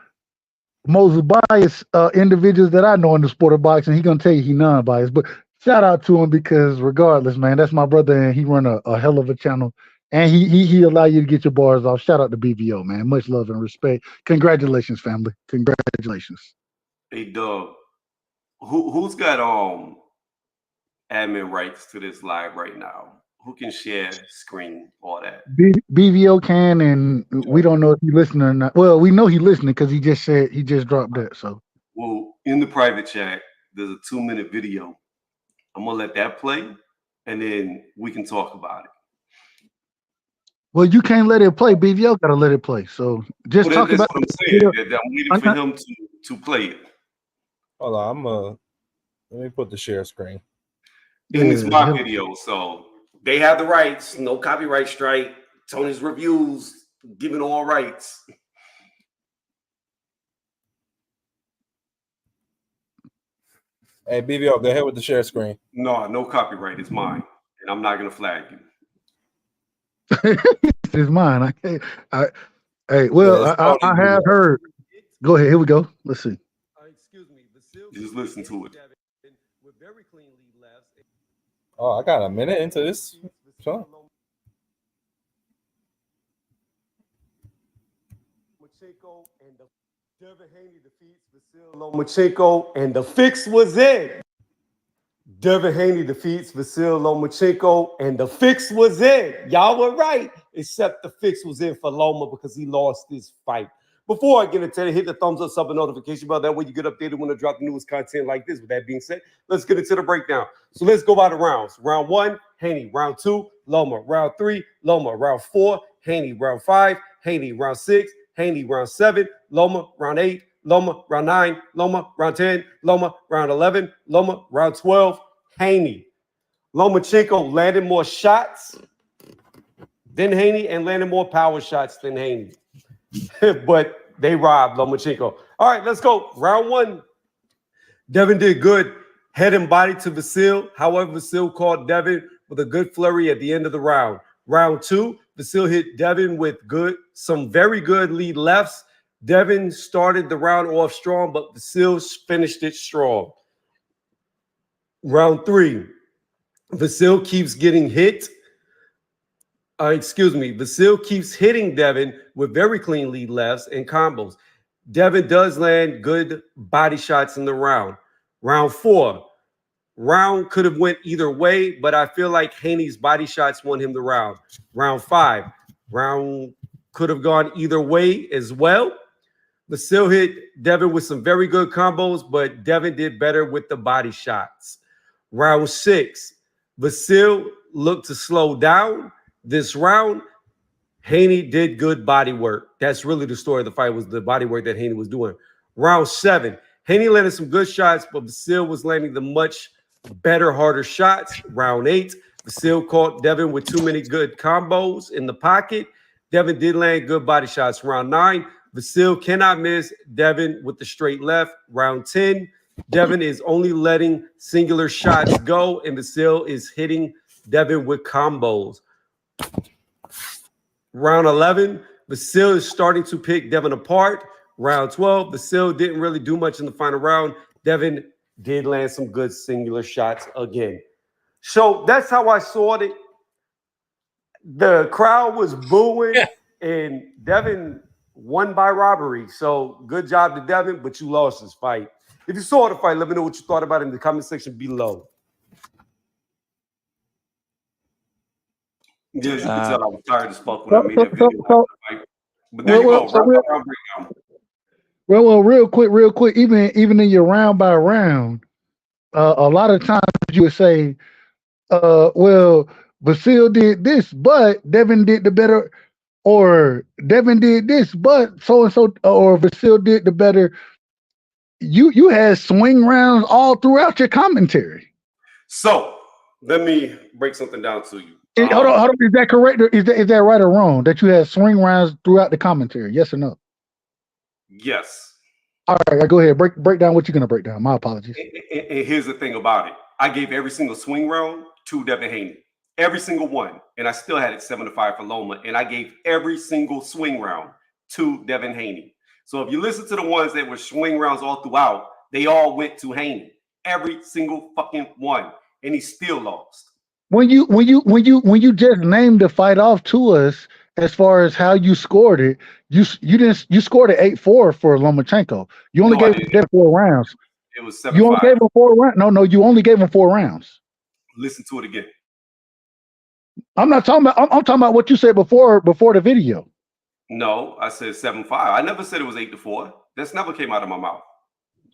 most biased individuals that I know in the sport of boxing. He gonna tell you he non-biased, but shout out to him because regardless, man, that's my brother, and he run a hell of a channel, and he allow you to get your bars off. Shout out to BVO, man. Much love and respect. Congratulations, family. Congratulations. Hey, Doug, who's got admin rights to this live right now? Who can share screen, all that? BVO can, and we don't know if he listening or not. Well, we know he listening because he just said he just dropped that. So, Well, in the private chat, there's a 2-minute video. I'm gonna let that play, and then we can talk about it. well, you can't let it play. BVO got to let it play. So just talk That's about. what I'm saying. I'm waiting for him to play it. Hold on, let me put the share screen. And it's my video, so they have the rights. No copyright strike. Tony's reviews, given all rights. Hey, BVO, go ahead with the share screen. No copyright. It's mine, and I'm not gonna flag you. It's mine. I can't. Hey, well, Yeah, I have heard. Go ahead. Here we go. Let's see. Excuse me. Just listen to it. Oh, I got a minute into this. Sure. Lomachenko, and the fix was in. Devin Haney defeats Vasil Lomachenko, and the fix was in. Y'all were right, except the fix was in for Loma because he lost his fight. Before I get into it, hit the thumbs up, sub, and notification bell. That way you get updated when I drop the newest content like this. With that being said, let's get into the breakdown. So let's go by the rounds. Round 1, Haney. Round 2, Loma. Round 3, Loma. Round 4, Haney. Round 5, Haney. Round 6, Haney. Round 7, Loma. Round 8, Loma. Round 9, Loma. Round 10, Loma. Round 11, Loma. Round 12, Haney. Lomachenko landed more shots than Haney and landed more power shots than Haney. But they robbed Lomachenko. All right, let's go. Round 1. Devin did good. Head and body to Vasil. However, Vasil caught Devin with a good flurry at the end of the round. Round 2, Vasil hit Devin with some very good lead lefts. Devin started the round off strong, but Vasil finished it strong. Round 3, Vasil keeps getting hit. Vasil keeps hitting Devin with very clean lead lefts and combos. Devin does land good body shots in the round. Round 4, round could have went either way, but I feel like Haney's body shots won him the round. Round 5, round could have gone either way as well. Vasil hit Devin with some very good combos, but Devin did better with the body shots. Round 6, Vasil looked to slow down. This round, Haney did good body work. That's really the story of the fight, was the body work that Haney was doing. Round 7, Haney landed some good shots, but Vasil was landing the much better, harder shots. Round 8, Vasil caught Devin with too many good combos in the pocket. Devin did land good body shots. Round 9, Vasil cannot miss Devin with the straight left. Round 10, Devin is only letting singular shots go, and Vasil is hitting Devin with combos. Round 11, Vasil is starting to pick Devin apart. Round 12, Vasil didn't really do much in the final round. Devin did land some good singular shots again. So that's how I saw it. The crowd was booing, and Devin won by robbery. So good job to Devin, but you lost this fight. If you saw the fight, let me know what you thought about it in the comment section below. Yeah, as you can tell, I was tired as fuck when I made that video. But there you go. Well, real quick. Even in your round by round, a lot of times you would say, well, Vasil did this, but Devin did the better, or Devin did this, but so and so, or Vasil did the better. You had swing rounds all throughout your commentary. So let me break something down to you. Hold on. Is that correct? Or is that right or wrong? That you had swing rounds throughout the commentary? Yes or no? Yes. All right, go ahead. Break down what you're gonna break down. My apologies. And here's the thing about it. I gave every single swing round to Devin Haney. Every single one. And I still had it 7-5 for Loma. And I gave every single swing round to Devin Haney. So if you listen to the ones that were swing rounds all throughout, they all went to Haney. Every single fucking one. And he still lost. When you just named the fight off to us, as far as how you scored it, you scored it 8-4 for Lomachenko. You only gave him 4 rounds. It was 7-5. You only gave him 4 rounds. No, you only gave him 4 rounds. Listen to it again. I'm not talking about. I'm talking about what you said before the video. No, I said 7-5. I never said it was 8-4. That's never came out of my mouth.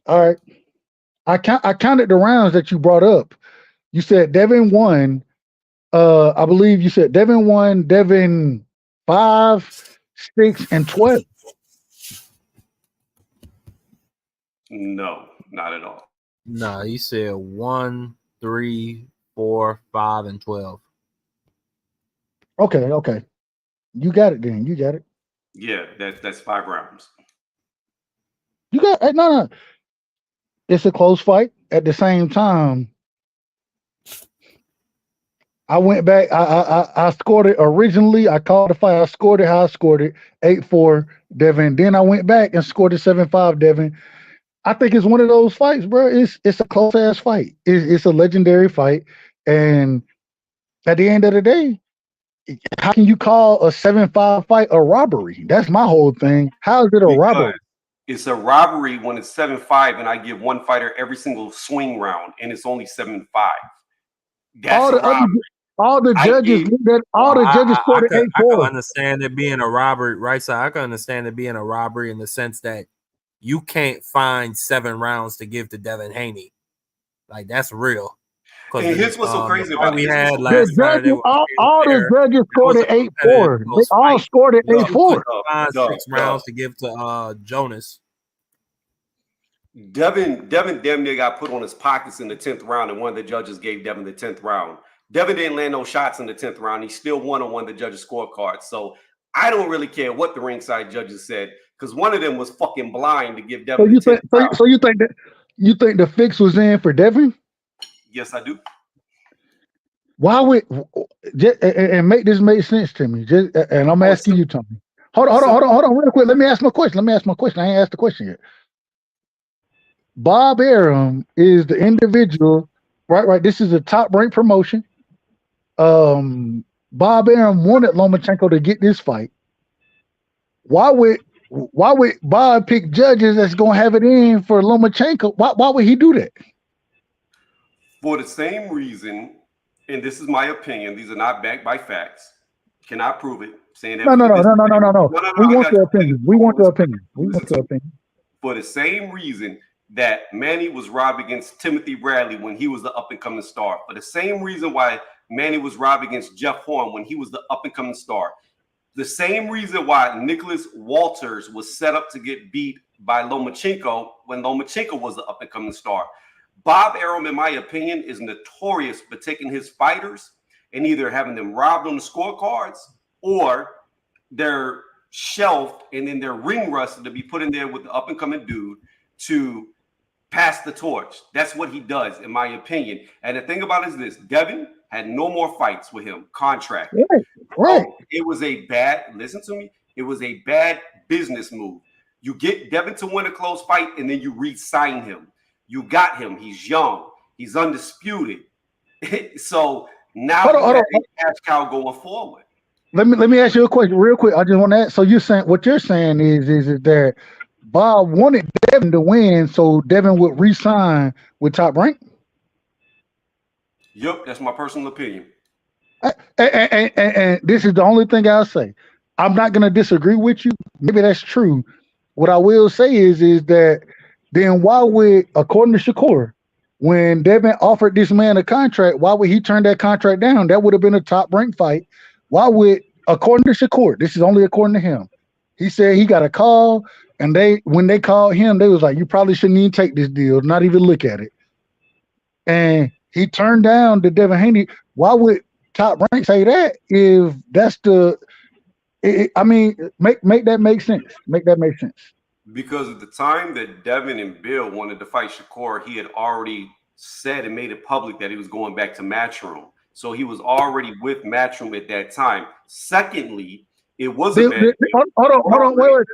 All right, I counted the rounds that you brought up. You said Devin won. I believe you said Devin won. Devin 5, 6, and 12. No, not at all. Nah, you said 1, 3, 4, 5, and 12. Okay. You got it then. You got it. Yeah, that's 5 rounds. You got no. It's a close fight. At the same time, I went back. I scored it originally. I called the fight. I scored it how I scored it, 8-4 Devin. Then I went back and scored it 7-5 Devin. I think it's one of those fights, bro. It's a close ass fight. It's a legendary fight, and at the end of the day, how can you call a 7-5 fight a robbery? That's my whole thing. How is it a robbery? It's a robbery when it's 7-5 and I give one fighter every single swing round and it's only 7-5. That's a robbery. All the judges scored it 8-4. I can understand it being a robbery, right? So I can understand it being a robbery in the sense that you can't find 7 rounds to give to Devin Haney. Like, that's real. And here's what's so crazy about it. All the judges scored it 8-4. They all scored it 8-4. 6 rounds to give to Jonas. Devin damn near got put on his pockets in the 10th round, and one of the judges gave Devin the 10th round. Devin didn't land no shots in the 10th round. He still won on one of the judges' scorecards. So I don't really care what the ringside judges said, because one of them was fucking blind to give Devin the 10th round. So you think the fix was in for Devin? Yes, I do. Why would and make this make sense to me? And I'm asking you, Tony. Hold on, real quick. Let me ask my question. I ain't asked the question yet. BobArum is the individual, right? This is a top-ranked promotion. BobArum wanted Lomachenko to get this fight. Why would Bob pick judges that's gonna have it in for Lomachenko? Why would he do that? For the same reason, and this is my opinion, these are not backed by facts. Cannot prove it. Saying that No. We want your opinion. For the same reason that Manny was robbed against Timothy Bradley when he was the up-and-coming star. For the same reason why Manny was robbed against Jeff Horn when he was the up-and-coming star. The same reason why Nicholas Walters was set up to get beat by Lomachenko when Lomachenko was the up-and-coming star. BobArum, in my opinion, is notorious for taking his fighters and either having them robbed on the scorecards or they're shelved and then they're ring rusted to be put in there with the up-and-coming dude to pass the torch. That's what he does, in my opinion. And the thing about it is this: Devin had no more fights with him, contract. Right. It was a bad, listen to me, It was a bad business move. You get Devin to win a close fight, and then you re-sign him. You got him. He's young. He's undisputed. So now you have a cash cow going forward. Let me ask you a question real quick. I just want to ask. So you're saying what you're saying is that Bob wanted Devin to win, so Devin would re-sign with TopRank? Yep, that's my personal opinion. And this is the only thing I'll say. I'm not going to disagree with you. Maybe that's true. What I will say is that then why would, according to Shakur, when Devin offered this man a contract, why would he turn that contract down? That would have been a TopRank fight. Why would, according to Shakur, this is only according to him, he said he got a call, and when they called him, they was like, you probably shouldn't even take this deal, not even look at it. And he turned down the Devin Haney. Why would TopRank say that if that's make that make sense. Make that make sense. Because at the time that Devin and Bill wanted to fight Shakur, he had already said and made it public that he was going back to Matchroom. So he was already with Matchroom at that time. Secondly, it was a bad. Hold on, wait.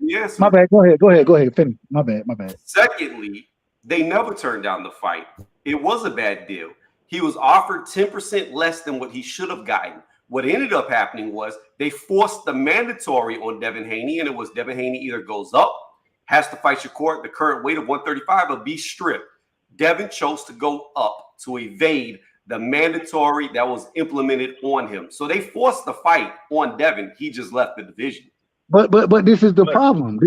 Yes. My bad. Go ahead. Finish. My bad. Secondly, they never turned down the fight. It was a bad deal. He was offered 10% less than what he should have gotten. What ended up happening was they forced the mandatory on Devin Haney, and it was Devin Haney either goes up, has to fight Shakur at the current weight of 135, or be stripped. Devin chose to go up to evade the mandatory that was implemented on him. So they forced the fight on Devin. He just left the division. But this is the problem.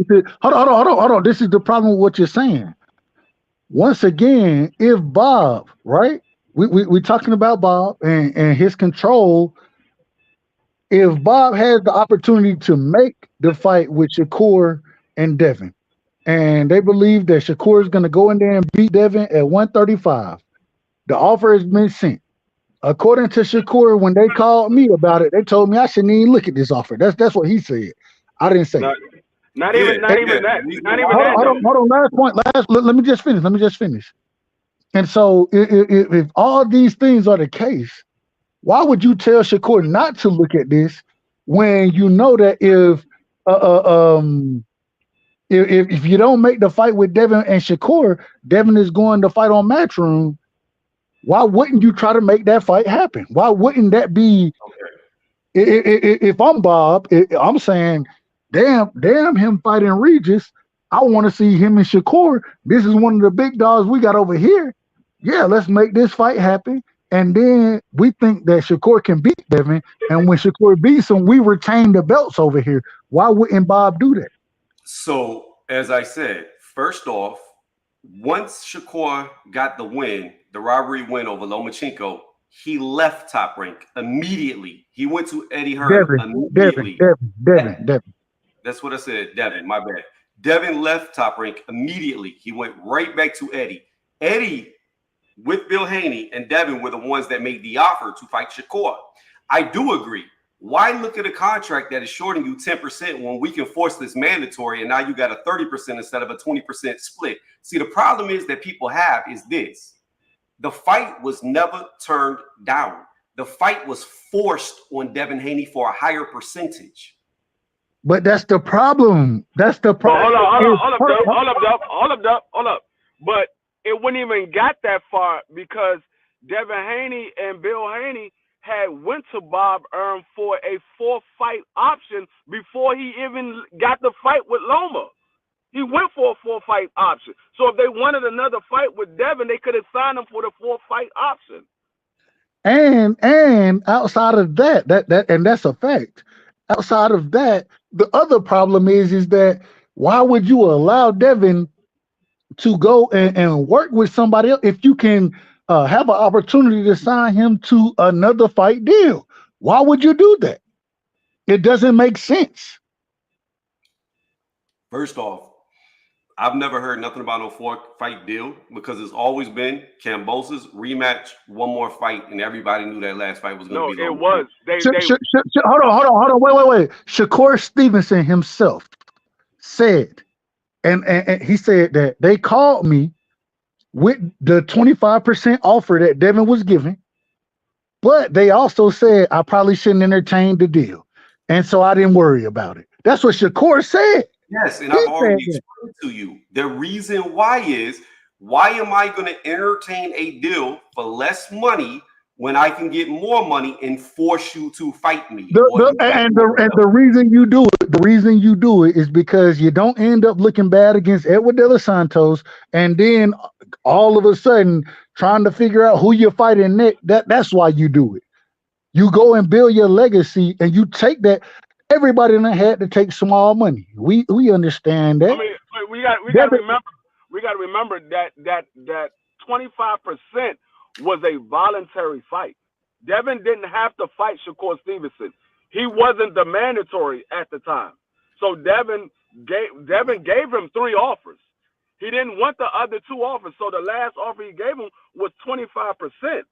Hold on. This is the problem with what you're saying. Once again, if Bob, right? We're talking about Bob and his control. If Bob has the opportunity to make the fight with Shakur and Devin, and they believe that Shakur is going to go in there and beat Devin at 135, the offer has been sent. According to Shakur, when they called me about it, they told me I shouldn't even look at this offer. That's what he said. I didn't say it. Not even that. Hold on. Last point. Let me just finish. And so, if all these things are the case, why would you tell Shakur not to look at this when you know that if you don't make the fight with Devin and Shakur, Devin is going to fight on Matchroom? Why wouldn't you try to make that fight happen? Why wouldn't that be? If I'm Bob, I'm saying, damn him fighting Regis. I want to see him and Shakur. This is one of the big dogs we got over here. Yeah, let's make this fight happen. And then we think that Shakur can beat Devin. And when Shakur beats him, we retain the belts over here. Why wouldn't Bob do that? So, as I said, first off, once Shakur got the win, the robbery win over Lomachenko, he left TopRank immediately. He went to Eddie Hearn immediately. Devin. That's what I said, Devin, my bad. Devin left TopRank immediately. He went right back to Eddie. Eddie, with Bill Haney and Devin, were the ones that made the offer to fight Shakur. I do agree. Why look at a contract that is shorting you 10% when we can force this mandatory and now you got a 30% instead of a 20% split? See, the problem is that people have is this. The fight was never turned down. The fight was forced on Devin Haney for a higher percentage. But that's the problem. That's the problem. Hold up. But it wouldn't even got that far because Devin Haney and Bill Haney had went to BobArum for a 4-fight option before he even got the fight with Loma. He went for a 4-fight option. So if they wanted another fight with Devin, they could have signed him for the 4-fight option. And outside of that, and that's a fact. Outside of that, the other problem is that why would you allow Devin to go and work with somebody else if you can have an opportunity to sign him to another fight deal? Why would you do that? It doesn't make sense. First off, I've never heard nothing about no 4-fight deal because it's always been Kambosos rematch, one more fight, and everybody knew that last fight was going to be. No, it was. Hold on. Wait. Shakur Stevenson himself said, and he said that they called me with the 25% offer that Devin was giving, but they also said I probably shouldn't entertain the deal. And so I didn't worry about it. That's what Shakur said. Yes, and He I've already said that. explained to you. The reason why is, why am I going to entertain a deal for less money when I can get more money and force you to fight me? The reason you do it is because you don't end up looking bad against Edward De Los Santos, and then all of a sudden trying to figure out who you're fighting next. That's why you do it. You go and build your legacy, and you take that. Everybody in the had to take small money. We understand that. I mean, we got to remember that 25% was a voluntary fight. Devin didn't have to fight Shakur Stevenson. He wasn't the mandatory at the time. So Devin gave him 3 offers. He didn't want the other 2 offers. So the last offer he gave him was 25%.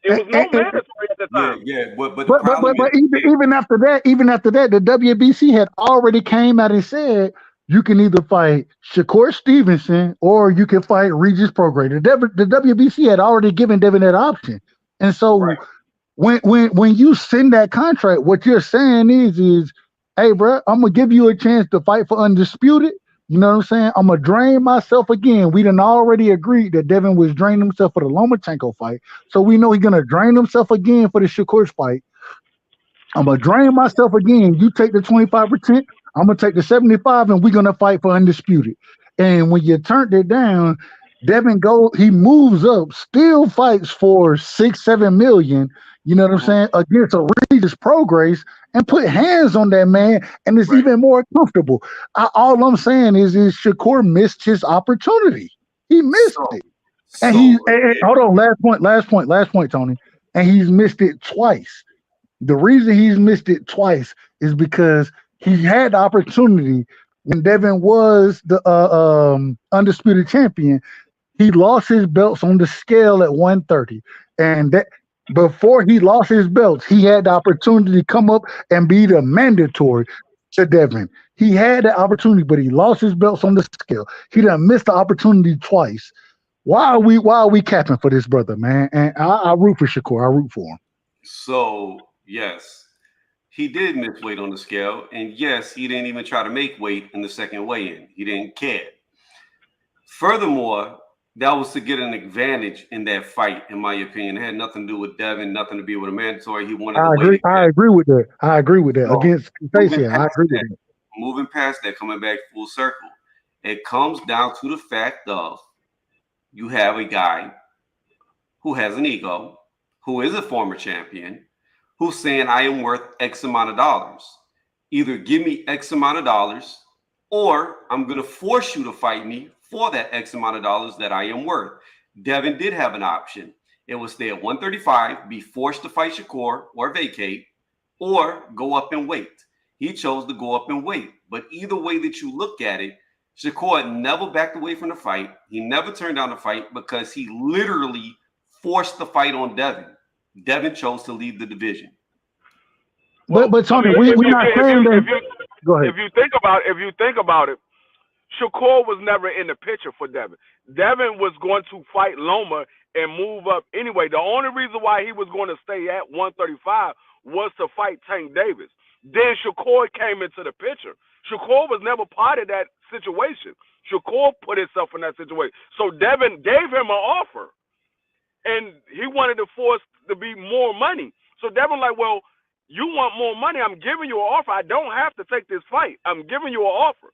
It was no mandatory at the time. Yeah, but even after that, the WBC had already came out and said you can either fight Shakur Stevenson or you can fight Regis Prograis. The WBC had already given Devin that option, and so when you send that contract, what you're saying is, hey, bro, I'm gonna give you a chance to fight for undisputed. You know what I'm saying? I'm going to drain myself again. We done already agreed that Devin was draining himself for the Lomachenko fight. So we know he's going to drain himself again for the Shakur fight. I'm going to drain myself again. You take the 25%. I'm going to take the 75%, and we're going to fight for undisputed. And when you turned it down, Devin he moves up, still fights for 6-7 million, you know what I'm saying, against a Regis Prograis, and put hands on that man, and it's even more comfortable. All I'm saying is Shakur missed his opportunity. He missed it. And hold on, last point, Tony. And he's missed it twice. The reason he's missed it twice is because he had the opportunity when Devin was the undisputed champion. He lost his belts on the scale at 130. And that before he lost his belts, he had the opportunity to come up and be the mandatory to Devin. He had the opportunity, but he lost his belts on the scale. He done missed the opportunity twice. Why are we capping for this brother, man? And I root for Shakur. I root for him. So, yes, he did miss weight on the scale. And yes, he didn't even try to make weight in the second weigh-in. He didn't care. Furthermore, that was to get an advantage in that fight, in my opinion. It had nothing to do with Devin, nothing to do with a mandatory. He wanted to wait. I agree with that. So, against Stacey, I agree with that. Moving past that, coming back full circle, it comes down to the fact of you have a guy who has an ego, who is a former champion, who's saying, I am worth X amount of dollars. Either give me X amount of dollars, or I'm going to force you to fight me for that X amount of dollars that I am worth. Devin did have an option. It was stay at 135, be forced to fight Shakur or vacate, or go up in weight. He chose to go up in weight. But either way that you look at it, Shakur never backed away from the fight. He never turned down the fight because he literally forced the fight on Devin. Devin chose to leave the division. But Tony, we're not saying that. Go ahead. If you think about it, Shakur was never in the picture for Devin. Devin was going to fight Loma and move up anyway. The only reason why he was going to stay at 135 was to fight Tank Davis. Then Shakur came into the picture. Shakur was never part of that situation. Shakur put himself in that situation. So Devin gave him an offer, and he wanted to force to be more money. So Devin like, well, you want more money? I'm giving you an offer. I don't have to take this fight. I'm giving you an offer.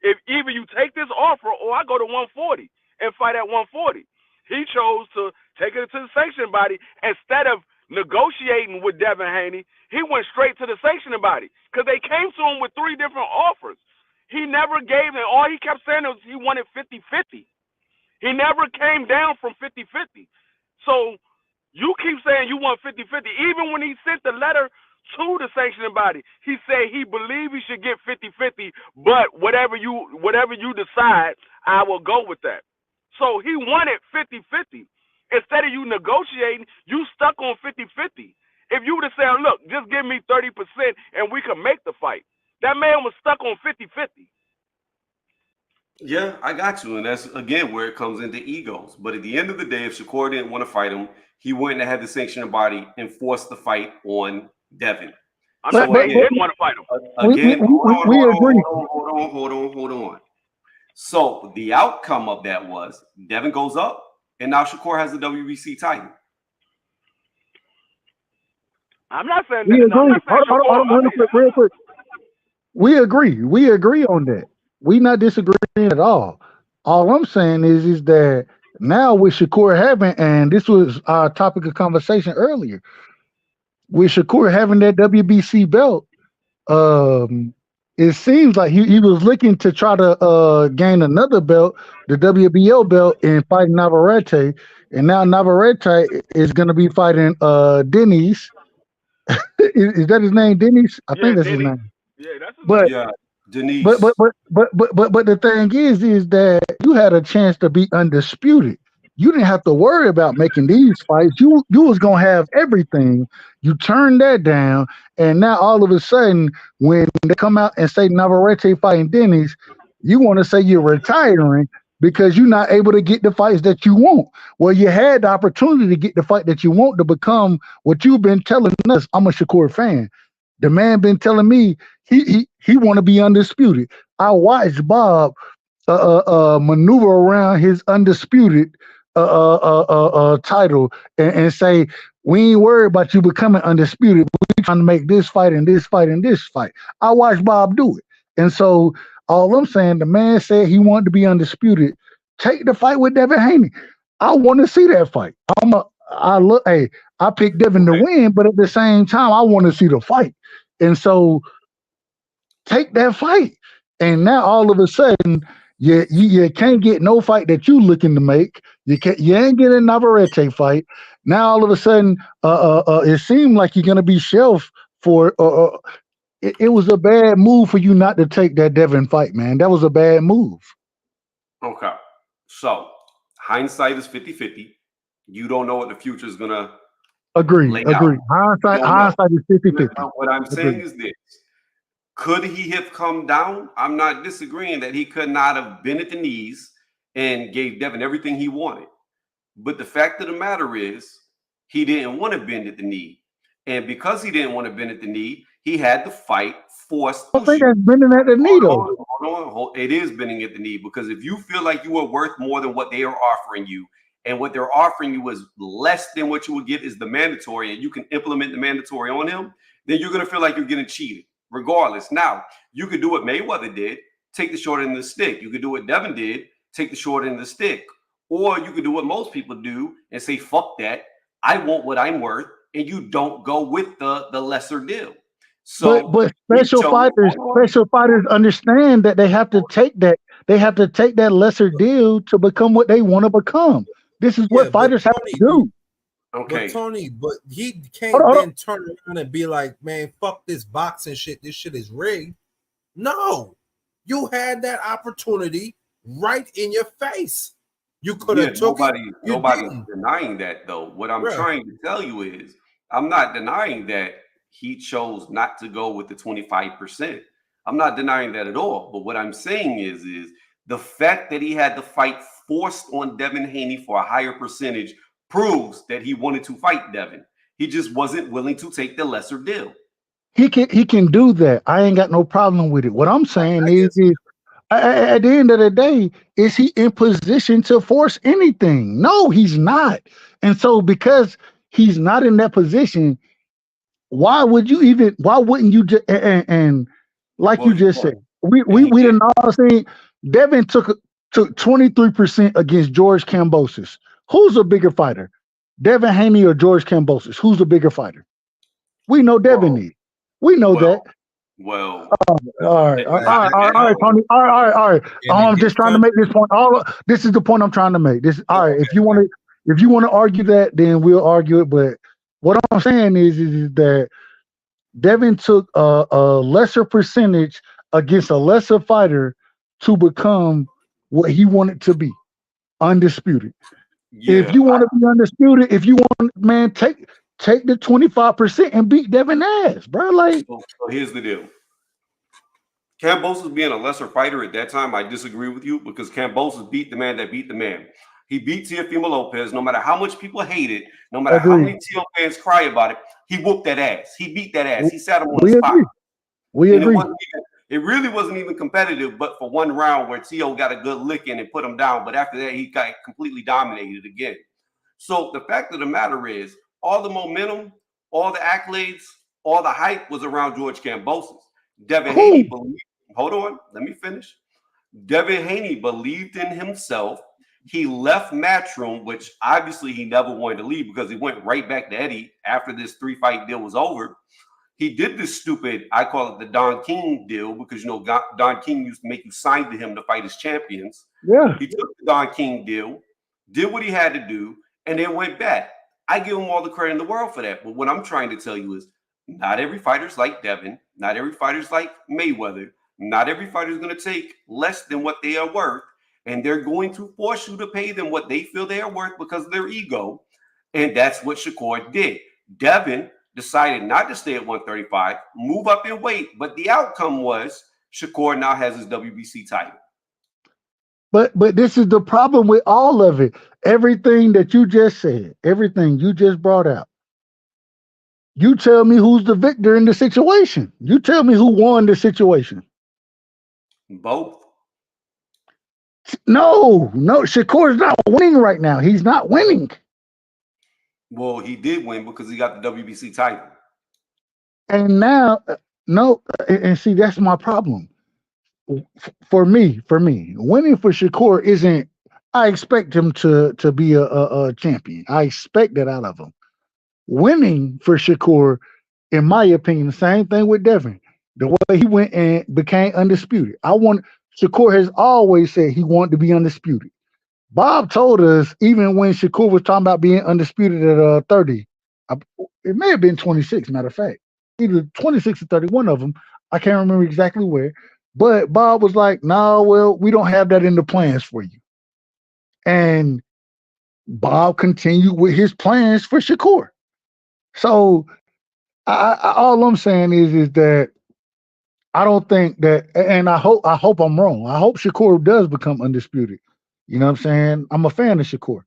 If either you take this offer or I go to 140 and fight at 140. He chose to take it to the sanctioning body instead of negotiating with Devin Haney. He went straight to the sanctioning body because they came to him with 3 different offers. He never gave them. All he kept saying was he wanted 50-50. He never came down from 50-50. So you keep saying you want 50-50. Even when he sent the letter to the sanctioning body, he said he believed he should get 50-50, but whatever you decide, I will go with that. So he wanted 50-50. Instead of you negotiating, you stuck on 50-50. If you would have said, look, just give me 30% and we can make the fight, that man was stuck on 50-50. Yeah, I got you. And that's, again, where it comes into egos. But at the end of the day, if Shakur didn't want to fight him, he wouldn't have had the sanctioning body and forced the fight on Devin. I'm not saying he didn't want to fight him. Again, we agree. Hold on. So the outcome of that was Devin goes up, and now Shakur has the WBC title. I'm not saying We that. agree. No, I'm not saying Hold on, real quick. We agree. We agree on that. We not disagreeing at all. All I'm saying is that now with Shakur having, and this was our topic of conversation earlier, with Shakur having that WBC belt, it seems like he was looking to try to gain another belt, the WBO belt, in fighting Navarrete, and now Navarrete is going to be fighting Dennis. Is that his name, Dennis? I think that's Dennis. his name. Yeah, that's his But name. Yeah, Denise. But the thing is that you had a chance to be undisputed. You didn't have to worry about making these fights. You was gonna have everything. You turned that down, and now all of a sudden, when they come out and say Navarrete fighting Dennis, you want to say you're retiring because you're not able to get the fights that you want. Well, you had the opportunity to get the fight that you want to become what you've been telling us. I'm a Shakur fan. The man been telling me he want to be undisputed. I watched Bob maneuver around his undisputed title and say, we ain't worried about you becoming undisputed. We trying to make this fight and this fight and this fight. I watched Bob do it. And so all I'm saying, the man said he wanted to be undisputed. Take the fight with Devin Haney. I want to see that fight. I picked Devin to win, but at the same time, I want to see the fight. And so take that fight. And now all of a sudden, you can't get no fight that you looking to make. You ain't getting a Navarrete fight. Now all of a sudden, it seemed like you're gonna be shelved for. It was a bad move for you not to take that Devin fight, man. That was a bad move. Okay, so hindsight is 50-50. You don't know what the future is gonna Agree. Hindsight is 50-50. What I'm saying is this. Could he have come down? I'm not disagreeing that he could not have been at the knees and gave Devin everything he wanted. But the fact of the matter is, he didn't want to bend at the knee. And because he didn't want to bend at the knee, he had to fight forced. I think that's bending at the knee, though. Hold on. It is bending at the knee, because if you feel like you are worth more than what they are offering you, and what they're offering you is less than what you would get is the mandatory, and you can implement the mandatory on him, then you're going to feel like you're getting cheated. Regardless. Now, you could do what Mayweather did, take the short end of the stick. You could do what Devin did, take the short end of the stick. Or you could do what most people do and say, fuck that. I want what I'm worth, and you don't go with the lesser deal. So but special fighters understand that they have to take that lesser deal to become what they want to become. This is what fighters have to do. Okay. But Tony, he can't then turn around and be like, man, fuck this boxing shit. This shit is rigged. No, you had that opportunity right in your face. You could have took it. Nobody's denying that, though. What I'm trying to tell you is, I'm not denying that he chose not to go with the 25%. I'm not denying that at all. But what I'm saying is the fact that he had to fight forced on Devin Haney for a higher percentage proves that he wanted to fight Devin. He just wasn't willing to take the lesser deal. He can do that. I ain't got no problem with it. What I'm saying is at the end of the day, is he in position to force anything? No, he's not. And so because he's not in that position, why wouldn't you just and like you just said, we didn't all see Devin took 23% against George Kambosos. Who's a bigger fighter, Devin Haney or George Kambosos? Who's the bigger fighter? We know Devin is. We know that. Well, all right, Tony. All right. I'm just trying to make this point. This is the point I'm trying to make. This all right. If you want to argue that, then we'll argue it. But what I'm saying is that Devin took a lesser percentage against a lesser fighter to become what he wanted to be, undisputed. Yeah, if you want to be undisputed, if you want, man, take the 25% and beat Devin ass, bro. Like, so here's the deal. Kambosos being a lesser fighter at that time, I disagree with you, because Kambosos beat the man that beat the man. He beat Teofimo Lopez. No matter how much people hate it, no matter how many Teo fans cry about it, he whooped that ass. He beat that ass. He sat him on the spot. We agree. It really wasn't even competitive, but for one round where Teo got a good lick in and put him down. But after that, he got completely dominated again. So the fact of the matter is, all the momentum, all the accolades, all the hype was around George Kambosos. Devin Haney believed. Hold on, let me finish. Devin Haney believed in himself. He left Matchroom, which obviously he never wanted to leave because he went right back to Eddie after this 3-fight deal was over. He did this stupid, I call it the Don King deal, because, you know, Don King used to make you sign to him to fight his champions. Yeah. He took the Don King deal, did what he had to do, and then went back. I give him all the credit in the world for that. But what I'm trying to tell you is not every fighter's like Devin. Not every fighter's like Mayweather. Not every fighter is going to take less than what they are worth. And they're going to force you to pay them what they feel they are worth because of their ego. And that's what Shakur did. Devin decided not to stay at 135, move up in weight. But the outcome was Shakur now has his WBC title. But this is the problem with all of it. Everything that you just said, everything you just brought out. You tell me who's the victor in the situation. You tell me who won the situation. Both. No. Shakur's not winning right now. He's not winning. Well, he did win because he got the WBC title. And now, and see, that's my problem. For me, winning for Shakur isn't. I expect him to be a champion. I expect that out of him. Winning for Shakur, in my opinion, the same thing with Devin. The way he went and became undisputed. Shakur has always said he wanted to be undisputed. Bob told us even when Shakur was talking about being undisputed at 30, it may have been 26, matter of fact, either 26 or 30, one of them. I can't remember exactly where. But Bob was like, no, well, we don't have that in the plans for you. And Bob continued with his plans for Shakur. So all I'm saying is that I don't think that, and I hope I'm wrong. I hope Shakur does become undisputed. You know what I'm saying? I'm a fan of Shakur.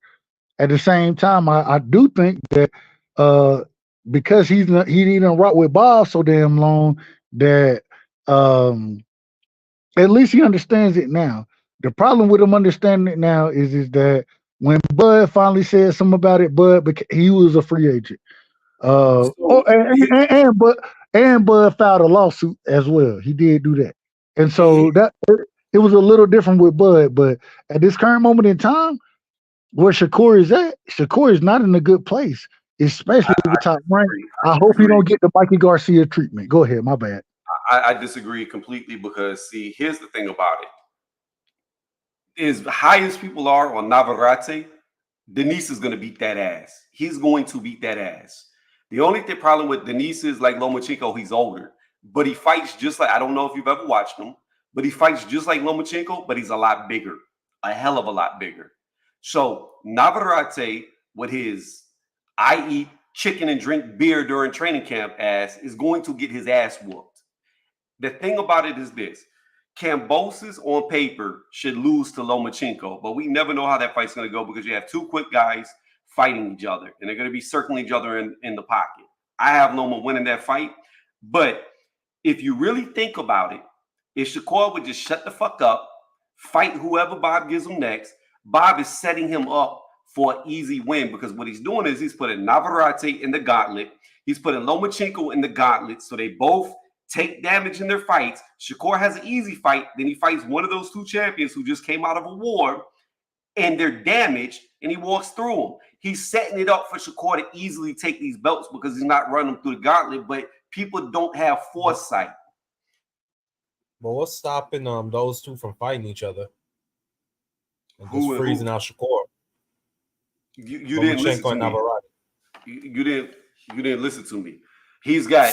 At the same time, I do think that because he didn't rock with Bob so damn long that at least he understands it now. The problem with him understanding it now is that when Bud finally said something about it, he was a free agent. And Bud filed a lawsuit as well. He did do that. And so that it was a little different with Bud, but at this current moment in time, where Shakur is at, Shakur is not in a good place, especially with TopRank. I hope he don't get the Mikey Garcia treatment. Go ahead, my bad. I disagree completely because, see, here's the thing about it. As high as people are on Navarrete, Denise is going to beat that ass. He's going to beat that ass. The only problem with Denise is like Lomachenko, he's older, but he fights just like, I don't know if you've ever watched him, but he fights just like Lomachenko, but he's a lot bigger, a hell of a lot bigger. So Navarrete, with his I eat chicken and drink beer during training camp ass, is going to get his ass whooped. The thing about it is this. Kambosos on paper should lose to Lomachenko, but we never know how that fight's going to go because you have two quick guys fighting each other, and they're going to be circling each other in the pocket. I have Loma winning that fight, but if you really think about it, if Shakur would just shut the fuck up, fight whoever Bob gives him next, Bob is setting him up for an easy win because what he's doing is he's putting Navarrete in the gauntlet. He's putting Lomachenko in the gauntlet so they both take damage in their fights. Shakur has an easy fight. Then he fights one of those two champions who just came out of a war and they're damaged and he walks through them. He's setting it up for Shakur to easily take these belts because he's not running them through the gauntlet, but people don't have foresight. But what's stopping those two from fighting each other? And just freezing out Shakur. You didn't listen to me. You didn't listen to me. He's got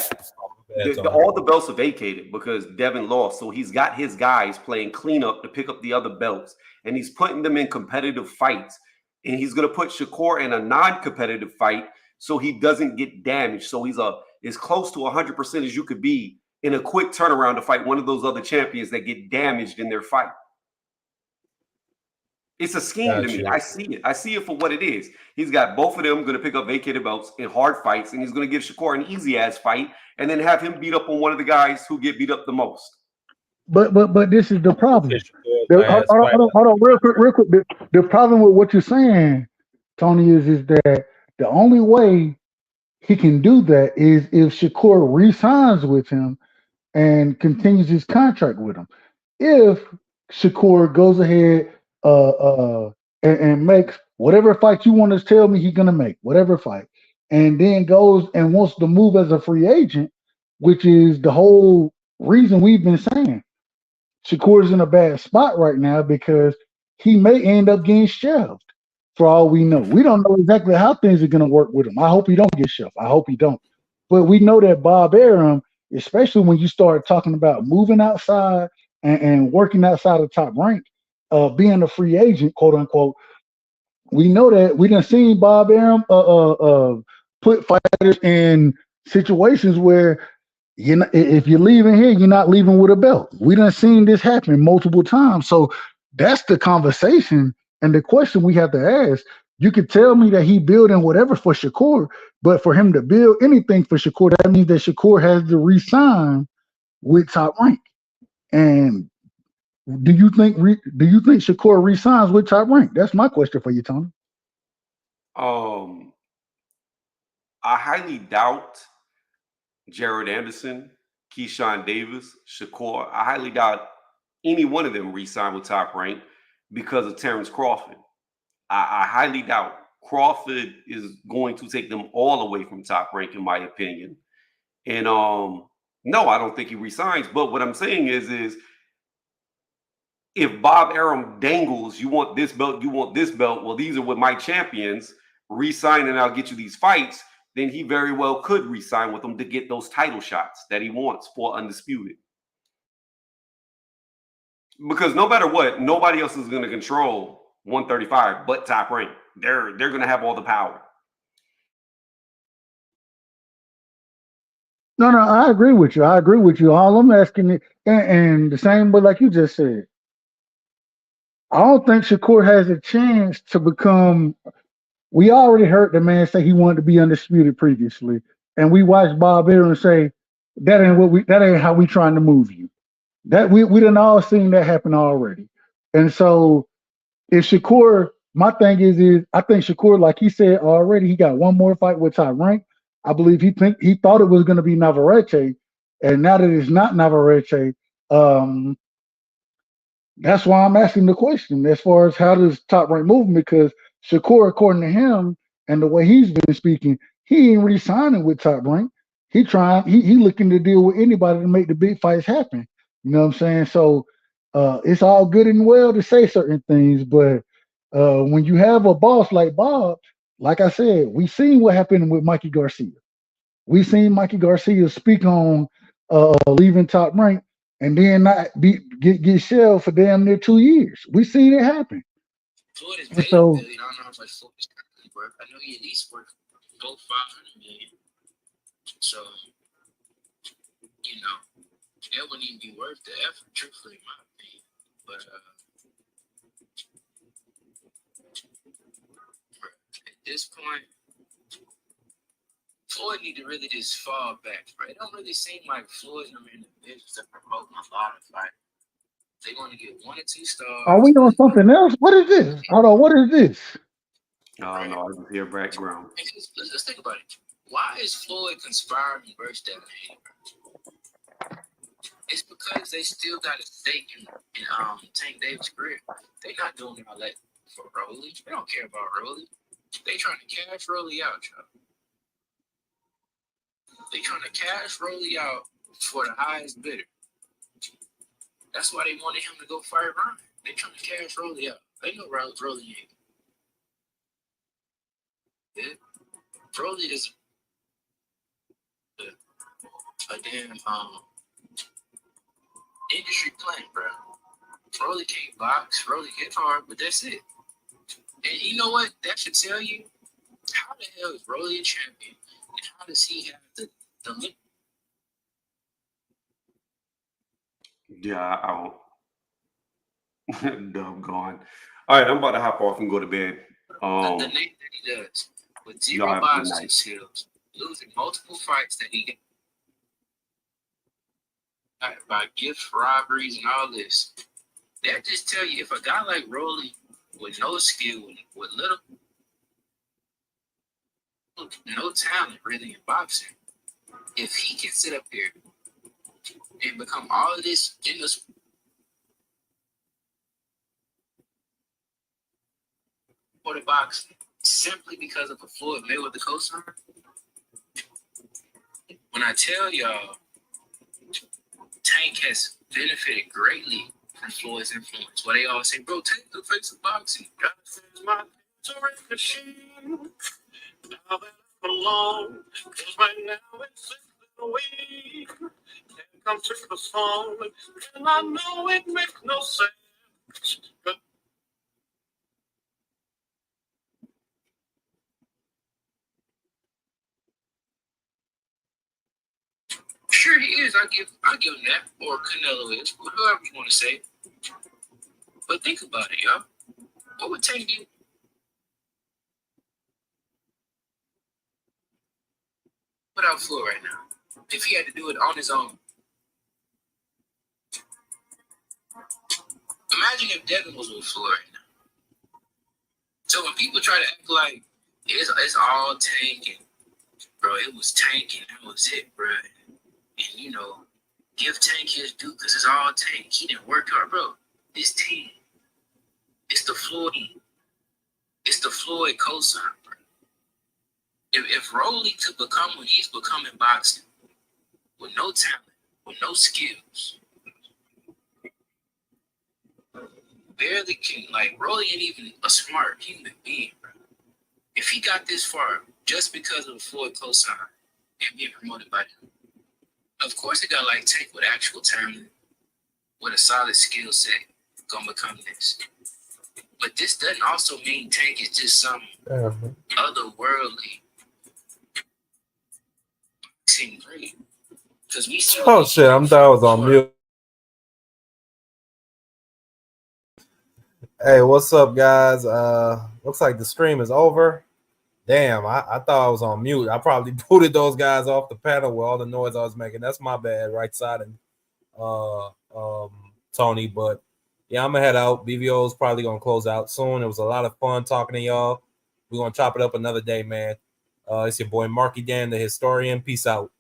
all the belts are vacated because Devin lost. So he's got his guys playing cleanup to pick up the other belts. And he's putting them in competitive fights. And he's going to put Shakur in a non-competitive fight so he doesn't get damaged. So he's as close to 100% as you could be in a quick turnaround to fight one of those other champions that get damaged in their fight. It's a scheme to me. Gotcha. I see it. I see it for what it is. He's got both of them going to pick up vacated belts in hard fights, and he's going to give Shakur an easy ass fight, and then have him beat up on one of the guys who get beat up the most. But this is the problem. Shakur's Hold last on, fight. hold on, real quick. The problem with what you're saying, Tony, is that the only way he can do that is if Shakur re-signs with him and continues his contract with him. If Shakur goes ahead and makes whatever fight you want to tell me he's gonna make, whatever fight, and then goes and wants to move as a free agent, which is the whole reason we've been saying Shakur's in a bad spot right now because he may end up getting shelved. For all we know, we don't know exactly how things are going to work with him. I hope he don't get shelved. I hope he don't. But we know that BobArum, especially when you start talking about moving outside and working outside of Top Rank, being a free agent, quote unquote, we know that we done seen BobArum put fighters in situations where if you're leaving here, you're not leaving with a belt. We done seen this happen multiple times. So that's the conversation and the question we have to ask. You could tell me that he building whatever for Shakur, but for him to build anything for Shakur, that means that Shakur has to re-sign with Top Rank. And do you think Shakur re-signs with Top Rank? That's my question for you, Tony. I highly doubt Jared Anderson, Keyshawn Davis, Shakur. I highly doubt any one of them re-sign with Top Rank because of Terrence Crawford. I highly doubt Crawford is going to take them all away from Top Rank, in my opinion. And no, I don't think he resigns. But what I'm saying is if BobArum dangles, you want this belt, you want this belt. Well, these are with my champions. Resign and I'll get you these fights. Then he very well could resign with them to get those title shots that he wants for Undisputed. Because no matter what, nobody else is going to control 135 but Top Rank. They're going to have all the power. No, I agree with you. All I'm asking is, and the same way like you just said, I don't think Shakur has a chance to become. We already heard the man say he wanted to be undisputed previously, and we watched BobArum say that ain't how we trying to move you. That we done all seen that happen already. And so if Shakur, my thing is I think Shakur, like he said already, he got one more fight with Top Rank. I believe he thought it was going to be Navarrete, and now that it's not Navarrete, that's why I'm asking the question as far as how does Top Rank move him, because Shakur, according to him and the way he's been speaking, he ain't re-signing with Top Rank. He looking to deal with anybody to make the big fights happen. You know what I'm saying? So it's all good and well to say certain things, but when you have a boss like Bob, like I said, we seen what happened with Mikey Garcia. We seen Mikey Garcia speak on leaving Top Rank and then not get shelled for damn near 2 years. We seen it happen. Floyd is And so, $1 billion. I don't know how much Floyd is currently worth. I know he at least worth both $500 million. So, that wouldn't even be worth the effort, truthfully, in my opinion. But at this point, Floyd need to really just fall back, right? It don't really seem like Floyd and them in the business to promote a lot of fight. They want to get 1 or 2 stars. are we on something else? What is this? Hold on, what is this? Oh, no, I can hear background. Let's think about it. Why is Floyd conspiring versus that man? It's because they still got a stake in Tank Davis' career. They're not doing all that for Rolly. They don't care about Rolly. They trying to cash Rolly out, y'all. They trying to cash Rolly out for the highest bidder. That's why they wanted him to go fight Ryan. They trying to cash Rolly out. They know Rolly ain't. Yeah. Rolly is a damn industry plant, bro. Rolly can't box. Rolly hit hard, but that's it. And you know what? That should tell you how the hell is Rolly a champion, and how does he have the limit? Yeah, I don't. Dumb gone. All right, I'm about to hop off and go to bed. The name that he does with Y'all zero have a good boxing night. skills, losing multiple fights that he got by gift robberies and all this. That just tell you if a guy like Rolly with no skill, with little no talent really in boxing, if he can sit up here and become all of this in the sport of boxing simply because of a Floyd Mayweather cosign, when I tell y'all Tank has benefited greatly from Floyd's influence, where they all say, bro, Tank the face of boxing. God says my resurrection machine. Now that I'm alone, cause right now it's 6 in a week. Can't come through the phone, and I know it makes no sense. But sure he is. I give him that, or Canelo is, whatever you want to say. But think about it, y'all. What would Tank do without Floyd right now? If he had to do it on his own. Imagine if Devin was with Floyd right now. So when people try to act like it's all tanking, bro, it was tanking, that was it, bro. And you know, give Tank his due because it's all Tank. He didn't work hard, bro. This team, it's the Floyd cosign, bro. If Rolly could become what he's become in boxing, with no talent, with no skills, barely can, like, Rolly ain't even a smart human being, bro. If he got this far just because of the Floyd cosign and being promoted by him, of course he got like Tank with actual talent, with a solid skill set, gonna become this. But this doesn't also mean Tank is just some otherworldly boxing great. Because we see. Oh shit! I thought I was on mute. Hey, what's up, guys? Looks like the stream is over. Damn, I thought I was on mute. I probably booted those guys off the panel with all the noise I was making. That's my bad, right side and Tony. But yeah, I'm gonna head out. BVO is probably gonna close out soon. It was a lot of fun talking to y'all. We're gonna chop it up another day, man. It's your boy MarkyDan, the historian. Peace out.